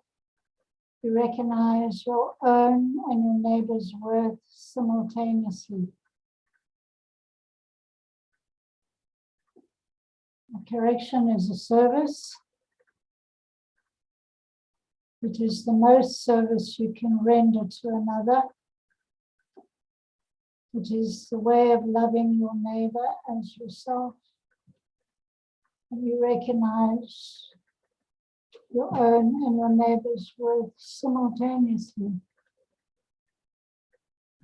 You recognize your own and your neighbor's worth simultaneously. A correction is a service. It is the most service you can render to another. It is the way of loving your neighbor as yourself. And you recognize your own and your neighbor's worth simultaneously.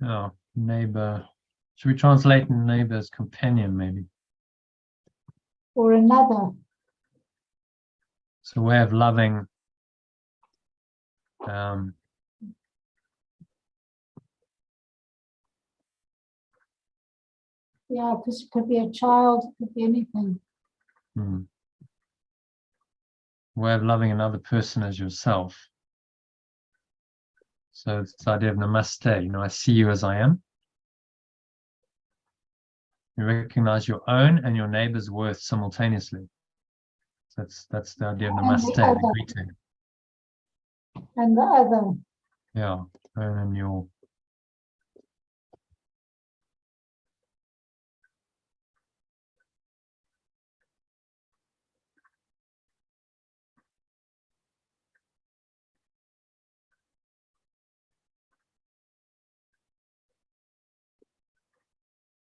Oh, neighbor. Should we translate neighbor as companion, maybe? Or another. It's a way of loving. Yeah, because it could be a child, it could be anything. Way of loving another person as yourself. So it's the idea of namaste. I see you as I am. You recognize your own and your neighbor's worth simultaneously. So that's the idea of namaste, the greeting. And the other. Yeah, and your.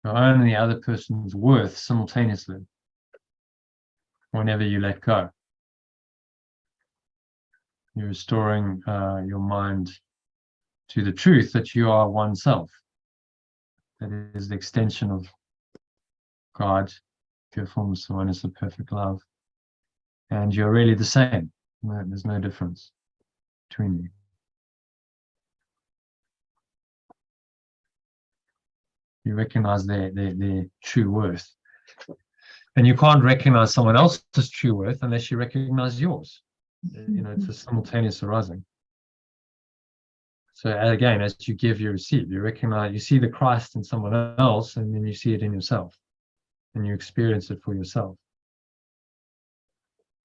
Your own and the other person's worth simultaneously whenever you let go. You're restoring your mind to the truth that you are oneself. That is the extension of God, pure forms, the oneness of perfect love. And you're really the same. There's no difference between you. You recognize their true worth. And you can't recognize someone else's true worth unless you recognize yours. It's a simultaneous arising. So again, as you give, you receive. You recognize, you see the Christ in someone else, and then you see it in yourself. And you experience it for yourself.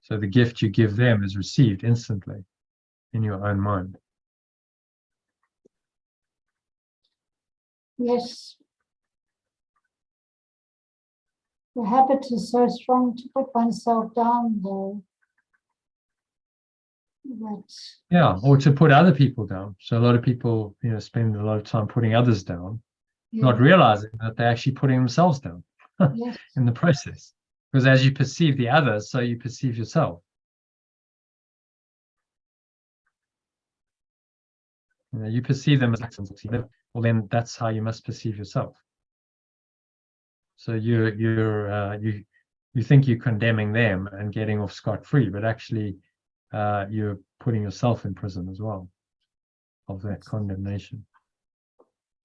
So the gift you give them is received instantly in your own mind. Yes. The habit is so strong to put oneself down, though. Yeah, or to put other people down. So a lot of people, spend a lot of time putting others down, not realizing that they're actually putting themselves down in the process. Because as you perceive the others, so you perceive yourself. You perceive them as actions. Well, then that's how you must perceive yourself. So you think you're condemning them and getting off scot-free, but actually you're putting yourself in prison as well of that condemnation.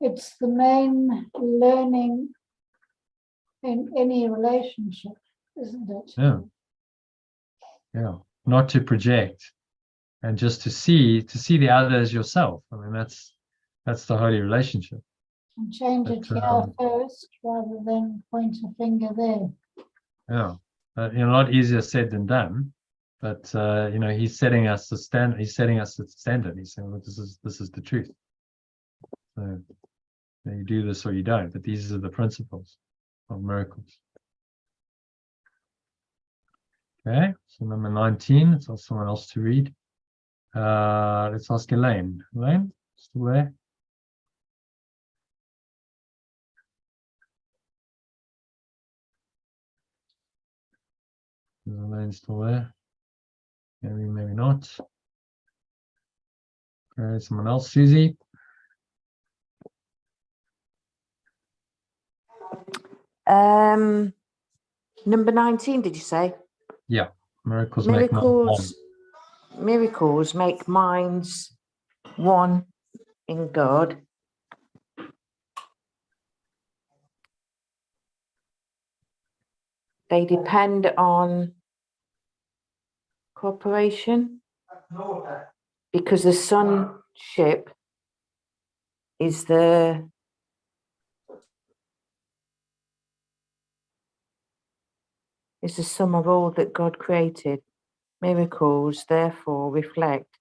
It's the main learning in any relationship, isn't it? Yeah. Not to project and just to see the other as yourself. I mean, that's the holy relationship. And change it here first rather than point a finger there. Yeah, a lot easier said than done. But he's setting us the standard. He's setting us the standard. He's saying, well, this is the truth. So you do this or you don't. But these are the principles of miracles. Okay, so number 19. Let's ask someone else to read. Let's ask Elaine. Elaine, still there? Is Elaine still there? Maybe not. Okay, someone else, Susie. Number 19, did you say? Yeah, miracles make minds one. Miracles make minds one in God. They depend on cooperation because the sonship is the sum of all that God created. Miracles therefore reflect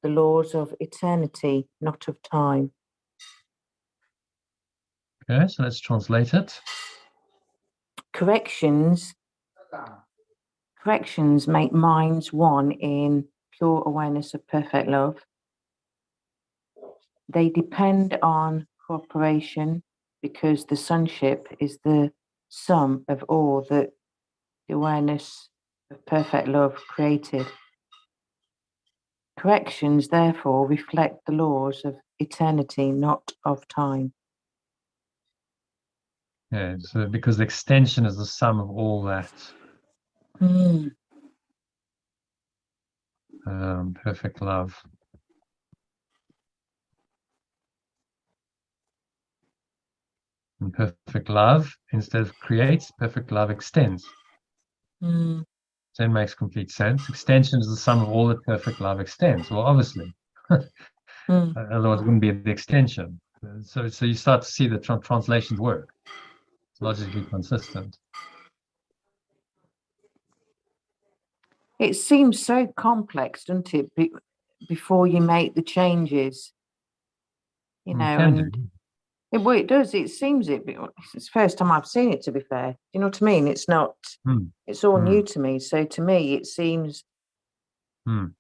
the laws of eternity, not of time. Okay, so let's translate it. Corrections make minds one in pure awareness of perfect love. They depend on cooperation because the sonship is the sum of all that the awareness of perfect love created. Corrections therefore reflect the laws of eternity, not of time. Yeah, so because the extension is the sum of all that. Perfect love. And perfect love, instead of creates, perfect love extends. So it makes complete sense. Extension is the sum of all that perfect love extends. Well, obviously, otherwise it wouldn't be the extension. So you start to see the translations work. It's logically consistent. It seems so complex, doesn't it? Before you make the changes, you know, and it does. It seems it's the first time I've seen it. To be fair, you know what I mean. It's not. It's all new to me. So to me, it seems. You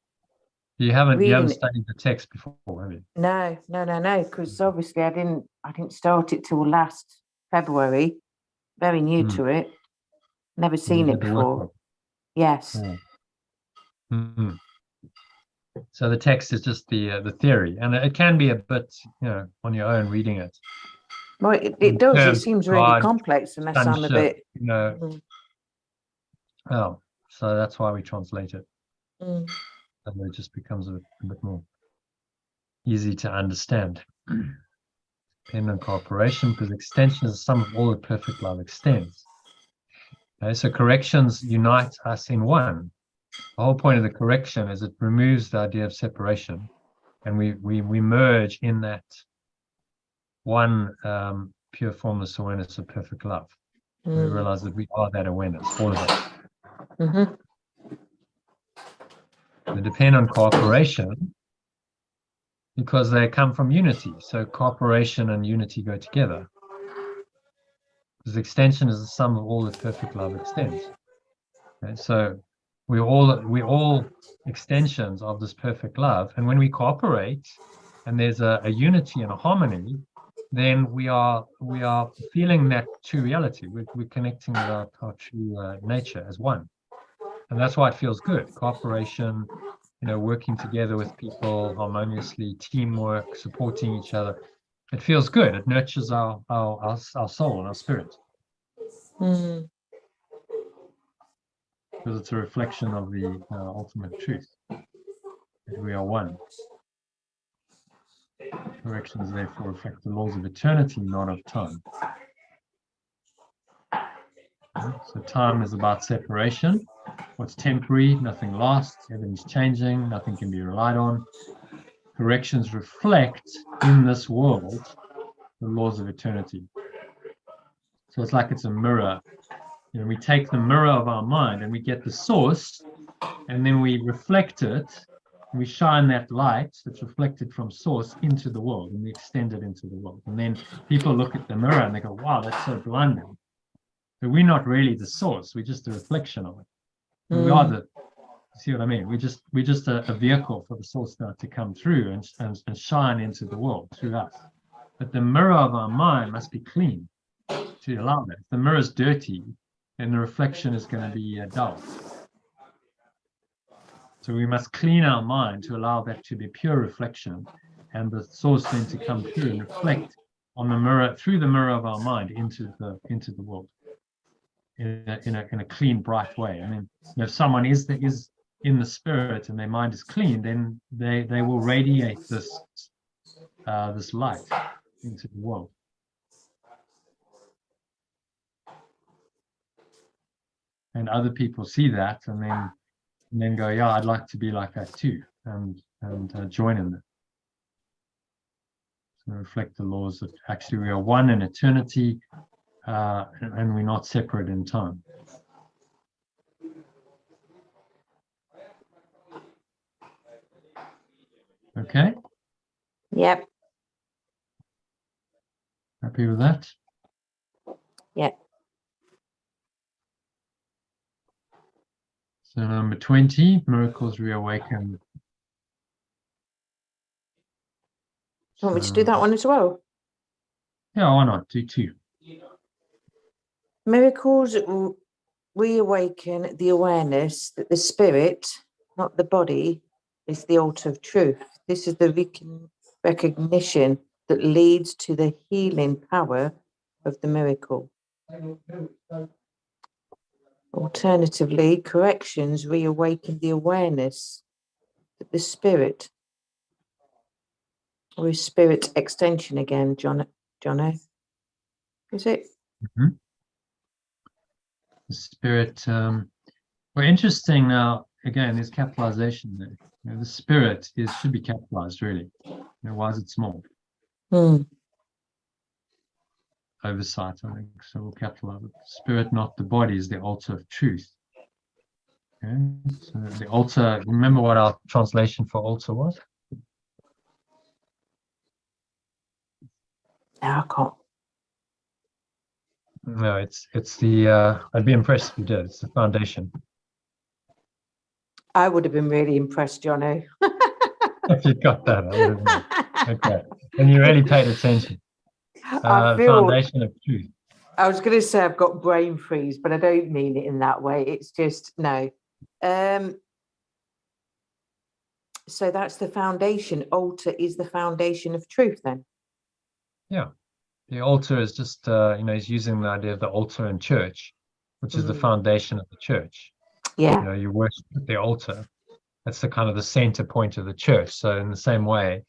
haven't studied the text before, have you? No. Because obviously I didn't start it till last February. Very new to it. Never seen it before. Yes. So the text is just the theory, and it can be a bit, on your own reading it. Well, it does. It seems really complex unless I'm a bit. Oh, so that's why we translate it. And it just becomes a bit more easy to understand. Dependent cooperation, because extension is the sum of all that perfect love extends. Okay, so corrections unite us in one. The whole point of the correction is it removes the idea of separation, and we merge in that one pure formless awareness of perfect love. We realize that we are that awareness, all of us. They depend on cooperation because they come from unity. So cooperation and unity go together. Because extension is the sum of all that perfect love extends. Okay, so we're all extensions of this perfect love, and when we cooperate and there's a unity and a harmony, then we are feeling that true reality. We're connecting with our true nature as one, and that's why it feels good. Cooperation, working together with people harmoniously, teamwork, supporting each other. It feels good. It nurtures our soul and our spirit. Because it's a reflection of the ultimate truth, that we are one. Corrections therefore reflect the laws of eternity, not of time. So time is about separation. What's temporary, nothing lasts, everything's changing, nothing can be relied on. Corrections reflect in this world the laws of eternity. So it's like it's a mirror. We take the mirror of our mind and we get the source, and then we reflect it, and we shine that light that's reflected from source into the world, and we extend it into the world. And then people look at the mirror and they go, wow, that's so blinding. But we're not really the source, we're just a reflection of it. We are see what I mean? We're just a vehicle for the source now to come through and shine into the world through us. But the mirror of our mind must be clean to allow that. If the mirror is dirty, then the reflection is going to be dull. So we must clean our mind to allow that to be pure reflection, and the source then to come through and reflect on the mirror, through the mirror of our mind into the world. in a clean, bright way. I mean, if someone is in the spirit and their mind is clean, then they will radiate this light into the world. And other people see that and then go, yeah, I'd like to be like that too, and join in it. So reflect the laws that actually we are one in eternity, and we're not separate in time. Okay. Yep. Happy with that? Yep. So number 20, miracles reawaken. You want me to do that one as well? Yeah, why not? Do two. Miracles reawaken the awareness that the spirit, not the body, is the altar of truth. This is the recognition that leads to the healing power of the miracle. Alternatively, corrections reawaken the awareness that the spirit, or is spirit extension again, Jono? Is it? Mm-hmm. The spirit, well, interesting now, again, there's capitalization there. You know, the spirit should be capitalized, really. You know, why is it small? Oversight, I think. So we'll capitalize it. Spirit, not the body, is the altar of truth. Okay? So the altar, remember what our translation for altar was? No, I can't. No, it's the, I'd be impressed if you did. It's the foundation. I would have been really impressed, Jono. If you got that, I would have. Okay. And you really paid attention. I feel, foundation of truth. I was going to say I've got brain freeze, but I don't mean it in that way. It's just, no. So that's the foundation. Altar is the foundation of truth then? Yeah. The altar is just, he's using the idea of the altar in church, which is the foundation of the church. Yeah. You know, you worship at the altar. That's the kind of the center point of the church. So in the same way,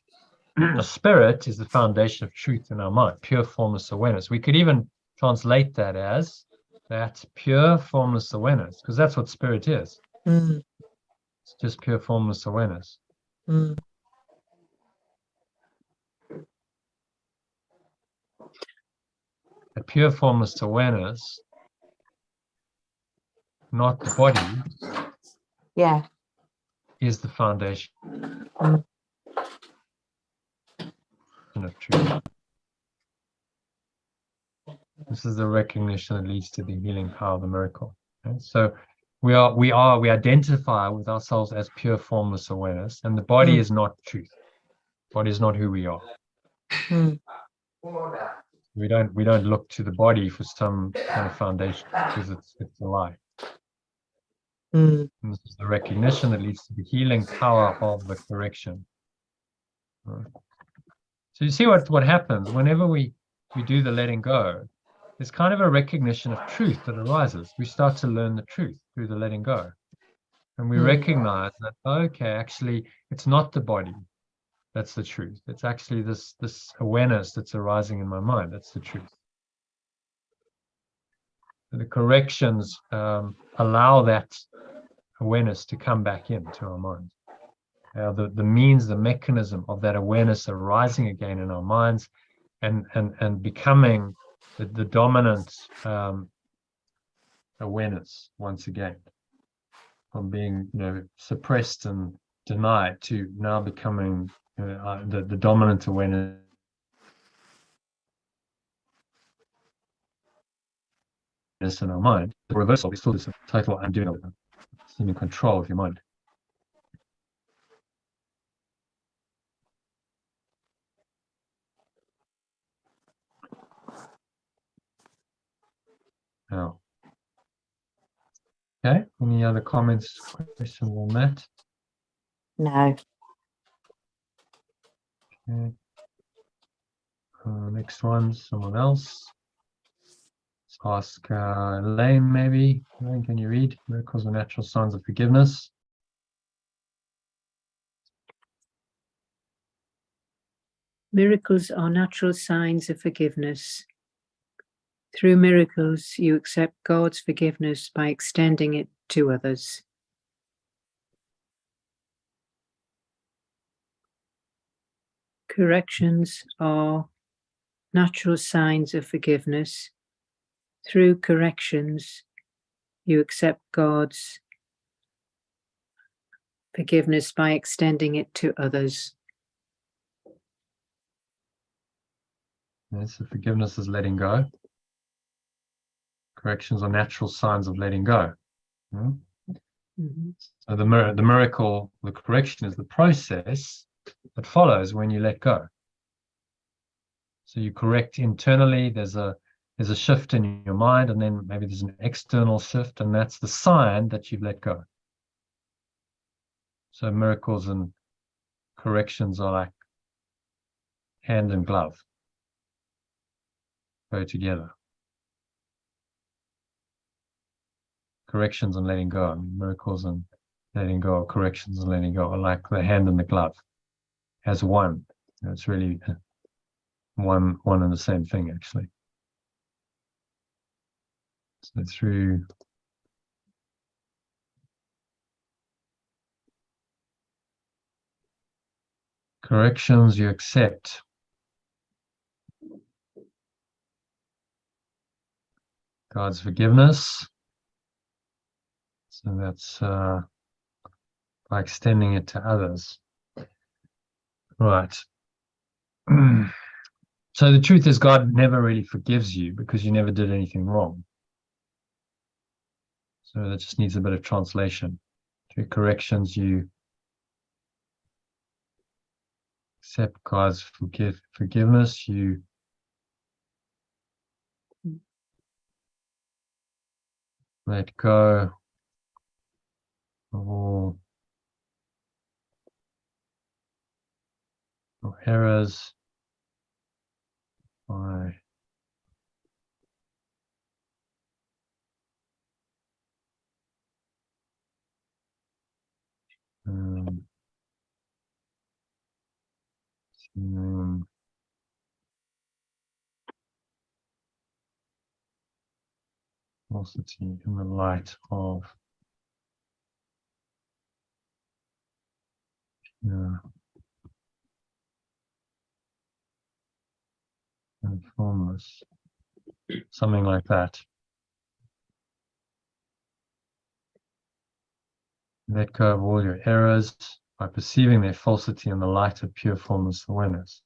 the spirit is the foundation of truth in our mind, pure formless awareness. We could even translate that as that pure formless awareness, because that's what spirit is. It's just pure formless awareness. A pure formless awareness, not the body, yeah, is the foundation of truth. This is the recognition that leads to the healing power of the miracle. Okay? So we identify with ourselves as pure formless awareness, and the body is not truth. Body is not who we are. We don't look to the body for some kind of foundation, because it's a lie. And this is the recognition that leads to the healing power of the correction. So you see what happens whenever we do the letting go. There's kind of a recognition of truth that arises. We start to learn the truth through the letting go. And we recognize that, okay, actually, it's not the body that's the truth. It's actually this awareness that's arising in my mind. That's the truth. The corrections allow that awareness to come back into our minds. The means, the mechanism of that awareness arising again in our minds and becoming the dominant awareness once again, from being suppressed and denied to now becoming the dominant awareness in our mind. The reversal is still this total undoing of it. It's in control of your mind. Now, okay, any other comments, questions on that? No. Okay. Next one, someone else. ask Elaine, maybe. Elaine, can you read Miracles and Natural Signs of Forgiveness? Miracles are natural signs of forgiveness. Through miracles, you accept God's forgiveness by extending it to others. Corrections are natural signs of forgiveness. Through corrections, you accept God's forgiveness by extending it to others. Yes, so forgiveness is letting go. Corrections are natural signs of letting go. Yeah? So the miracle, the correction is the process that follows when you let go. So you correct internally, there's a shift in your mind, and then maybe there's an external shift, and that's the sign that you've let go. So miracles and corrections are like hand and glove, go together. Corrections and letting go. I mean, miracles and letting go, corrections and letting go are like the hand and the glove as one. It's really one and the same thing, actually. So through corrections, you accept God's forgiveness. So that's by extending it to others. Right. So the truth is, God never really forgives you because you never did anything wrong. So that just needs a bit of translation. Through corrections, you accept God's forgiveness. You let go of all your errors by falsity in the light of and formless, something like that. Let go of all your errors by perceiving their falsity in the light of pure formless awareness.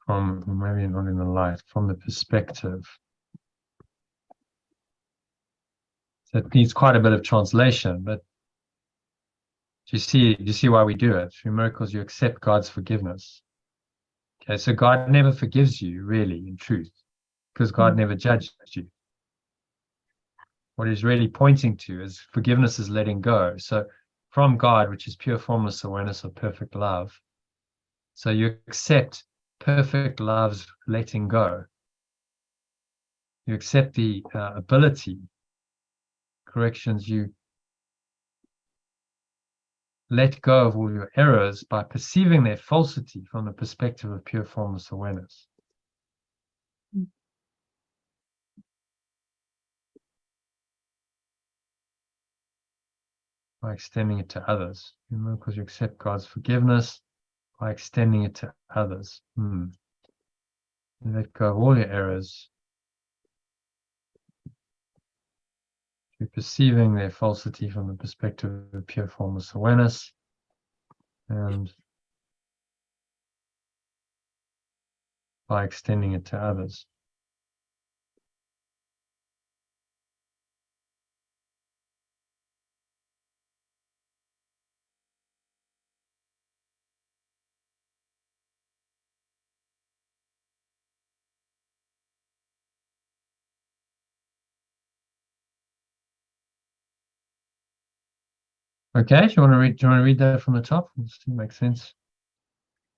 From maybe not in the light, from the perspective. So it needs quite a bit of translation, but do you see why we do it? Through miracles, you accept God's forgiveness. Okay, so God never forgives you, really, in truth, because God never judged you. What he's really pointing to is forgiveness is letting go. So from God, which is pure formless awareness of perfect love, so you accept perfect love's letting go. You accept the ability, corrections, you let go of all your errors by perceiving their falsity from the perspective of pure formless awareness. By extending it to others. Because you accept God's forgiveness by extending it to others. You let go of all your errors. You're perceiving their falsity from the perspective of pure formless awareness. And by extending it to others. Okay, do you want to read that from the top? Does it make sense?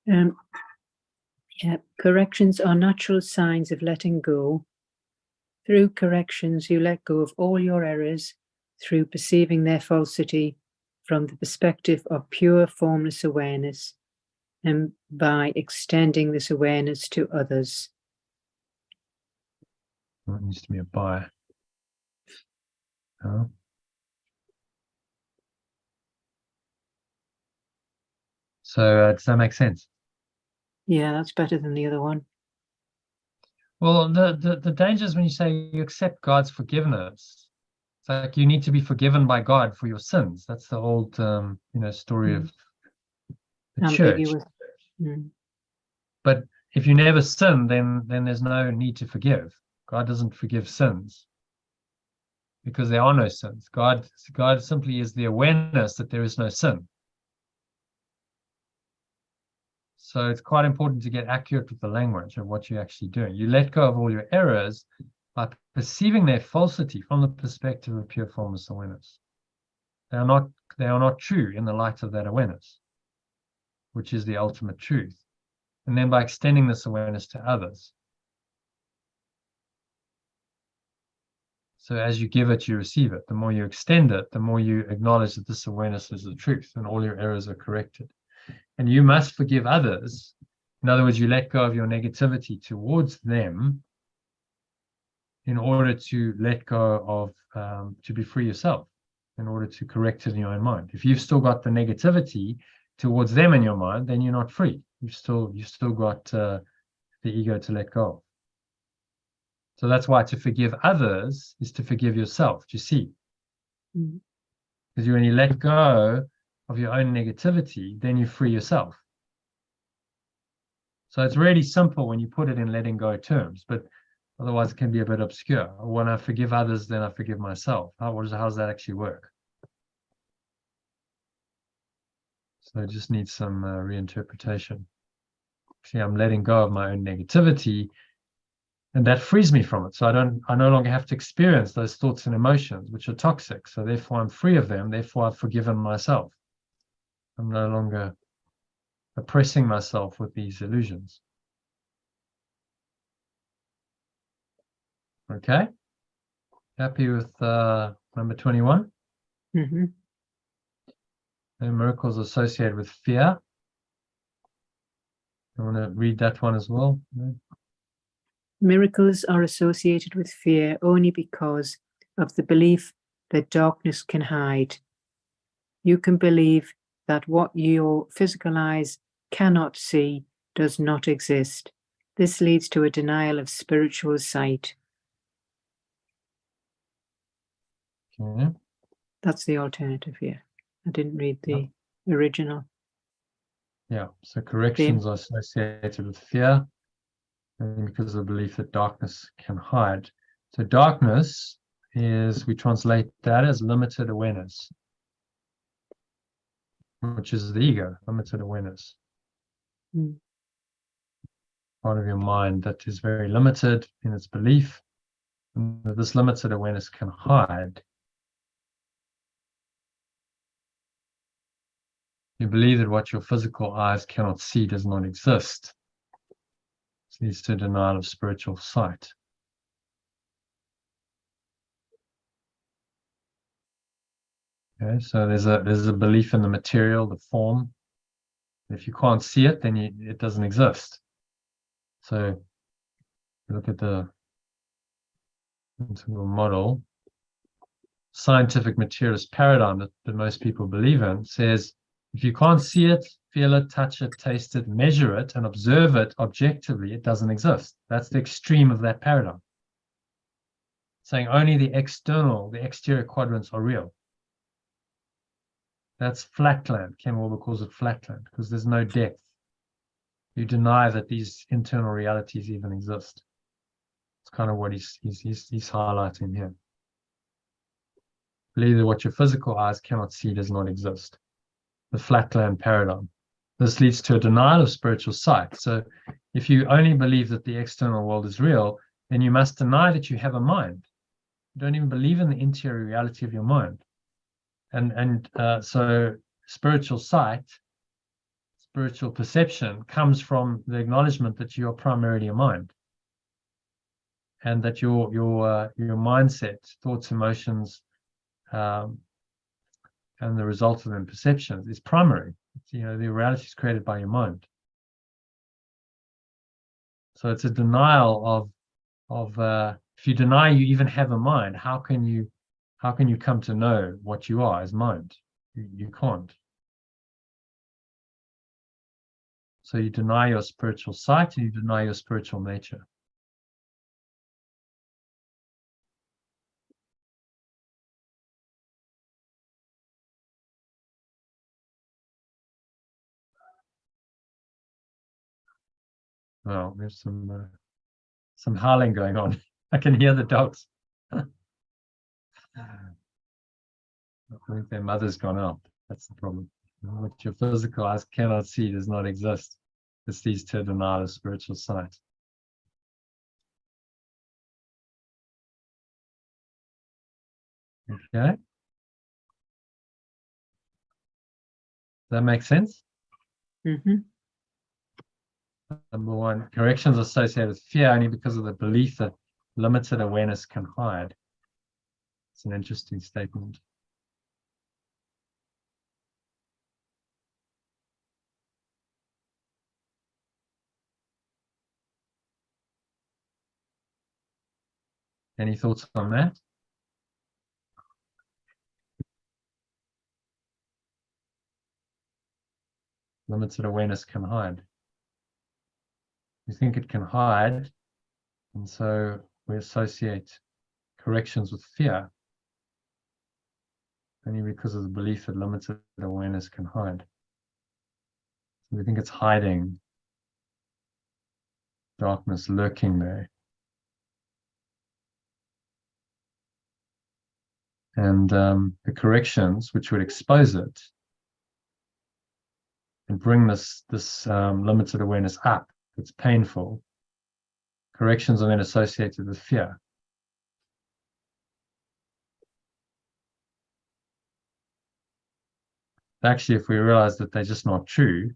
Yeah, corrections are natural signs of letting go. Through corrections, you let go of all your errors through perceiving their falsity from the perspective of pure formless awareness and by extending this awareness to others. That needs to be a by. Oh. So does that make sense? Yeah, that's better than the other one. Well, the danger is when you say you accept God's forgiveness. It's like you need to be forgiven by God for your sins. That's the old, story of the church. But if you never sin, then there's no need to forgive. God doesn't forgive sins because there are no sins. God simply is the awareness that there is no sin. So it's quite important to get accurate with the language of what you're actually doing. You let go of all your errors by perceiving their falsity from the perspective of pure formless awareness. They are not true in the light of that awareness, which is the ultimate truth. And then by extending this awareness to others. So as you give it, you receive it. The more you extend it, the more you acknowledge that this awareness is the truth and all your errors are corrected. And you must forgive others. In other words, you let go of your negativity towards them in order to let go of, to be free yourself, in order to correct it in your own mind. If you've still got the negativity towards them in your mind, then you're not free. You've still got the ego to let go. So that's why to forgive others is to forgive yourself. Do you see? Because when you let go of your own negativity, then you free yourself. So it's really simple when you put it in letting go terms, but otherwise it can be a bit obscure. When I forgive others, then I forgive myself. How does that actually work? So it just needs some reinterpretation. See, I'm letting go of my own negativity, and that frees me from it. So I no longer have to experience those thoughts and emotions, which are toxic. So therefore I'm free of them. Therefore I've forgiven myself. I'm no longer oppressing myself with these illusions. Okay? Happy with number 21? Mm-hmm. And miracles associated with fear. I want to read that one as well. Miracles are associated with fear only because of the belief that darkness can hide. You can believe that what your physical eyes cannot see does not exist. This leads to a denial of spiritual sight. Okay. That's the alternative here. I didn't read the original. Yeah, so corrections are associated with fear and because of the belief that darkness can hide. So darkness is, we translate that as limited awareness, which is the ego, limited awareness. Part of your mind that is very limited in its belief, and that this limited awareness can hide. You believe that what your physical eyes cannot see does not exist. This leads to denial of spiritual sight. Okay, so there's a belief in the material, the form. If you can't see it, then it doesn't exist. So look at the model. Scientific materialist paradigm that most people believe in says, if you can't see it, feel it, touch it, taste it, measure it, and observe it objectively, it doesn't exist. That's the extreme of that paradigm. Saying only the exterior quadrants are real. That's flatland. Ken Wilber calls it flatland because there's no depth. You deny that these internal realities even exist. It's kind of what he's highlighting here. Believe that what your physical eyes cannot see does not exist. The flatland paradigm. This leads to a denial of spiritual sight. So if you only believe that the external world is real, then you must deny that you have a mind. You don't even believe in the interior reality of your mind. So spiritual sight, spiritual perception comes from the acknowledgement that you are primarily a mind, and that your mindset, thoughts, emotions, and the result of them, perceptions, is primary. The reality is created by your mind. So it's a denial of if you deny you even have a mind, how can you come to know what you are as mind? You can't. So you deny your spiritual sight, and you deny your spiritual nature. Well, there's some howling going on. I can hear the dogs. I think their mother's gone out. That's the problem. What your physical eyes cannot see does not exist. It's these two denial of spiritual sight. Okay. Does that make sense? Mm-hmm. Number one, corrections associated with fear only because of the belief that limited awareness can hide. It's an interesting statement. Any thoughts on that? Limited awareness can hide. We think it can hide, and so we associate corrections with fear only because of the belief that limited awareness can hide. So we think it's hiding, darkness lurking there. And the corrections which would expose it and bring this limited awareness up, it's painful. Corrections are then associated with fear. Actually, if we realize that they're just not true,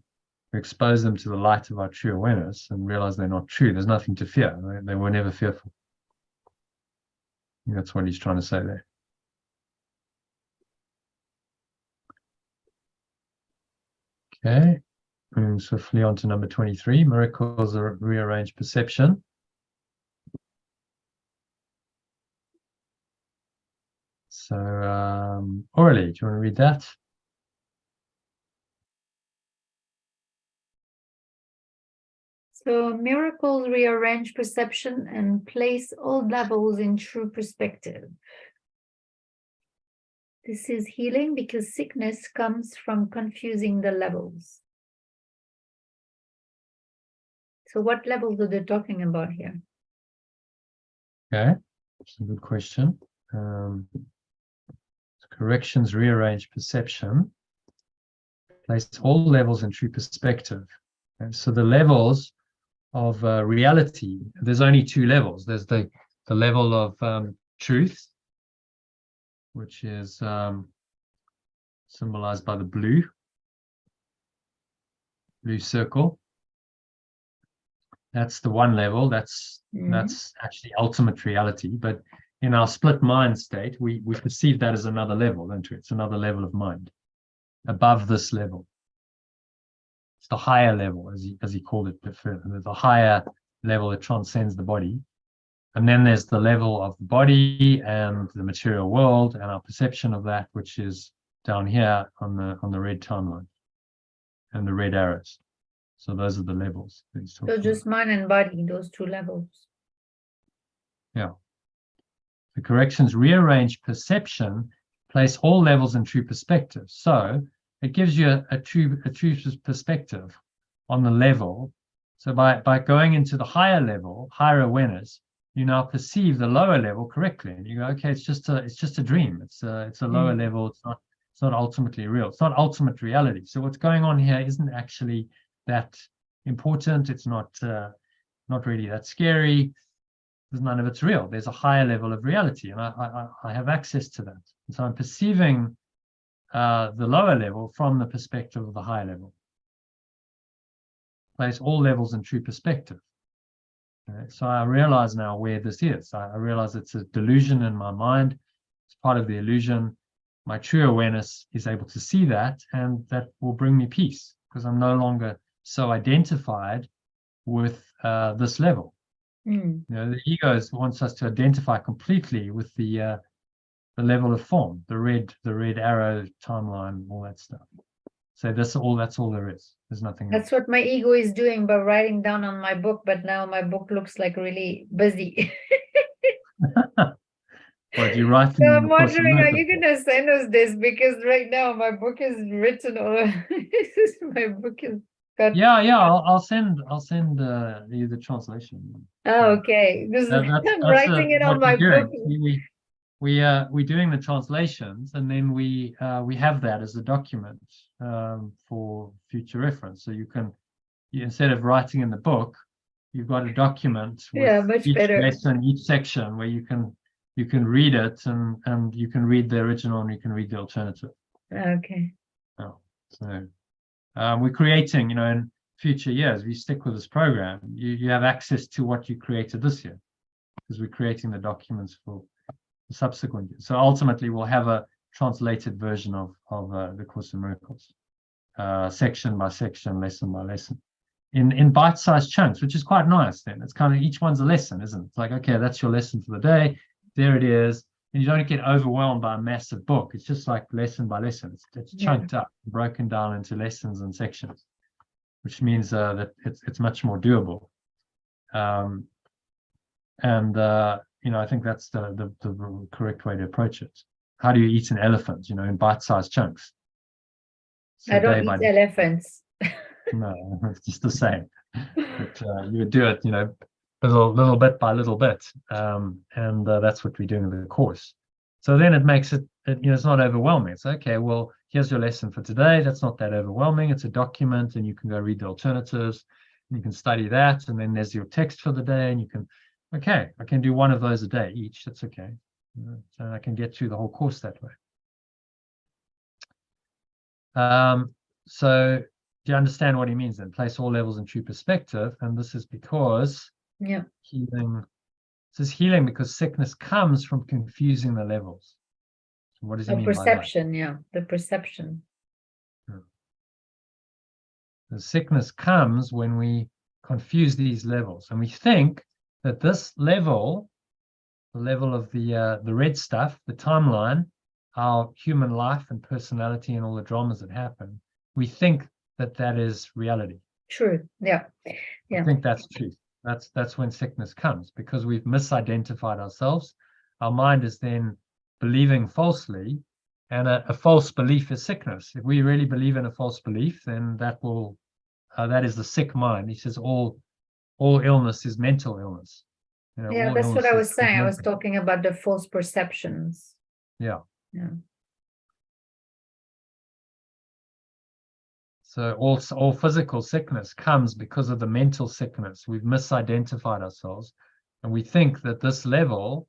we expose them to the light of our true awareness and realize they're not true. There's nothing to fear. They were never fearful. I think that's what he's trying to say there. Okay, moving swiftly on to number 23. Miracles are rearranged perception. So, Aurélie, do you want to read that? So miracles rearrange perception and place all levels in true perspective. This is healing because sickness comes from confusing the levels. So what levels are they talking about here? Okay, that's a good question. Corrections rearrange perception. Place all levels in true perspective. And so the levels of reality, there's only two levels. There's the level of truth, which is symbolized by the blue circle. That's the one level. That's actually ultimate reality. But in our split mind state, we perceive that as another level, don't we? It's another level of mind above this level. It's the higher level, as he called it before. The higher level that transcends the body. And then there's the level of the body and the material world and our perception of that, which is down here on the red timeline and the red arrows. So those are the levels. So just mind and body, those two levels. Yeah. The corrections rearrange perception, place all levels in true perspective. So it gives you a true perspective on the level. So by going into the higher level, higher awareness, you now perceive the lower level correctly. And you go, okay, it's just a dream. It's a lower level. It's not ultimately real. It's not ultimate reality. So what's going on here isn't actually that important. It's not really that scary. Because none of it's real. There's a higher level of reality, and I have access to that. And so I'm perceiving the lower level from the perspective of the higher level. Place all levels in true perspective. So I realize now where this is. I realize it's a delusion in my mind. It's part of the illusion. My true awareness is able to see that, and that will bring me peace, because I'm no longer so identified with this level. You know, the ego wants us to identify completely with the level of form, the red arrow timeline, all that stuff. So that's all there is. There's nothing That's else. what my ego is doing by writing down on my book, but now my book looks like really busy. What you writing? So in I'm the Course in wondering, are you Miracles? gonna send us this? Because right now my book is written all my book is got. Yeah, I'll send you the translation. Oh, okay. Because I'm That's writing it on what we're my book. doing. We're doing the translations, and then we have that as a document for future reference. So you can, instead of writing in the book, you've got a document Yeah, with much each better. lesson, each section, where you can read it, and you can read the original and you can read the alternative. Okay. Oh, so we're creating, in future years, we stick with this program, you have access to what you created this year, because we're creating the documents for the subsequent years. So ultimately, we'll have a translated version of the Course in Miracles, section by section, lesson by lesson, in bite-sized chunks, which is quite nice. Then it's kind of, each one's a lesson, isn't it? It's like, okay, that's your lesson for the day. There it is. And you don't get overwhelmed by a massive book. It's just like lesson by lesson. It's chunked up, broken down into lessons and sections, which means that it's much more doable. I think that's the correct way to approach it. How do you eat an elephant? In bite-sized chunks. So I don't eat elephants. No, it's just the same. But you would do it, little bit by little bit, and that's what we're doing with the course. So then it makes it, it's not overwhelming. It's okay. Well, here's your lesson for today. That's not that overwhelming. It's a document, and you can go read the alternatives, and you can study that, and then there's your text for the day, and you can, okay, I can do one of those a day each. That's okay. So I can get through the whole course that way. So do you understand what he means then? Place all levels in true perspective. And this is because healing. This is healing because sickness comes from confusing the levels. So what does he mean Perception, by that? the perception. The sickness comes when we confuse these levels, and we think that this level, the level of the red stuff, the timeline, our human life and personality and all the dramas that happen, we think that is reality. True. Yeah. I think that's truth. That's when sickness comes, because we've misidentified ourselves. Our mind is then believing falsely, and a false belief is sickness. If we really believe in a false belief, then that is the sick mind. He says all illness is mental illness. That's what I was saying. I was talking about the false perceptions. Yeah. So all physical sickness comes because of the mental sickness. We've misidentified ourselves, and we think that this level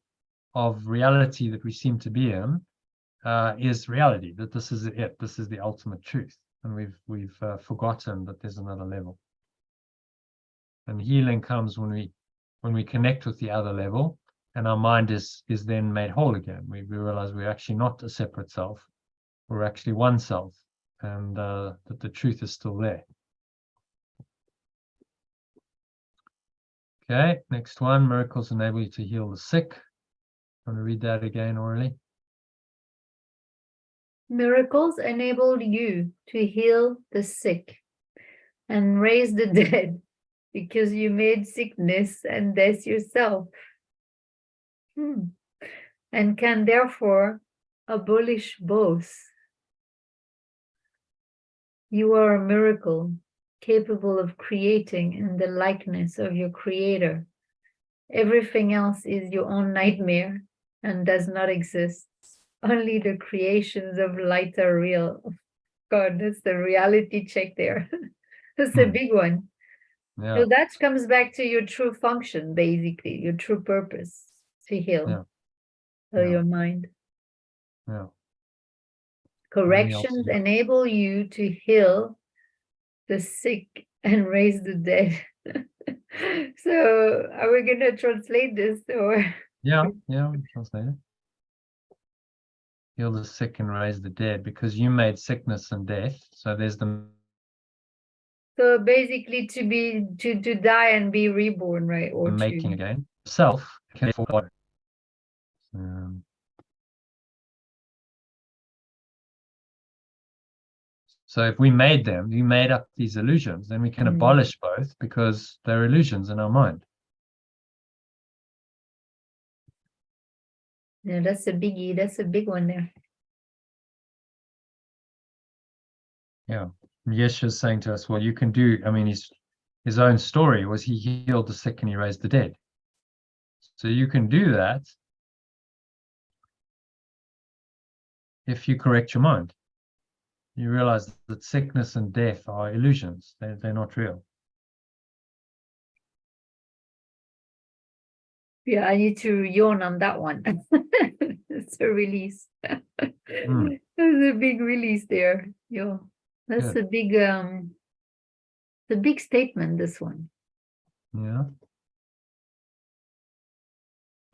of reality that we seem to be in is reality, that this is it, this is the ultimate truth, and we've forgotten that there's another level. And healing comes when we connect with the other level, and our mind is then made whole again. We realize we're actually not a separate self, we're actually one self, and that the truth is still there. Okay, next one. Miracles enable you to heal the sick. Want to read that again orally? Miracles enabled you to heal the sick and raise the dead, because you made sickness and death yourself, and can therefore abolish both. You are a miracle, capable of creating in the likeness of your creator. Everything else is your own nightmare and does not exist. Only the creations of light are real. God, that's the reality check there. That's a big one. Yeah. So that comes back to your true function, basically, your true purpose, to heal your mind. Yeah. Corrections enable you to heal the sick and raise the dead. So are we going to translate this, or? Yeah, translate it. Heal the sick and raise the dead, because you made sickness and death. So there's the. So basically, to die and be reborn, right? Or making again. Self can afford. So if we made them, we made up these illusions, then we can abolish both, because they're illusions in our mind. Yeah, that's a biggie. That's a big one there. Yeah. Yeshua's saying to us, well, you can do, I mean, his own story was he healed the sick and he raised the dead. So you can do that if you correct your mind. You realize that sickness and death are illusions. They're not real. Yeah, I need to yawn on that one. It's a release. That's a big release there. Yeah, that's a big statement, this one. Yeah.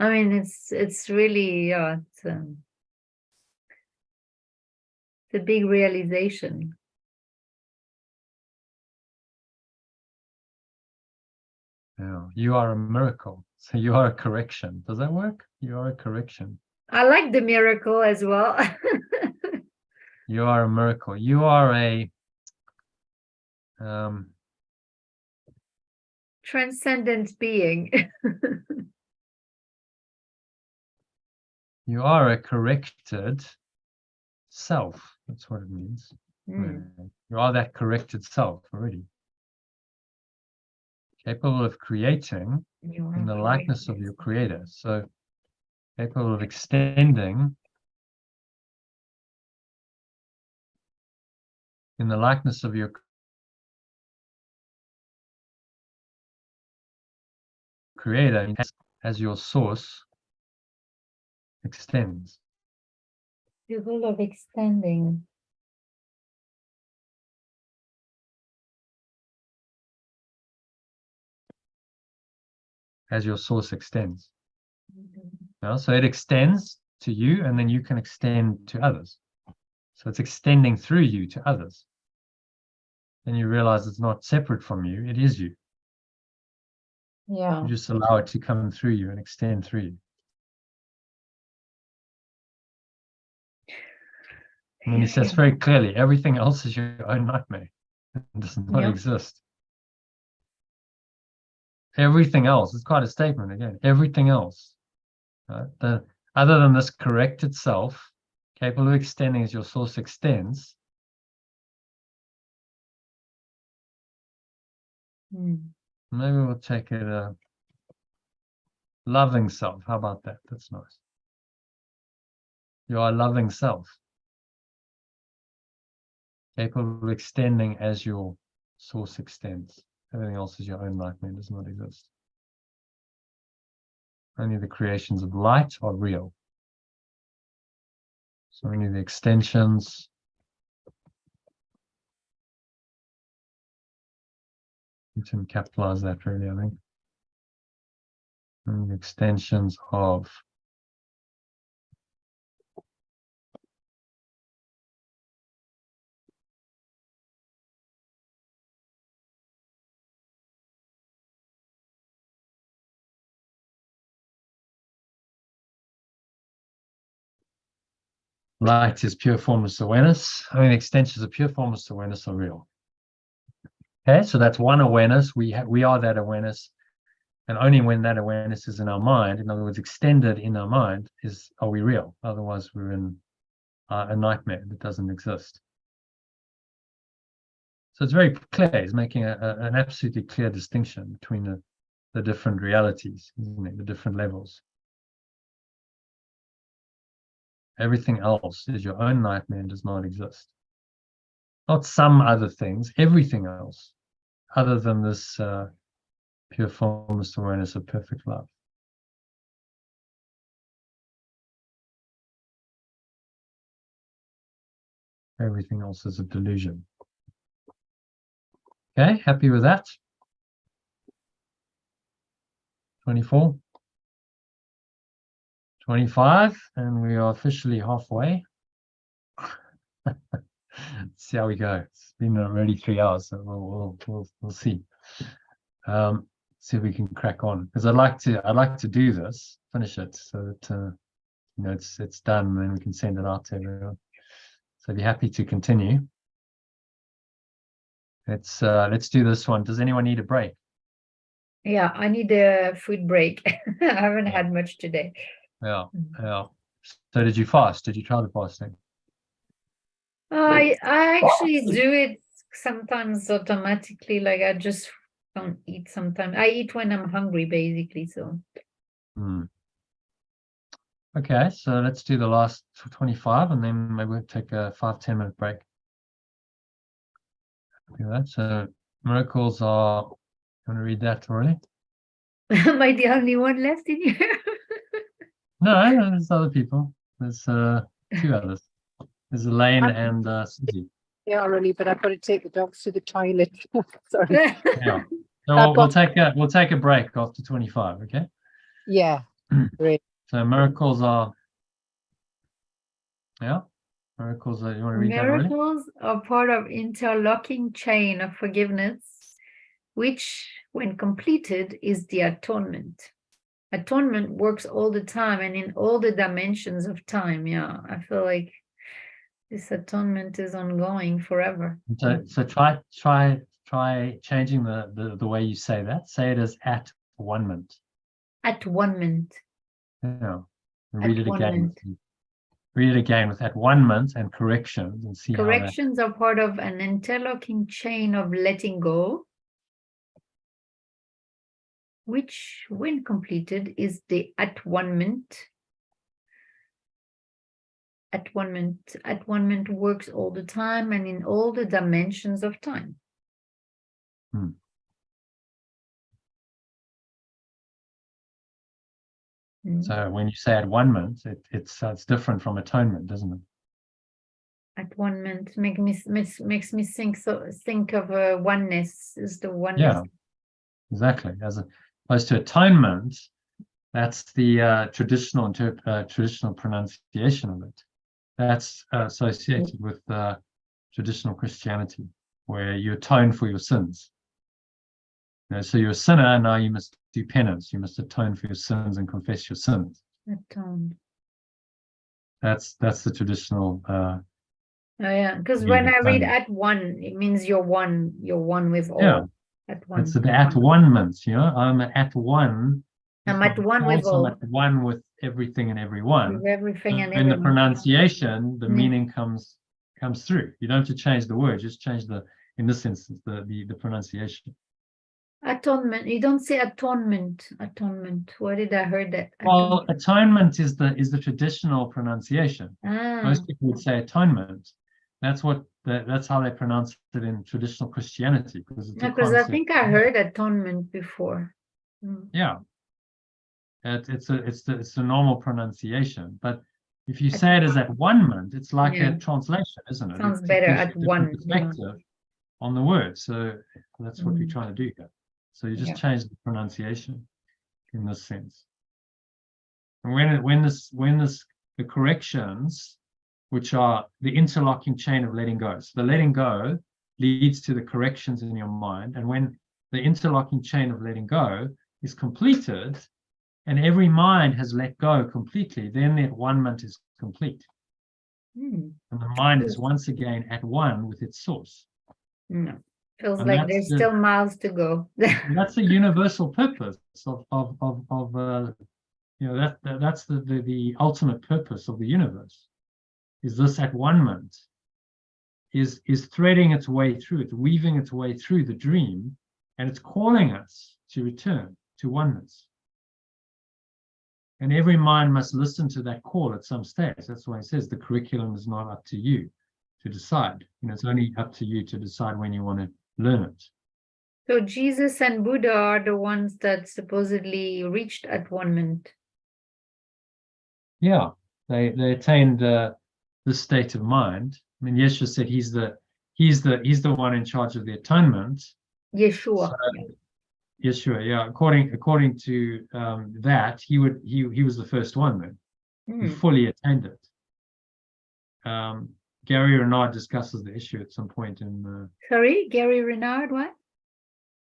I mean, it's really it's a big realization. Yeah. You are a miracle. So you are a correction. Does that work? You are a correction. I like the miracle as well. You are a miracle. You are a transcendent being. You are a corrected self. That's what it means. You are that corrected self already. Capable of creating in the likeness of your creator. So capable of extending in the likeness of your creator as your source extends. Capable of extending. As your source extends. So it extends to you, and then you can extend to others. So it's extending through you to others. Then you realize it's not separate from you, it is you. Yeah. You just allow it to come through you and extend through you. And then he says very clearly, everything else is your own nightmare. It does not exist. Everything else, it's quite a statement again, everything else, right? Other than this corrected self, capable of extending as your source extends. Maybe we'll take it a loving self. How about that? That's nice. You are a loving self. Capable of extending as your source extends. Everything else is your own nightmare, does not exist. Only the creations of light are real. So only the extensions. You can capitalize that really, I think. And the extensions of light is pure formless awareness. I mean, extensions of pure formless awareness are real. Okay, so that's one awareness. We are that awareness, and only when that awareness is in our mind, in other words, extended in our mind, are we real. Otherwise, we're in a nightmare that doesn't exist. So it's very clear. He's making an absolutely clear distinction between the different realities, isn't it? The different levels. Everything else is your own nightmare and does not exist. Not some other things, everything else, other than this pure formless awareness of perfect love. Everything else is a delusion. Okay, happy with that? 24, 25, and we are officially halfway. See how we go. It's been already 3 hours, so we'll see. See if we can crack on, because I'd like to do this, finish it, so that you know it's done, and then we can send it out to everyone. So be happy to continue. Let's do this one. Does anyone need a break? Yeah, I need a food break. I haven't had much today. Yeah. So did you fast? Did you try the fasting? I actually do it sometimes automatically, like I just don't eat sometimes. I eat when I'm hungry, basically, so. Okay, so let's do the last 25, and then maybe we'll take a 5-10 minute break. Do that. So miracles are, you want to read that already? Am I the only one left in here? No, there's other people. There's 2 others. There's Elaine and Susie. Yeah, really, but I've got to take the dogs to the toilet. Sorry. Yeah. So we'll take a break after 25, okay? Yeah. Great. So miracles are, miracles are, you want to read that already? Miracles are part of interlocking chain of forgiveness, which, when completed, is the atonement. Atonement works all the time and in all the dimensions of time. Yeah, I feel like this atonement is ongoing forever. So try changing the way you say that. Say it as at one mint. At one mint. Yeah. Read it again. Read it again with at one mint and corrections, and see corrections are part of an interlocking chain of letting go, which, when completed, is the at one mint. At one mint works all the time and in all the dimensions of time. So when you say at one mint, it's different from atonement, doesn't it? At one mint makes me think of oneness, is the oneness. Yeah, exactly. As opposed to atonement, that's the traditional pronunciation of it. That's associated with traditional Christianity, where you atone for your sins. So you're a sinner, now you must do penance. You must atone for your sins and confess your sins. Atone. That's the traditional. Oh yeah, because when I read at one, it means you're one with all. Yeah. At one. It's the at one means, I'm at one. I'm at one with all. I'm at one with everything and everyone. With everything and in everyone. the pronunciation, the meaning comes through. You don't have to change the word, just change in this instance, the pronunciation. Atonement. You don't say atonement. Atonement. Where did I heard that? Well, atonement is the traditional pronunciation. Most people would say atonement. That's how they pronounce it in traditional Christianity. Because I think I heard atonement before. Yeah. It's the normal pronunciation. But if you say it as at one mint, it's like a translation, isn't it? Sounds better at one. Perspective on the word. So that's what we're trying to do here. So you just change the pronunciation in this sense. And when the corrections, which are the interlocking chain of letting go. So the letting go leads to the corrections in your mind. And when the interlocking chain of letting go is completed, and every mind has let go completely, then that one mint is complete. And the mind is once again at one with its source. Feels like there's still miles to go. That's the universal purpose of that's the ultimate purpose of the universe. Is this at one mint is threading its way through, it's weaving its way through the dream, and it's calling us to return to oneness. And every mind must listen to that call at some stage. That's why it says the curriculum is not up to you to decide. It's only up to you to decide when you want to learn it. So Jesus and Buddha are the ones that supposedly reached at one mint. Yeah, they attained the this state of mind. I mean, Yeshua said he's the one in charge of the atonement. Yeshua. So, Yeshua, yeah. According to that, he was the first one then who fully attained it. Gary Renard discusses the issue at some point in. Sorry, Gary Renard, what?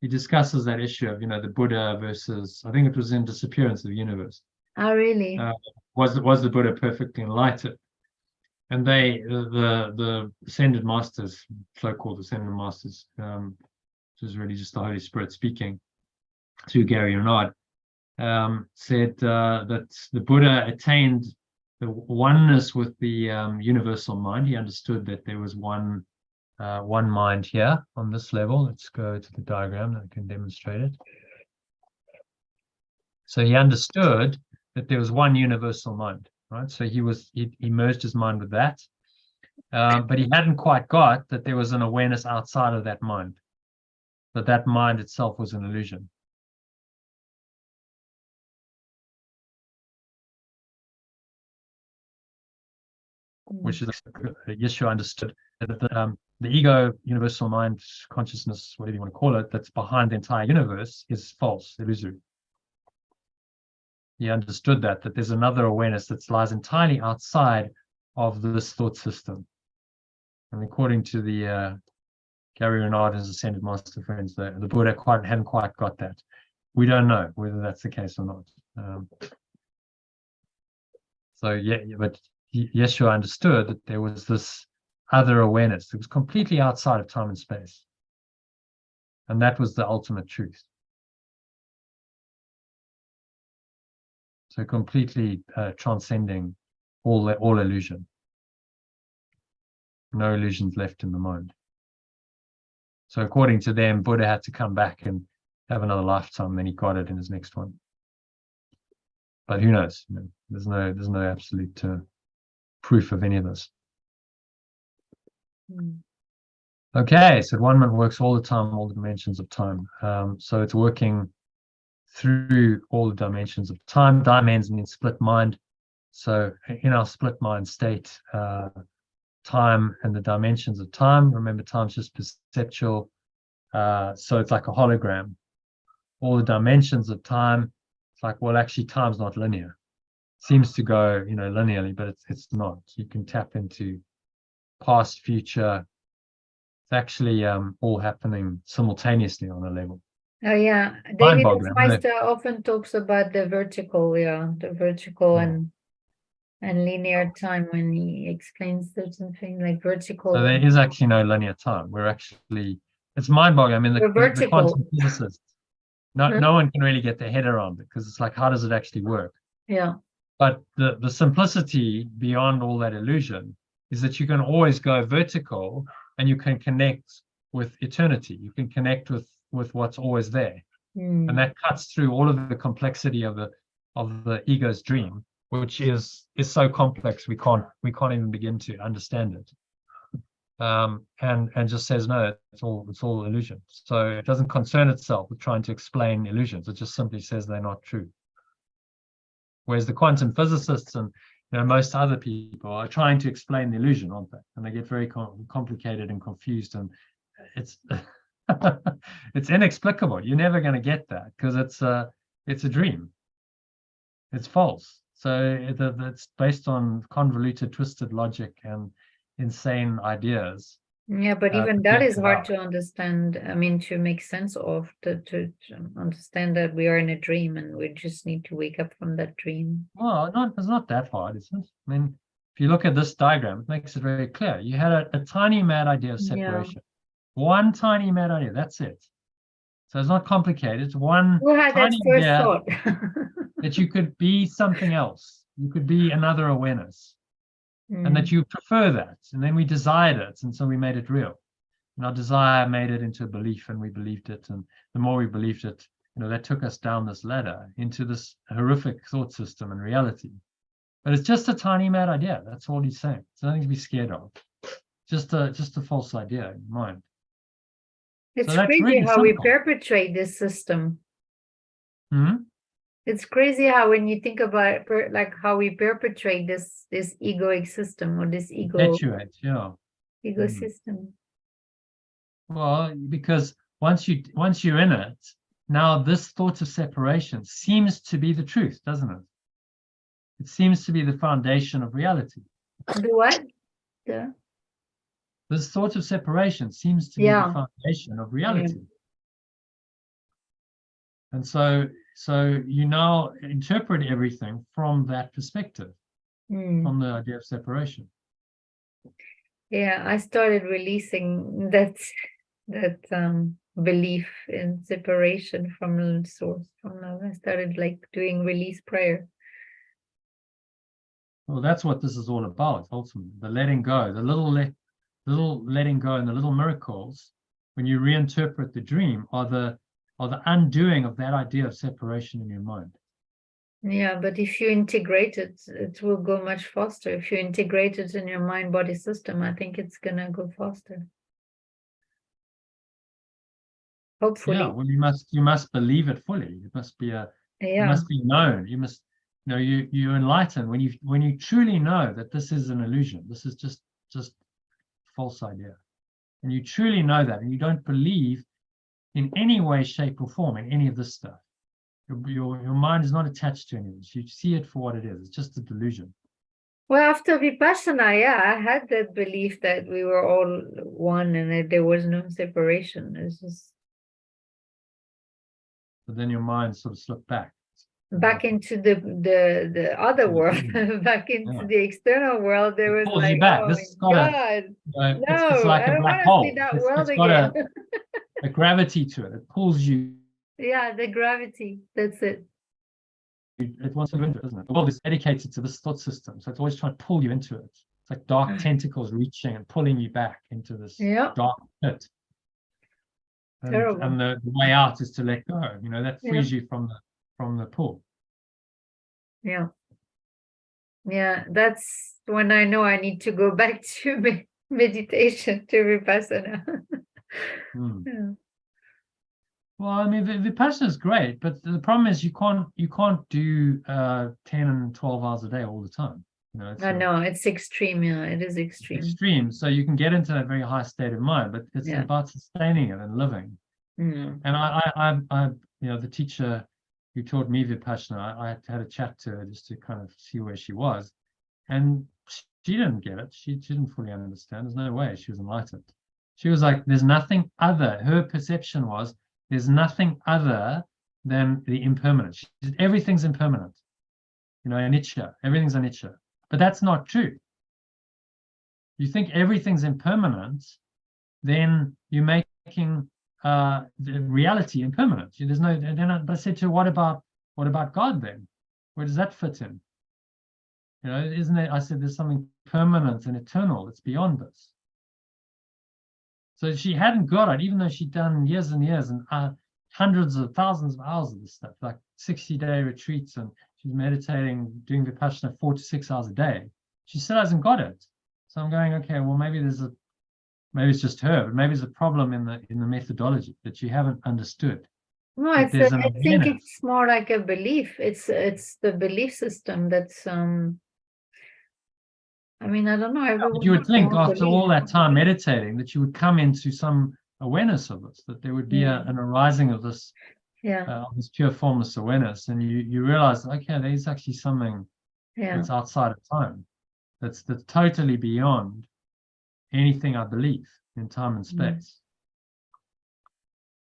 He discusses that issue of the Buddha versus, I think it was in Disappearance of the Universe. Oh, really? Was the Buddha perfectly enlightened? And the ascended masters, so-called ascended masters, which is really just the Holy Spirit speaking through Gary Renard, said that the Buddha attained the oneness with the universal mind. He understood that there was one mind here on this level. Let's go to the diagram that I can demonstrate it. So he understood that there was one universal mind, right? So he merged his mind with that, but he hadn't quite got that there was an awareness outside of that mind, that mind itself was an illusion. Which is Yeshua understood that the ego, universal mind, consciousness, whatever you want to call it, that's behind the entire universe is false, illusory. He understood that there's another awareness that lies entirely outside of this thought system. And according to the Gary Renard and his ascended master friends, the Buddha hadn't quite got that. We don't know whether that's the case or not. So yeah, but Yeshua understood that there was this other awareness that was completely outside of time and space. And that was the ultimate truth. So completely transcending all illusion. No illusions left in the mind. So according to them, Buddha had to come back and have another lifetime, then he got it in his next one. But who knows? There's no absolute proof of any of this. Okay, so one works all the time, all the dimensions of time. So it's working through all the dimensions of time. Dimensions mean split mind. So in our split mind state, time and the dimensions of time, remember time's just perceptual. So it's like a hologram. All the dimensions of time, it's like, well, actually time's not linear. Seems to go, linearly, but it's not. You can tap into past, future. It's actually all happening simultaneously on a level. Oh yeah, David Meister often talks about the vertical, and linear time when he explains certain things like vertical. So there is actually no linear time. It's mind-boggling. I mean, the quantum physicists, no one can really get their head around it because it's like, how does it actually work? Yeah. But the simplicity beyond all that illusion is that you can always go vertical and you can connect with eternity. You can connect with what's always there. And that cuts through all of the complexity of the ego's dream, which is so complex we can't even begin to understand it. And just says no, it's all illusion. So it doesn't concern itself with trying to explain illusions. It just simply says they're not true. Whereas the quantum physicists and most other people are trying to explain the illusion, aren't they? And they get very complicated and confused, and it's it's inexplicable. You're never going to get that because it's a dream. It's false. So it's based on convoluted, twisted logic and insane ideas. Yeah, but even that is hard to understand. I mean, to make sense of, to understand that we are in a dream and we just need to wake up from that dream. Well, it's not that hard, is it? I mean, if you look at this diagram, it makes it very clear. You had a tiny mad idea of separation. Yeah. One tiny mad idea, that's it. So it's not complicated. It's one Who had that first thought? that you could be something else. You could be another awareness. And that you prefer that. And then we desired it. And so we made it real. And our desire made it into a belief, and we believed it. And the more we believed it, that took us down this ladder into this horrific thought system and reality. But it's just a tiny mad idea. That's all he's saying. It's nothing to be scared of. Just a false idea in mind. It's crazy really how simple. We perpetrate this system. It's crazy how when you think about like how we perpetrate this egoic system or this Perpetuate, yeah. ego system. Well, because once you're in it, now this thought of separation seems to be the truth, doesn't it? It seems to be the foundation of reality. The what? Yeah. This thought of separation seems to be the foundation of reality. And so you now interpret everything from that perspective, from the idea of separation. Yeah, I started releasing that belief in separation from the source, from love. I started like doing release prayer. Well, that's what this is all about, ultimately. The letting go, the little letting go, and the little miracles, when you reinterpret the dream, are the undoing of that idea of separation in your mind. Yeah, but if you integrate it, it will go much faster. If you integrate it in your mind-body system, I think it's gonna go faster. Hopefully. Yeah, well, you must believe it fully. It must be it must be known. You must you enlighten when you truly know that this is an illusion. This is just false idea, and you truly know that, and you don't believe in any way, shape, or form in any of this stuff. Your mind is not attached to any of this. You see it for what it is. It's just a delusion. Well, after Vipassana, yeah, I had that belief that we were all one and that there was no separation. It's just. But then your mind sort of slipped back into the other world, back into the external world. There was like, oh my God, no, it's like I a don't black want hole. to see that It's world got again. a gravity to it. It pulls you. Yeah, the gravity. That's it. It wants to go into it, doesn't it? The world is dedicated to this thought system, so it's always trying to pull you into it. It's like dark tentacles reaching and pulling you back into this dark pit. And the way out is to let go. That frees you from the pull. Yeah. That's when I know I need to go back to meditation, to Vipassana. Yeah. Well, I mean, Vipassana is great, but the problem is you can't do 10 and 12 hours a day all the time. I know it's extreme. Yeah, it is extreme. Extreme. So you can get into that very high state of mind, but it's about sustaining it and living. And I the teacher who taught me Vipassana, I had a chat to her just to kind of see where she was, and she didn't get it. She didn't fully understand. There's no way she was enlightened. She was like, there's nothing other. Her perception was, there's nothing other than the impermanent. Everything's impermanent. Anicca. Everything's anicca. But that's not true. You think everything's impermanent, then you're making the reality impermanent. There's no. But I said to her, what about God then? Where does that fit in? Isn't it? I said there's something permanent and eternal that's beyond this. So she hadn't got it, even though she'd done years and years and hundreds of thousands of hours of this stuff, like 60-day retreats, and she's meditating, doing Vipassana 4 to 6 hours a day. She still hasn't got it. So I'm going, okay, well, maybe it's just her, but maybe there's a problem in the methodology that you haven't understood. No, I think it's more like a belief. It's the belief system that's I mean, I don't know. You would think after all that time meditating that you would come into some awareness of this, that there would be an arising of this, this pure formless awareness, and you realize, okay, there's actually something that's outside of time, that's totally beyond anything I believe in time and space.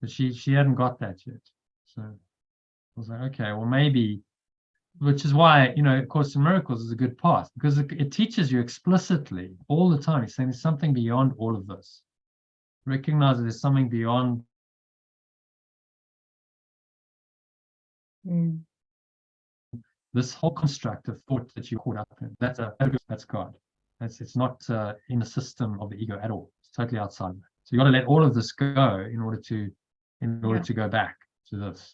But she hadn't got that yet, so I was like, okay, well, maybe. Which is why, Course in Miracles is a good path, because it teaches you explicitly all the time. It's saying there's something beyond all of this. Recognize that there's something beyond. This whole construct of thought that you're caught up in. That's God. It's not in the system of the ego at all. It's totally outside of it. So you got to let all of this go in order to go back to this.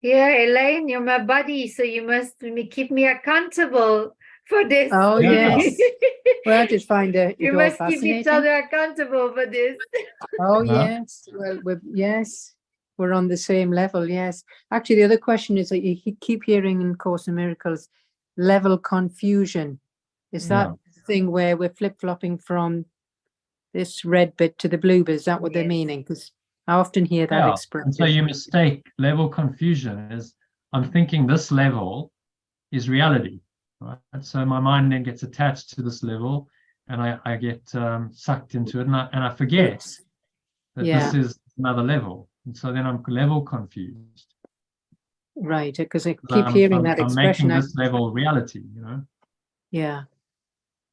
Yeah, Elaine, you're my buddy, so you must keep me accountable for this. Oh, yes. Well, I just find it. You must keep each other accountable for this. Oh, yes. Well, yes. we're on the same level. Yes. Actually, the other question is that you keep hearing in Course in Miracles, level confusion. Is that the thing where we're flip-flopping from this red bit to the blue bit? Is that what they're meaning? Because I often hear that expression. And so you mistake level confusion as I'm thinking this level is reality, right? So my mind then gets attached to this level, and I get sucked into it, and I forget that this is another level, and so then I'm level confused. Right, because I keep hearing that expression. I'm making this level reality, you know. Yeah.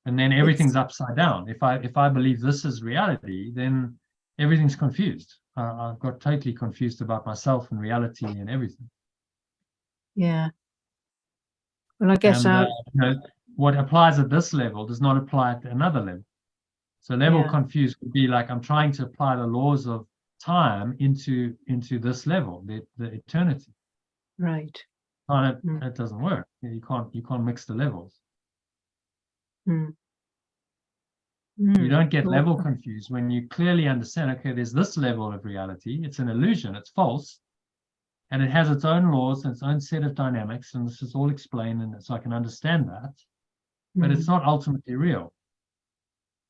And then everything's upside down. If I believe this is reality, then everything's confused. I've got totally confused about myself and reality and everything. Yeah. Well, I guess you know, what applies at this level does not apply at another level. So level confused would be like I'm trying to apply the laws of time into this level, the eternity. Right. That doesn't work. You can't mix the levels. You don't get level confused when you clearly understand, okay, there's this level of reality. It's an illusion. It's false. And it has its own laws and its own set of dynamics. And this is all explained, and so I can understand that. But it's not ultimately real.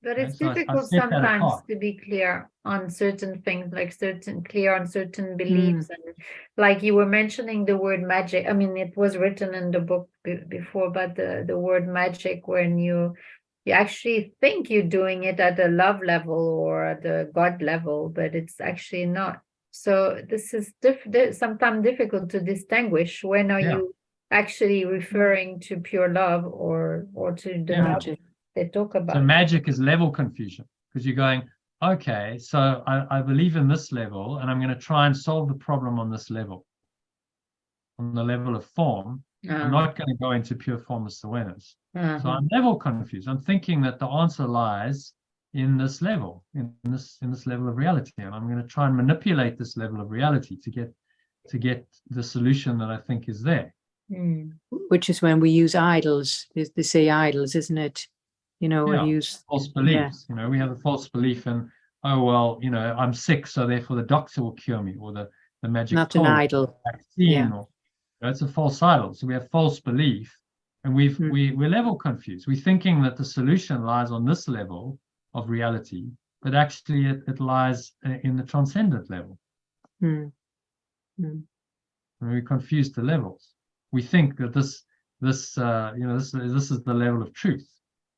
But it's difficult sometimes to be clear on certain things, like clear on certain beliefs. And like you were mentioning the word magic. I mean, it was written in the book before, but the word magic, when you actually think you're doing it at the love level or at the God level, but it's actually not. So this is sometimes difficult to distinguish. When are you actually referring to pure love or to the magic they talk about? So magic is level confusion, because you're going, okay, so I believe in this level, and I'm going to try and solve the problem on this level, on the level of form. I'm not going to go into pure formless awareness. So I'm level confused. I'm thinking that the answer lies in this level, in this level of reality, and I'm going to try and manipulate this level of reality to get the solution that I think is there. Which is when we use idols. They say idols, isn't it? You know, we use false beliefs. You know, we have a false belief in, oh well, you know, I'm sick, so therefore the doctor will cure me, or the magic not an idol vaccine, or it's a false idol. So we have false belief, and we're level confused. We're thinking that the solution lies on this level of reality, but actually it lies in the transcendent level. And we confuse the levels. We think that this is the level of truth,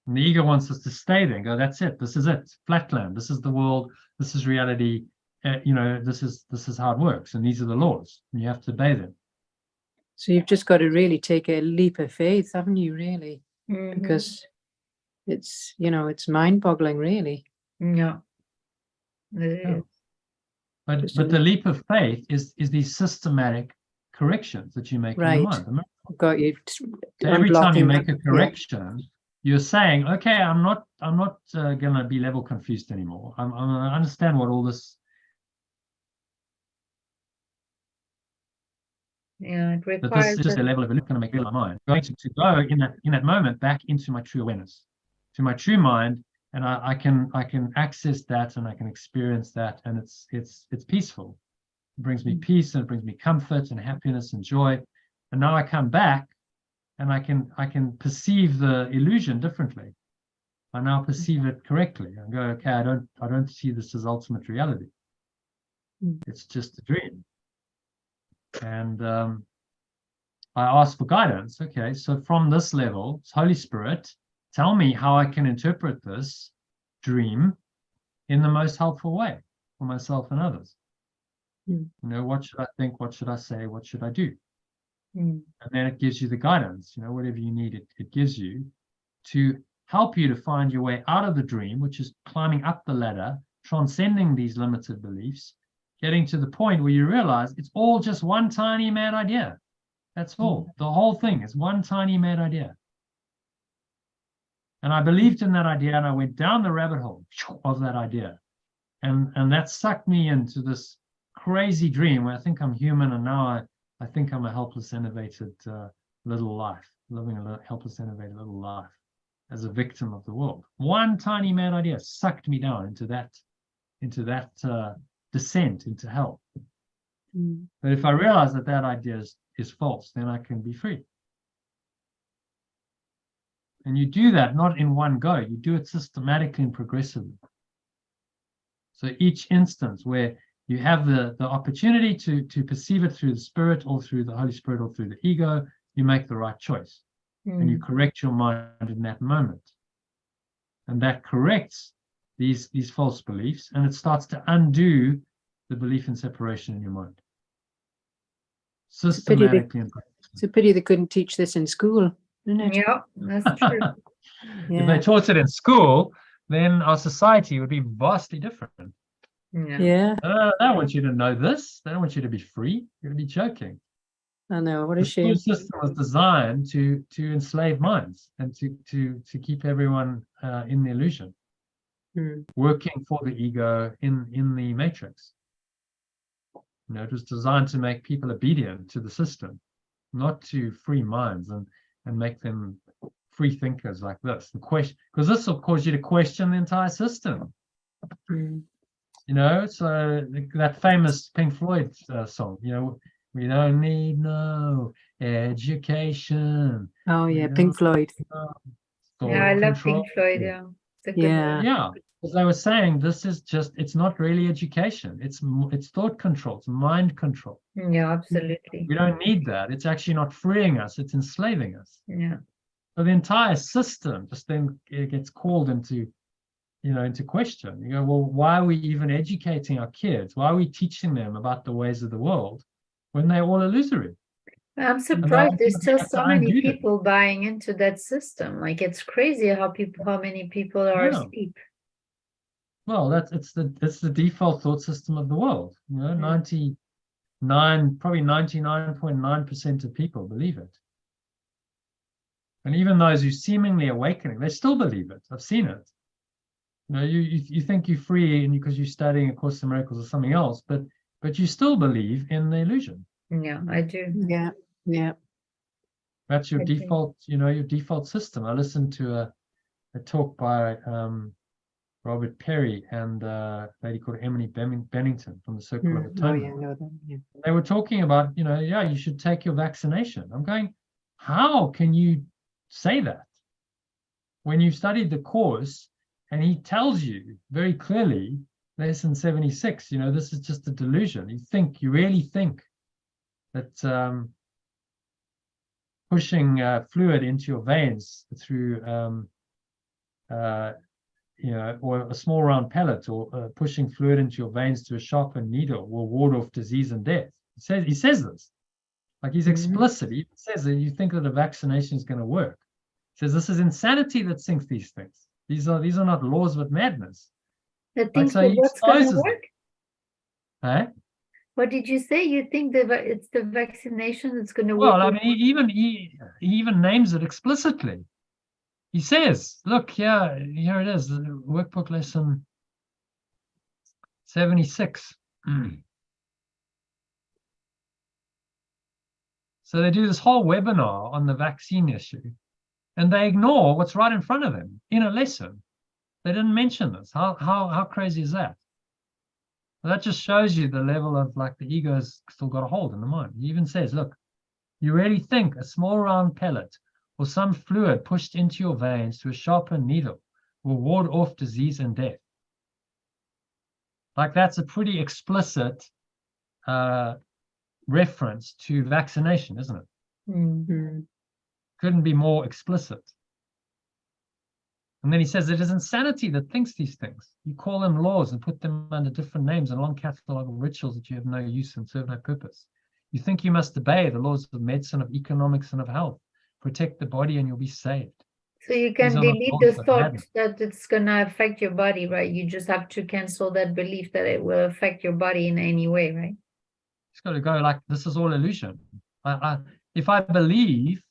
and the ego wants us to stay there and go, that's it, this is it, flatland, this is the world, this is reality, this is how it works, and these are the laws, and you have to obey them. So you've just got to really take a leap of faith, haven't you, really? Because it's, it's mind-boggling, really. Yeah. But the leap of faith is these systematic corrections that you make in your mind. Got you. So every time you make a correction, you're saying, okay, I'm not going to be level confused anymore. I'm going to understand what all this. Yeah, it requires. But this is just a level of going to make it in my mind. Going to go in that moment back into my true awareness, to my true mind, and I can access that, and I can experience that, and it's peaceful. It brings me peace, and it brings me comfort and happiness and joy. And now I come back, and I can perceive the illusion differently. I now perceive it correctly. I go, okay, I don't see this as ultimate reality. It's just a dream. And I ask for guidance. Okay, so from this level, Holy Spirit, tell me how I can interpret this dream in the most helpful way for myself and others. What should I think? What should I say? What should I do? And then it gives you the guidance, whatever you need, it gives you to help you to find your way out of the dream, which is climbing up the ladder, transcending these limited beliefs, getting to the point where you realize it's all just one tiny mad idea. That's all. The whole thing is one tiny mad idea. And I believed in that idea, and I went down the rabbit hole of that idea. And that sucked me into this crazy dream where I think I'm human, and now I think I'm a helpless, innovated little life, living a helpless, innovated little life as a victim of the world. One tiny mad idea sucked me down into that descent into hell. But if I realize that that idea is false, then I can be free. And you do that not in one go, you do it systematically and progressively. So each instance where you have the opportunity to perceive it through the spirit or through the Holy Spirit or through the ego, you make the right choice. And you correct your mind in that moment. And that corrects these false beliefs, and it starts to undo the belief in separation in your mind. Systematically. It's a pity they couldn't teach this in school, isn't it? Yeah, that's true. If they taught it in school, then our society would be vastly different. Yeah. They don't want you to know this. They don't want you to be free. You're going to be joking. I know, what a The shame. school system was designed to enslave minds and to keep everyone in the illusion, working for the ego in the matrix. You know, it was designed to make people obedient to the system, not to free minds and make them free thinkers like this. The question, because this will cause you to question the entire system. You know, so that famous Pink Floyd song, you know, we don't need no education. Oh yeah, Pink Floyd. Yeah, I love Pink Floyd. Yeah, yeah, because they were saying this is just, it's not really education. It's thought control. It's mind control. Yeah, absolutely. We don't need that. It's actually not freeing us. It's enslaving us. Yeah. So the entire system just then it gets called into, into question. You go, well, why are we even educating our kids? Why are we teaching them about the ways of the world when they're all illusory? I'm surprised there's still so many people buying into that system. Like, it's crazy how many people are asleep. Well, it's the default thought system of the world. You know, 99.9% of people believe it. And even those who seemingly awakening, they still believe it. I've seen it. You know, you think you're free and because you're studying A Course in Miracles or something else, but you still believe in the illusion. Yeah, I do. Yeah. That's your default, your default system. I listened to a talk by Robert Perry and a lady called Emily Bennington from the Circle of Atonement. Oh yeah, I know them. Yeah. They were talking about, you should take your vaccination. I'm going, how can you say that when you've studied the Course and he tells you very clearly, lesson 76, this is just a delusion. You really think that pushing fluid into your veins through or a small round pellet or pushing fluid into your veins to a sharpened needle will ward off disease and death. He says this. Like, he's explicit. He says that you think that a vaccination is going to work. He says this is insanity that thinks these things. These are not laws but madness. That thinks that what's going to work? Huh? What did you say? You think that it's the vaccination that's going to work? Well, I mean, he even names it explicitly. He says, look, here it is, the workbook lesson 76. So they do this whole webinar on the vaccine issue, and they ignore what's right in front of them in a lesson. They didn't mention this. How crazy is that? Well, that just shows you the level of, like, the ego's still got a hold in the mind. He even says, look, you really think a small round pellet or some fluid pushed into your veins to a sharpened needle will ward off disease and death? Like, that's a pretty explicit reference to vaccination, isn't it? Couldn't be more explicit. And then he says it is insanity that thinks these things. You call them laws and put them under different names and long catalog of rituals that you have no use and serve no purpose. You think you must obey the laws of medicine, of economics, and of health. Protect the body and you'll be saved. So you can delete the thought that it's going to affect your body, right? You just have to cancel that belief that it will affect your body in any way, right? It's got to go like, this is all illusion. If I believe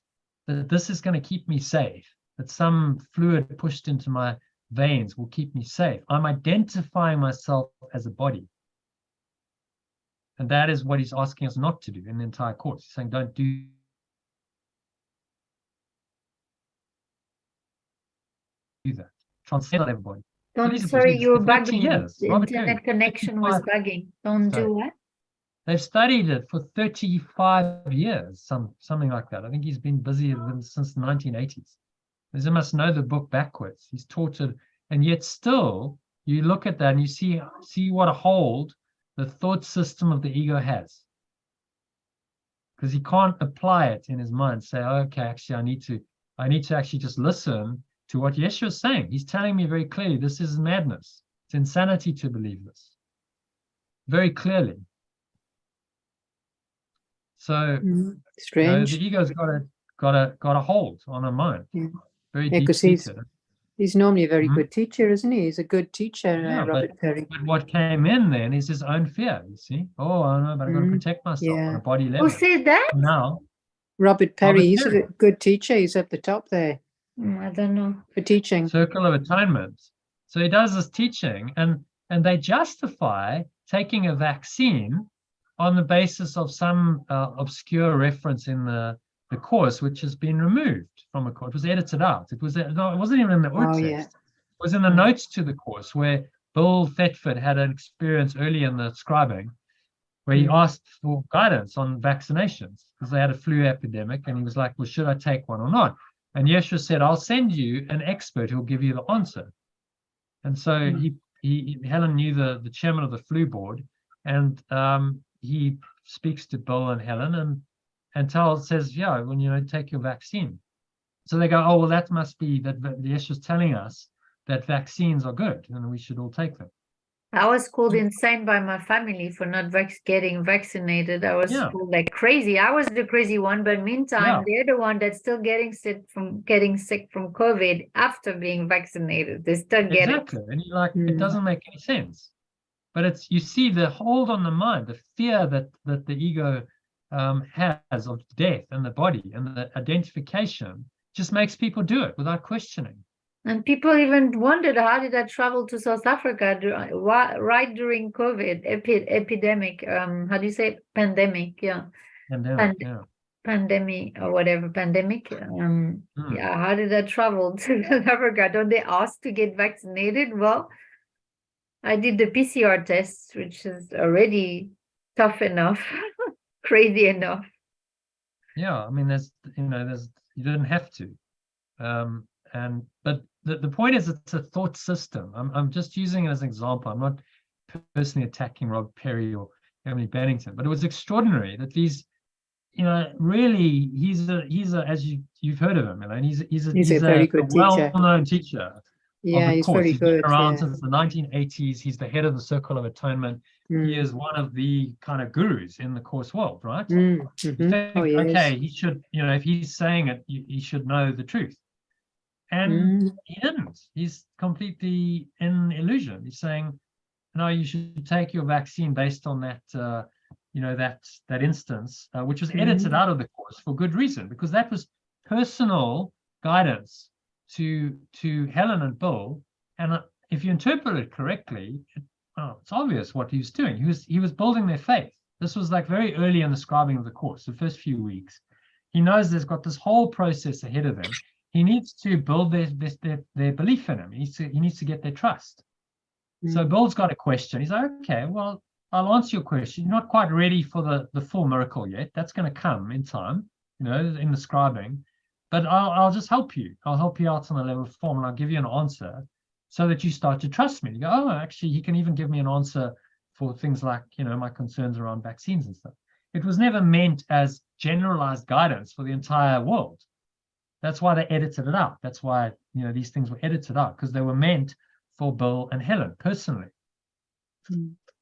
that this is going to keep me safe, that some fluid pushed into my veins will keep me safe, I'm identifying myself as a body. And that is what he's asking us not to do in the entire Course. He's saying, don't do that. Transcend everybody. Sorry, you were bugging. The internet connection was bugging. Don't do what? They've studied it for 35 years, something like that. I think he's been busy with them since the 1980s. They must know the book backwards. He's taught it, and yet still, you look at that and you see what a hold the thought system of the ego has. Because he can't apply it in his mind, say, okay, actually, I need to actually just listen to what Yeshua is saying. He's telling me very clearly, this is madness. It's insanity to believe this. Very clearly. So strange. The ego's got a hold on our mind. Yeah. Very Yeah, because he's normally a very good teacher, isn't he? He's a good teacher, Robert Perry. But what came in then is his own fear, you see. Oh, I know, but I've got to protect myself on a body level. Who said that? Now, Robert Perry, he's a good teacher. He's at the top there. I don't know. For teaching. Circle of Atonement. So he does this teaching, and they justify taking a vaccine on the basis of some obscure reference in the course, which has been removed from a course. It was edited out. It wasn't even in the text. It was in the notes to the course, where Bill Thetford had an experience early in the scribing, where he asked for guidance on vaccinations because they had a flu epidemic, and he was like, well, should I take one or not? And Yeshua said, I'll send you an expert who'll give you the answer. And so Helen knew the chairman of the flu board, and he speaks to Bill and Helen, and says, yeah, when take your vaccine. So they go, oh, well, that must be that Yeshua's telling us that vaccines are good and we should all take them. I was called insane by my family for not getting vaccinated. I was called like crazy. I was the crazy one, but meantime, they're the one that's still getting sick from COVID after being vaccinated. They still get it. And you're like, it doesn't make any sense. But you see the hold on the mind, the fear that the ego has of death and the body, and the identification just makes people do it without questioning. And people even wondered, how did I travel to South Africa right during COVID epidemic? How do you say it? Pandemic? Yeah. Pandemic or whatever. Pandemic. Yeah. How did I travel to South Africa? Don't they ask to get vaccinated? Well, I did the PCR test, which is already tough enough, crazy enough. Yeah, I mean, you didn't have to, but the point is, it's a thought system. I'm just using it as an example. I'm not personally attacking Rob Perry or Emily Bennington, but it was extraordinary that these, really, he's a as you've heard of him, and he's a very good well-known teacher. Yeah, he's very good. He's been around since the 1980s. He's the head of the Circle of Atonement. He is one of the kind of gurus in the Course world, right? You think, okay, he should, if he's saying it, he should know the truth. And he didn't. He's completely in illusion. He's saying, no, you should take your vaccine based on that, that instance, which was edited out of the Course for good reason, because that was personal guidance to Helen and Bill, and if you interpret it correctly, it's obvious what he was doing. He was building their faith. This was like very early in the scribing of the course, the first few weeks. He knows there's got this whole process ahead of him. He needs to build their belief in him. He needs to get their trust. So Bill's got a question. He's like, okay, well, I'll answer your question. You're not quite ready for the full miracle yet. That's going to come in time, in the scribing. But I'll just help you. I'll help you out on a level of form, and I'll give you an answer so that you start to trust me. You go, oh, actually, he can even give me an answer for things like, my concerns around vaccines and stuff. It was never meant as generalized guidance for the entire world. That's why they edited it out. That's why, these things were edited out, because they were meant for Bill and Helen personally.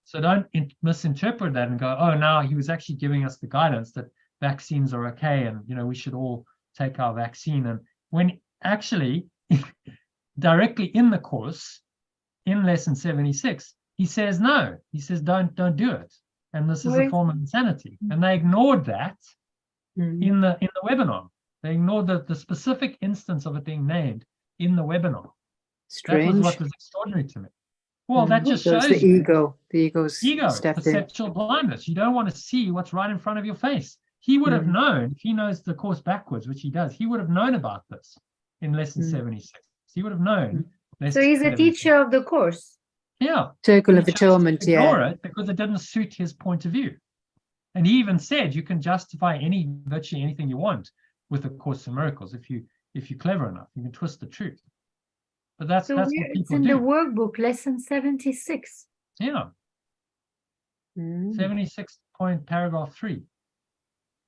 So don't misinterpret that and go, oh, now he was actually giving us the guidance that vaccines are okay, and, we should all take our vaccine. And when actually directly in the course, in lesson 76, he says no. He says don't do it, and this is a form of insanity. And they ignored that in the webinar. They ignored the specific instance of it being named in the webinar. Strange. That was what was extraordinary to me. Well, that just shows the ego's perceptual blindness. You don't want to see what's right in front of your face. He would have known, if he knows the course backwards, which he does, he would have known about this in lesson 76. He would have known. So he's a teacher of the course. Yeah. Circle of Atonement, ignore it because it didn't suit his point of view. And he even said you can justify virtually anything you want with A Course in Miracles if you're clever enough. You can twist the truth. But that's what it's people in do. the workbook, lesson 76. Yeah. 76 point paragraph 3.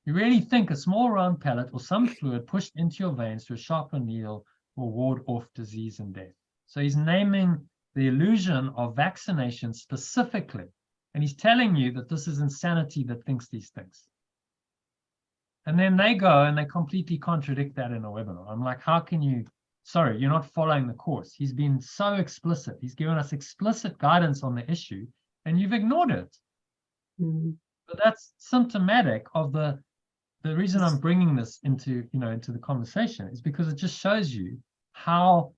You really think a small round pellet or some fluid pushed into your veins through a sharper needle will ward off disease and death. So he's naming the illusion of vaccination specifically. And he's telling you that this is insanity that thinks these things. And then they go and they completely contradict that in a webinar. I'm like, how can you, sorry, you're not following the course. He's been so explicit. He's given us explicit guidance on the issue and you've ignored it. But that's symptomatic of the reason I'm bringing this into the conversation is because it just shows you how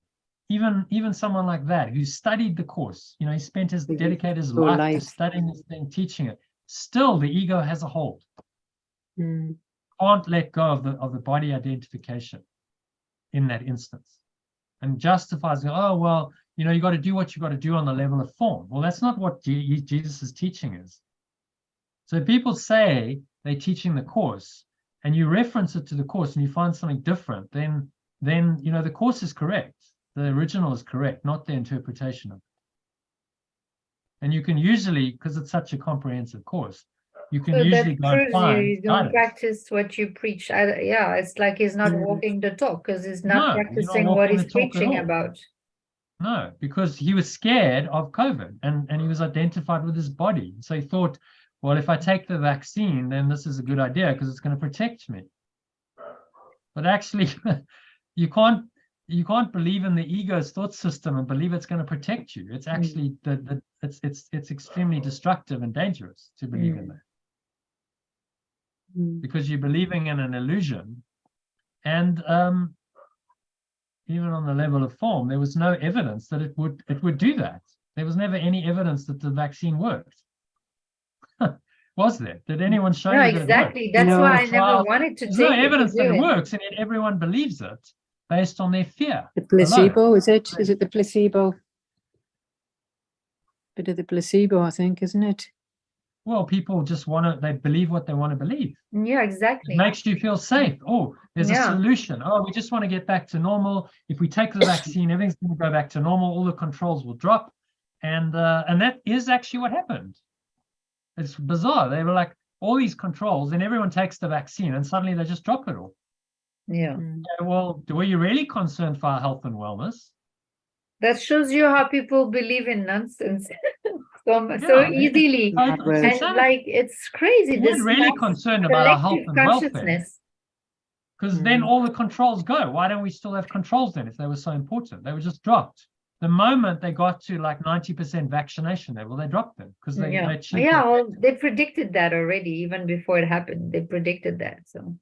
even someone like that who studied the course, he spent dedicated his life to studying this thing, teaching it, still the ego has a hold. Can't let go of the body identification in that instance and justifies, oh, well, you got to do what you got to do on the level of form. Well, that's not what Jesus' teaching is. So people say they're teaching the course and you reference it to the course and you find something different, then the course is correct. The original is correct, not the interpretation of it. And you can usually, because it's such a comprehensive course, you can usually go and find you don't practice what you preach. It's like he's not walking the talk because he's not practicing what he's preaching about. No, because he was scared of COVID and he was identified with his body. So he thought, well, if I take the vaccine, then this is a good idea because it's going to protect me. But actually, you can't believe in the ego's thought system and believe it's going to protect you. It's actually it's extremely destructive and dangerous to believe in that. Because you're believing in an illusion. And even on the level of form, there was no evidence that it would do that. There was never any evidence that the vaccine worked. Was there? Did anyone show you that exactly. It worked? That's why I never wanted to There's take no evidence that it it. works, and yet everyone believes it based on their fear. The placebo, alone. is it? Is it the placebo? Bit of the placebo, I think, isn't it? Well, people just they believe what they want to believe. Yeah, exactly. It makes you feel safe. Oh, there's a solution. Oh, we just want to get back to normal. If we take the vaccine, everything's going to go back to normal. All the controls will drop. And that is actually what happened. It's bizarre. They were like, all these controls, and everyone takes the vaccine, and suddenly they just drop it all. Yeah. Well, were you really concerned for our health and wellness? That shows you how people believe in nonsense so easily. And like, it's crazy. We're really concerned about our health and welfare. Because then all the controls go. Why don't we still have controls then if they were so important? They were just dropped. The moment they got to like 90% vaccination level, they dropped them because they well, they predicted that already, even before it happened. They predicted that. So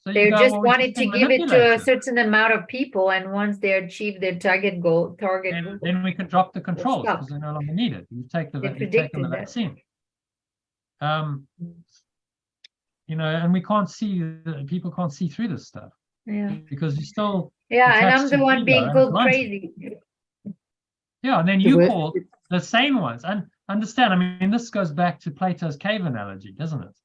they just wanted to give it to a certain amount of people, and once they achieve their target goal, then we can drop the controls because they're no longer needed. You take the vaccine. And we can't see, people can't see through this stuff. Yeah. Because you still. Yeah, and I'm the one being called crazy. Yeah, and then you call the sane ones. And understand, I mean, this goes back to Plato's cave analogy, doesn't it?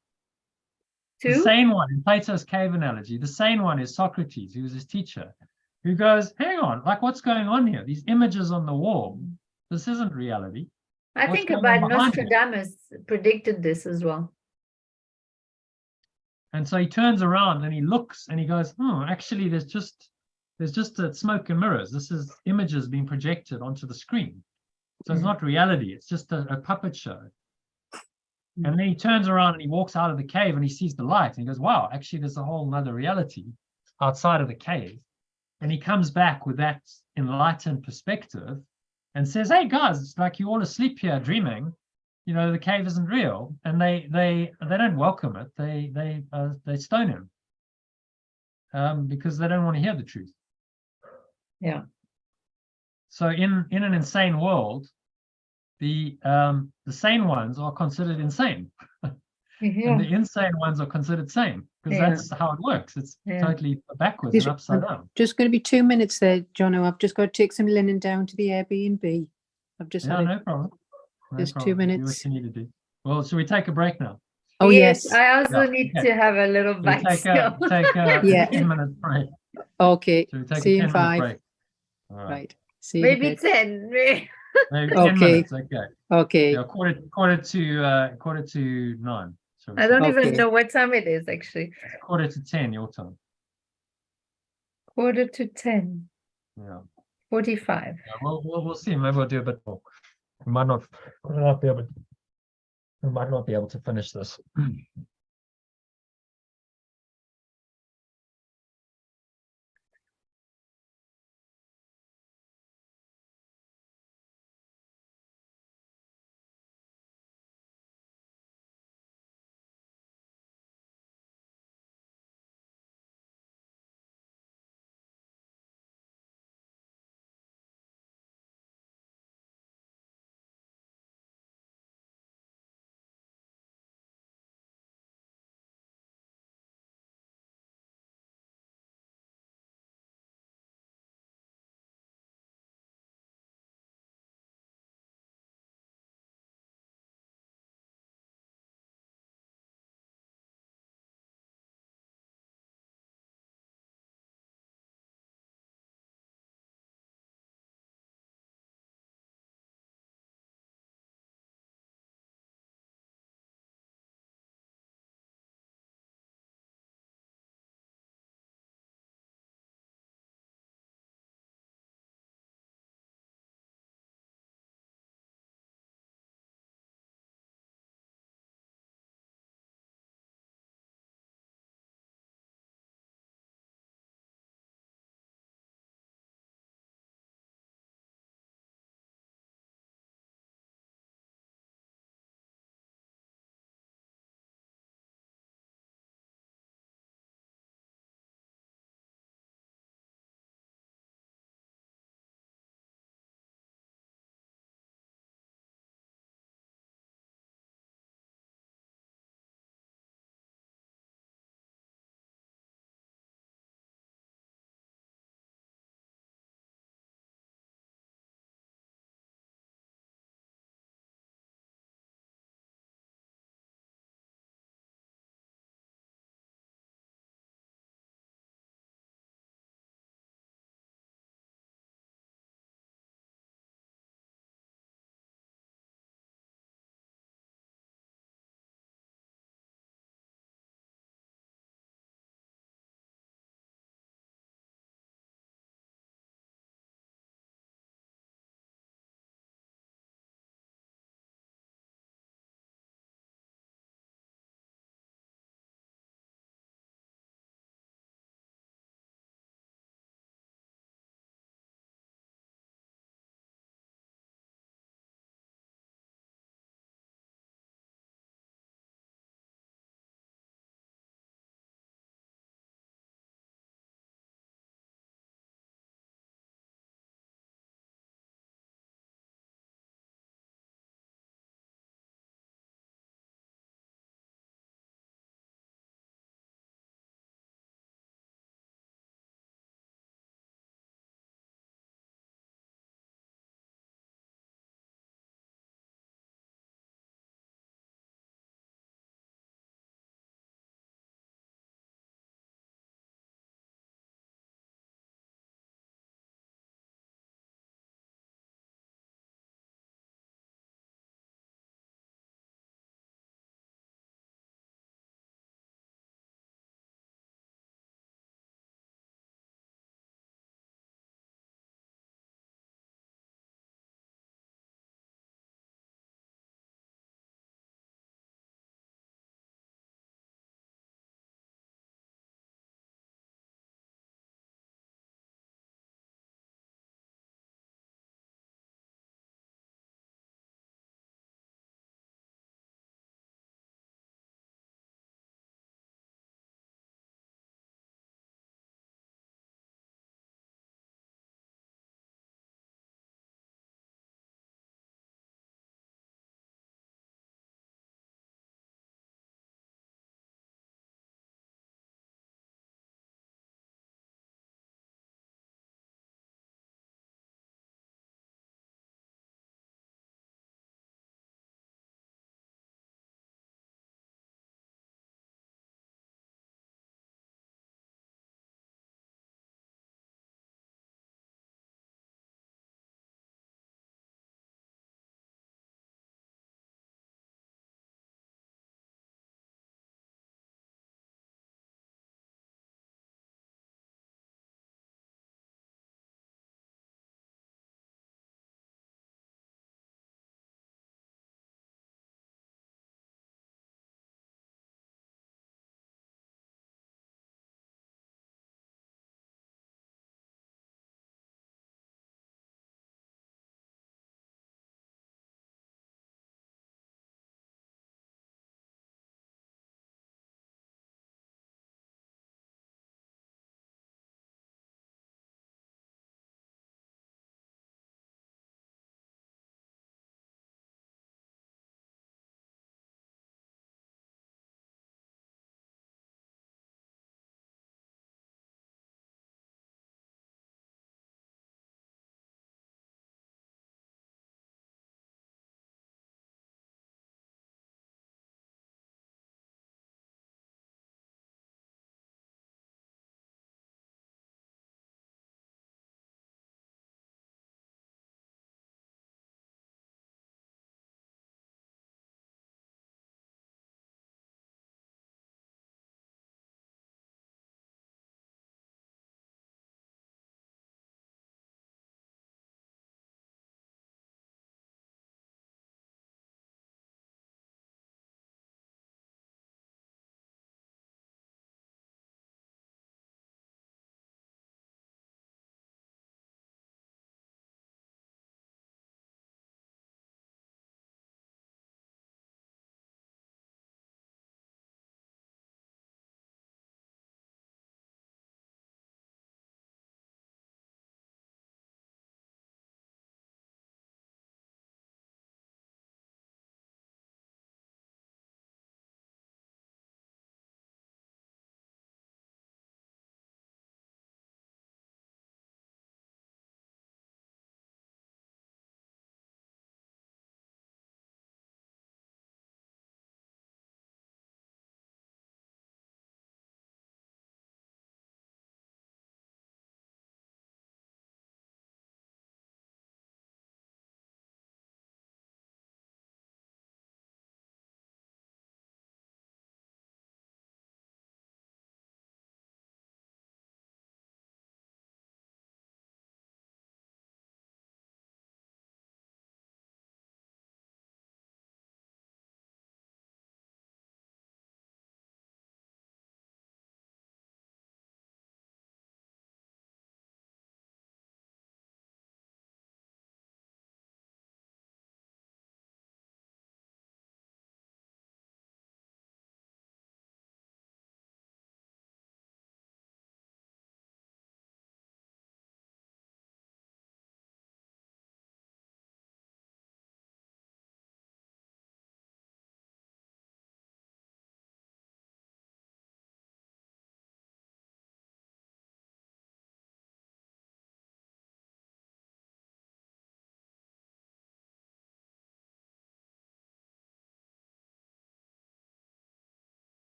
The sane one in Plato's cave analogy, the sane one is Socrates, who was his teacher, who goes, hang on, like what's going on here? These images on the wall, this isn't reality. I think about Nostradamus predicted this as well. And so he turns around and he looks and he goes, actually there's just smoke and mirrors. This is images being projected onto the screen. So it's not reality, it's just a puppet show. And then he turns around and he walks out of the cave and he sees the light and he goes, wow, actually there's a whole nother reality outside of the cave. And he comes back with that enlightened perspective and says, hey guys, it's like you're all asleep here dreaming, the cave isn't real. And they don't welcome it. They stone him because they don't want to hear the truth. Yeah. So in an insane world, the sane ones are considered insane. And the insane ones are considered sane because that's how it works. It's totally backwards and upside down. Just going to be 2 minutes there, Jono. I've just got to take some linen down to the Airbnb. I've just no problem. Just 2 minutes. Do what you need to do. Well, should we take a break now? Oh, yes. I also Yeah, need okay. to have a little So bite take a still. take a Yeah. 10-minute break. Okay. So we take See a you in 10-minute 5. break. All right. Right. See you in a Maybe bit. 10. Maybe 10 Okay. minutes. Okay. Okay. Yeah, quarter to 9. So I don't Okay. even know what time it is actually. it's quarter to 10 your time. Quarter to 10. Yeah. 45. Yeah, we'll see. Maybe we'll do a bit more. We might not be able to finish this.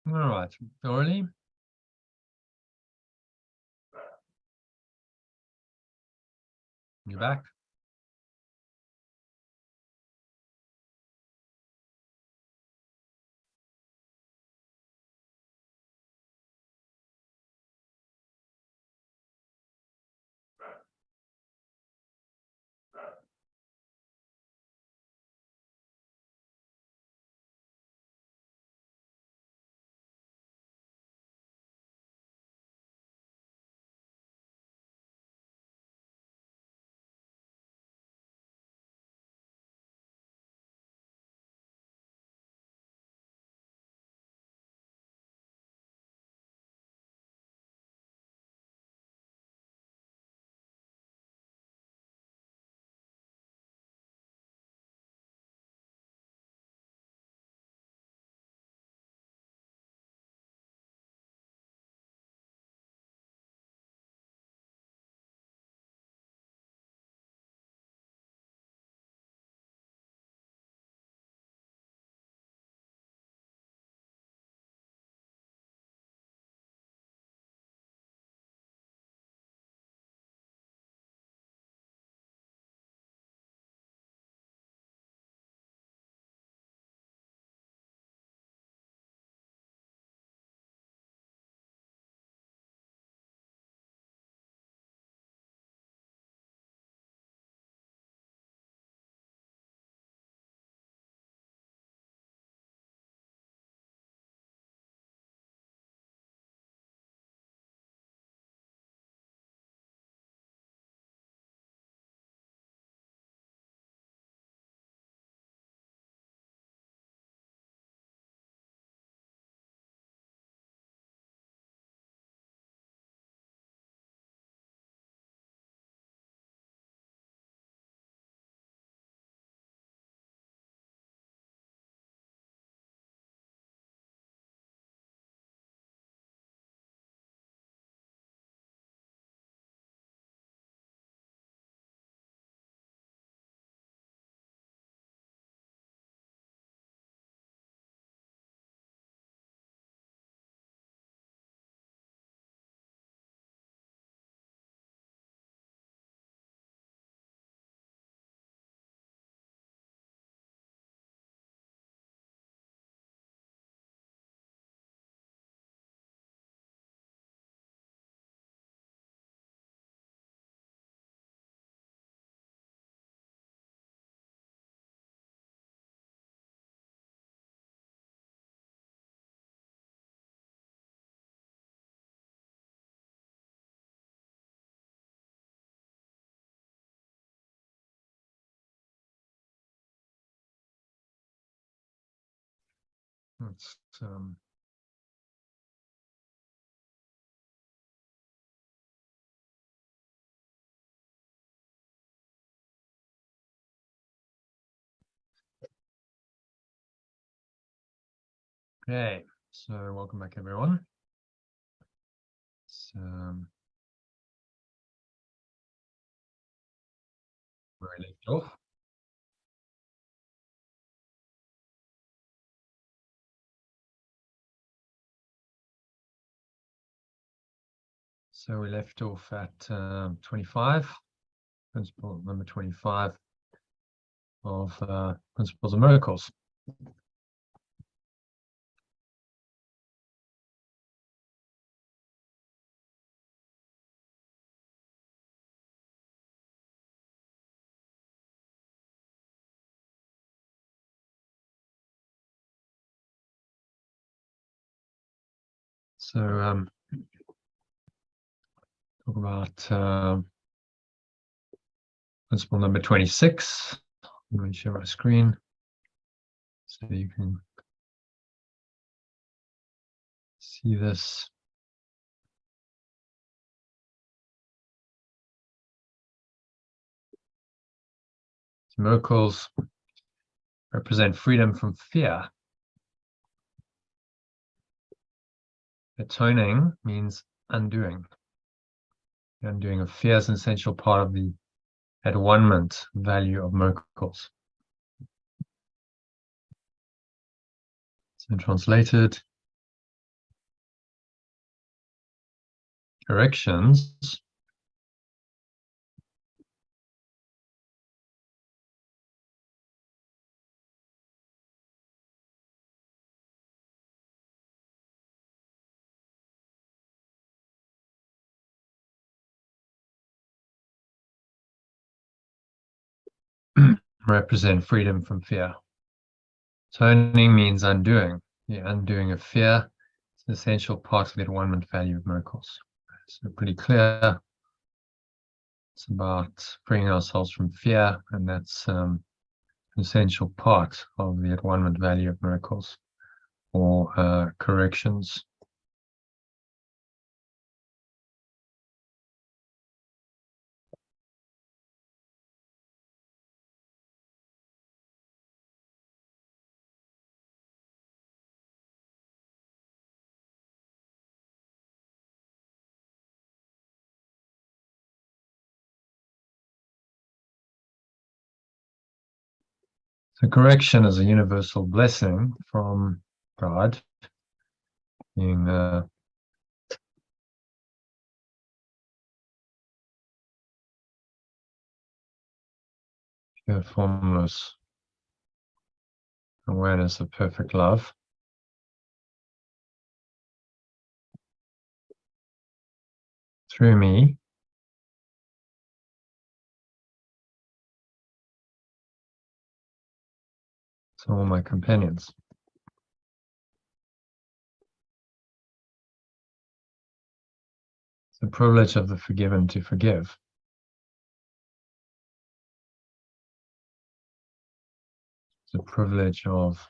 All right, Aurelie. You're back. Let's okay, so welcome back, everyone. Where I left off. So we left off at 25, principle number 25 of Principles of Miracles. So talk about principle number 26. Let me share my screen so you can see this. Miracles represent freedom from fear. Atoning means undoing. The undoing of fear is an essential part of the at-one-ment value of miracles. So translated, corrections represent freedom from fear. Turning means undoing. The undoing of fear is an essential part of the at-one-ment value of miracles. So pretty clear. It's about freeing ourselves from fear, and that's an essential part of the at-one-ment value of miracles or corrections. So correction is a universal blessing from God, being pure formless awareness of perfect love. Through me, to all my companions. It's the privilege of the forgiven to forgive. It's the privilege of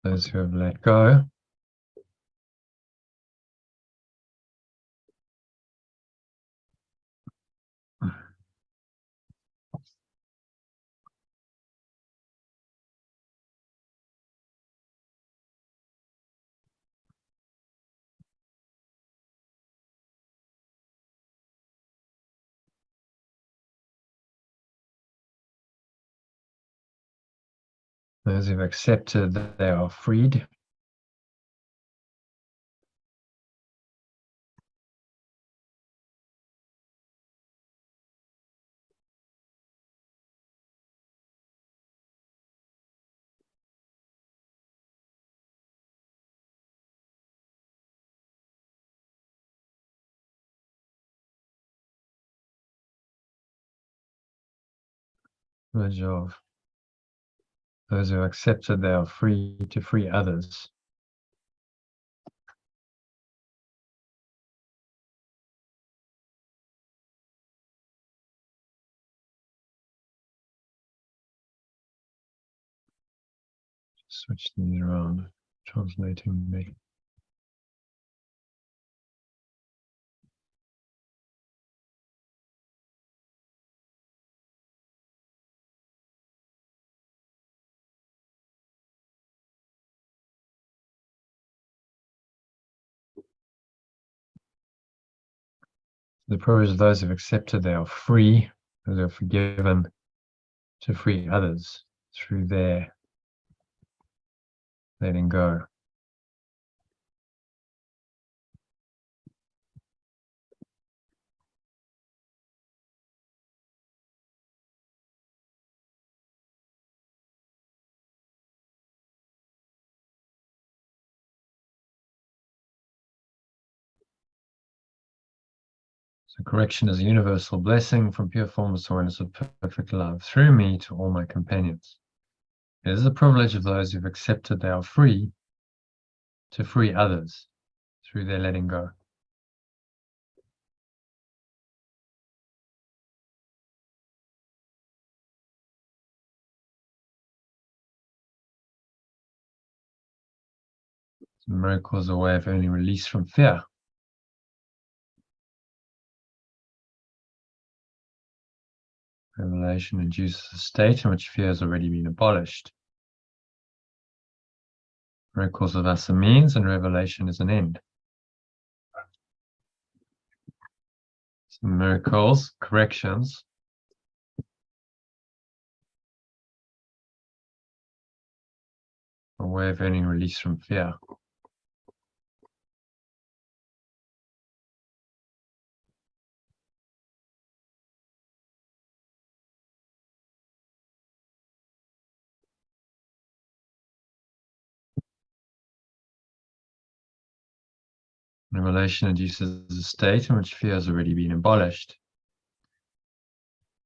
those who have let go. Those who've accepted that they are freed. Privilege of those who accepted they are free to free others. Switch these around, translating me. The privilege of those who have accepted they are free, those who are forgiven, to free others through their letting go. So correction is a universal blessing from pure formless awareness of perfect love through me to all my companions. It is the privilege of those who've accepted they are free to free others through their letting go. So miracles are a way of earning release from fear. Revelation induces a state in which fear has already been abolished. Miracles are thus a means, and revelation is an end. So miracles, corrections, way of earning release from fear. Revelation induces a state in which fear has already been abolished.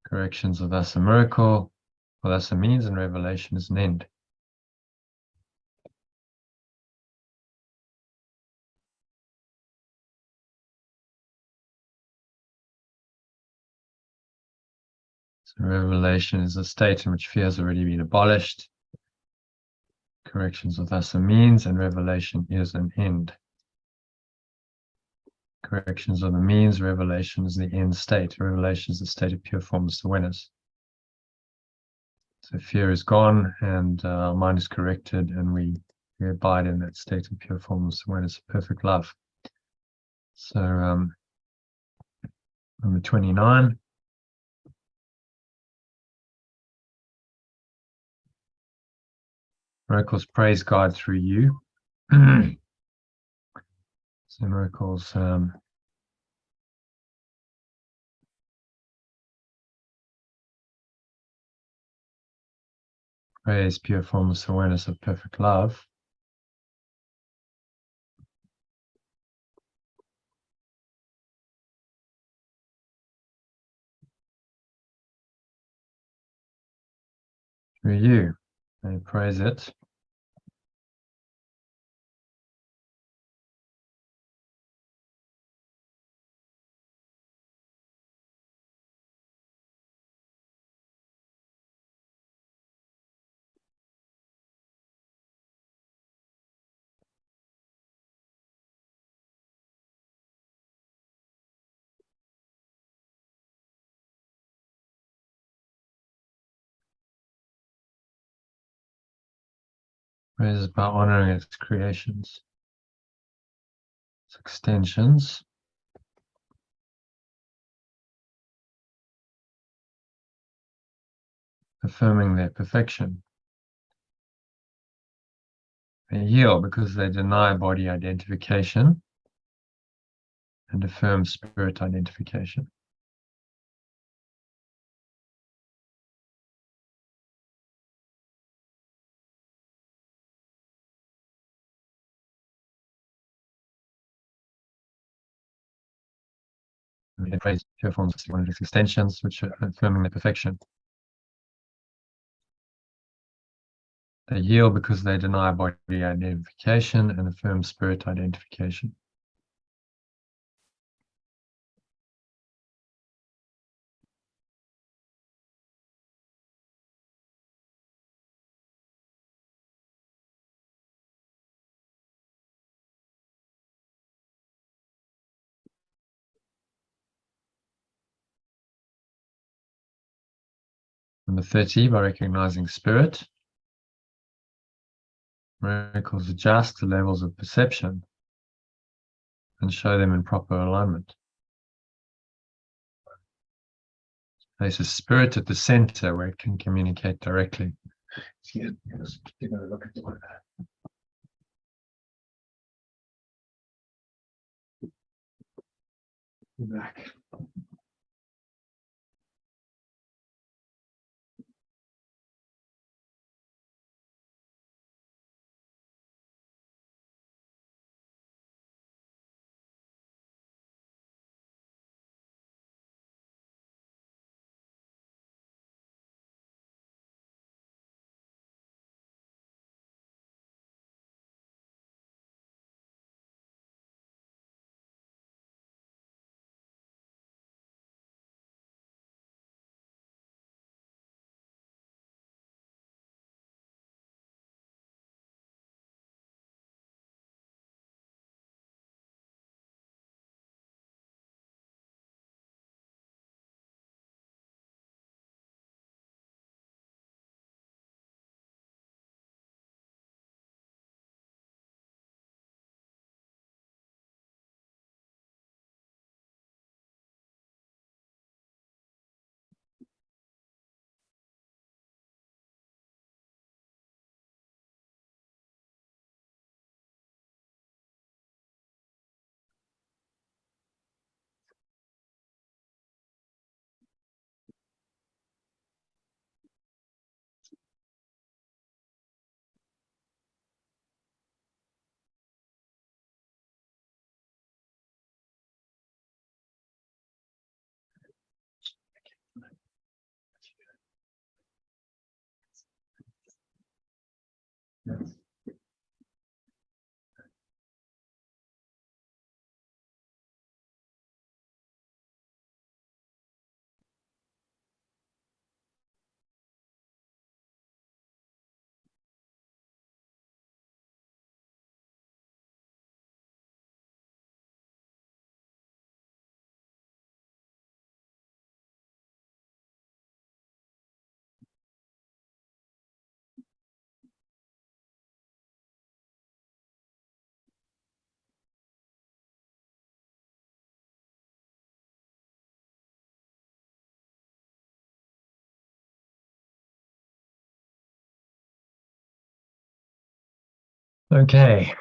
Corrections are thus a miracle, or thus a means, and revelation is an end. So revelation is a state in which fear has already been abolished. Corrections are thus a means, and revelation is an end. Corrections are the means, revelation is the end state. Revelation is the state of pure formless awareness. So fear is gone, and our mind is corrected, and we abide in that state of pure formless awareness, perfect love. So number 29. Miracles praise God through you. So miracles praise pure formless awareness of perfect love. Through you. They praise it. Praise is about honoring its creations, its extensions. Affirming their perfection. They heal because they deny body identification and affirm spirit identification. They praise pure forms of its extensions, which are affirming their perfection. They yield because they deny body identification and affirm spirit identification. Number 30, by recognizing spirit, miracles adjust the levels of perception and show them in proper alignment. Place a spirit at the center where it can communicate directly. Let's take a look at that. Back. Okay.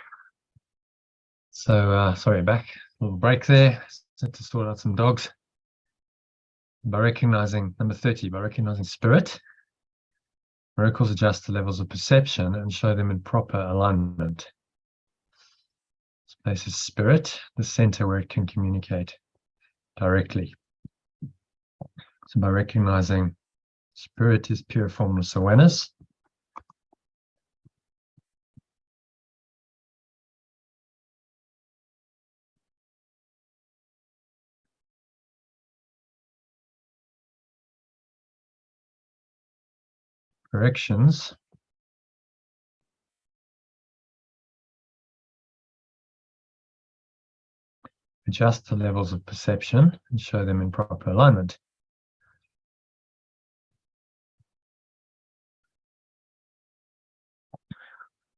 So sorry, back. A little break there. Had to sort out some dogs. By recognizing, number 30, by recognizing spirit, miracles adjust the levels of perception and show them in proper alignment. This place is spirit, the center where it can communicate directly. So by recognizing spirit is pure formless awareness, corrections adjust the levels of perception and show them in proper alignment.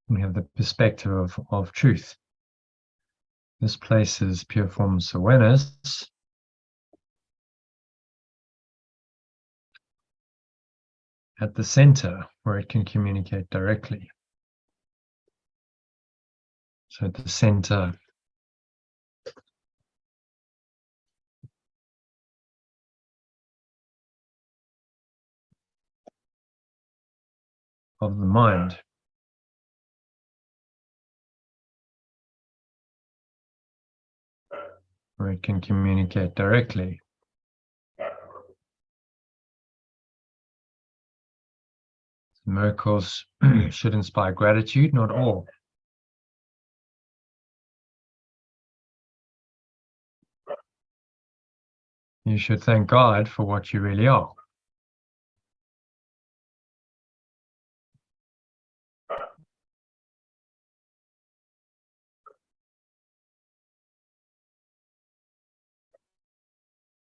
We have the perspective of truth. This place is pure formless awareness. At the center where it can communicate directly. So at the center of the mind. Where it can communicate directly. Miracles should inspire gratitude, not awe. You should thank God for what you really are.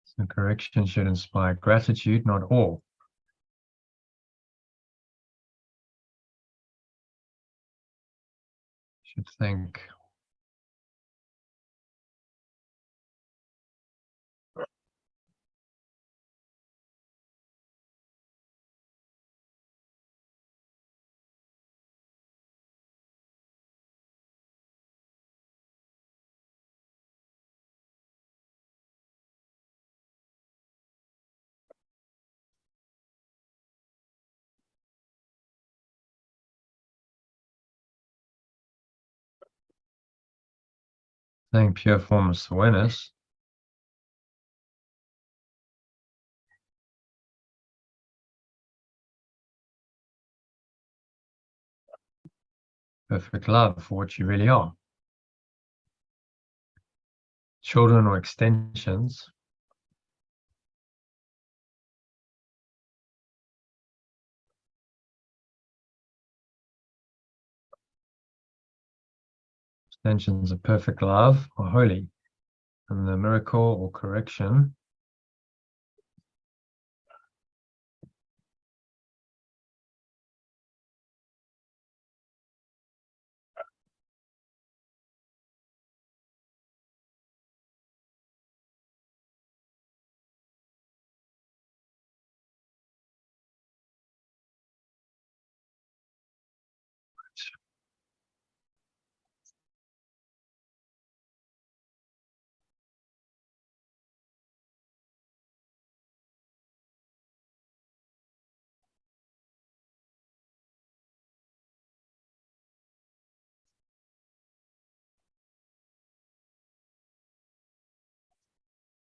So correction should inspire gratitude, not awe. Should thank pure formless awareness. Perfect love for what you really are. Children or extensions. Extensions of perfect love or holy. And the miracle or correction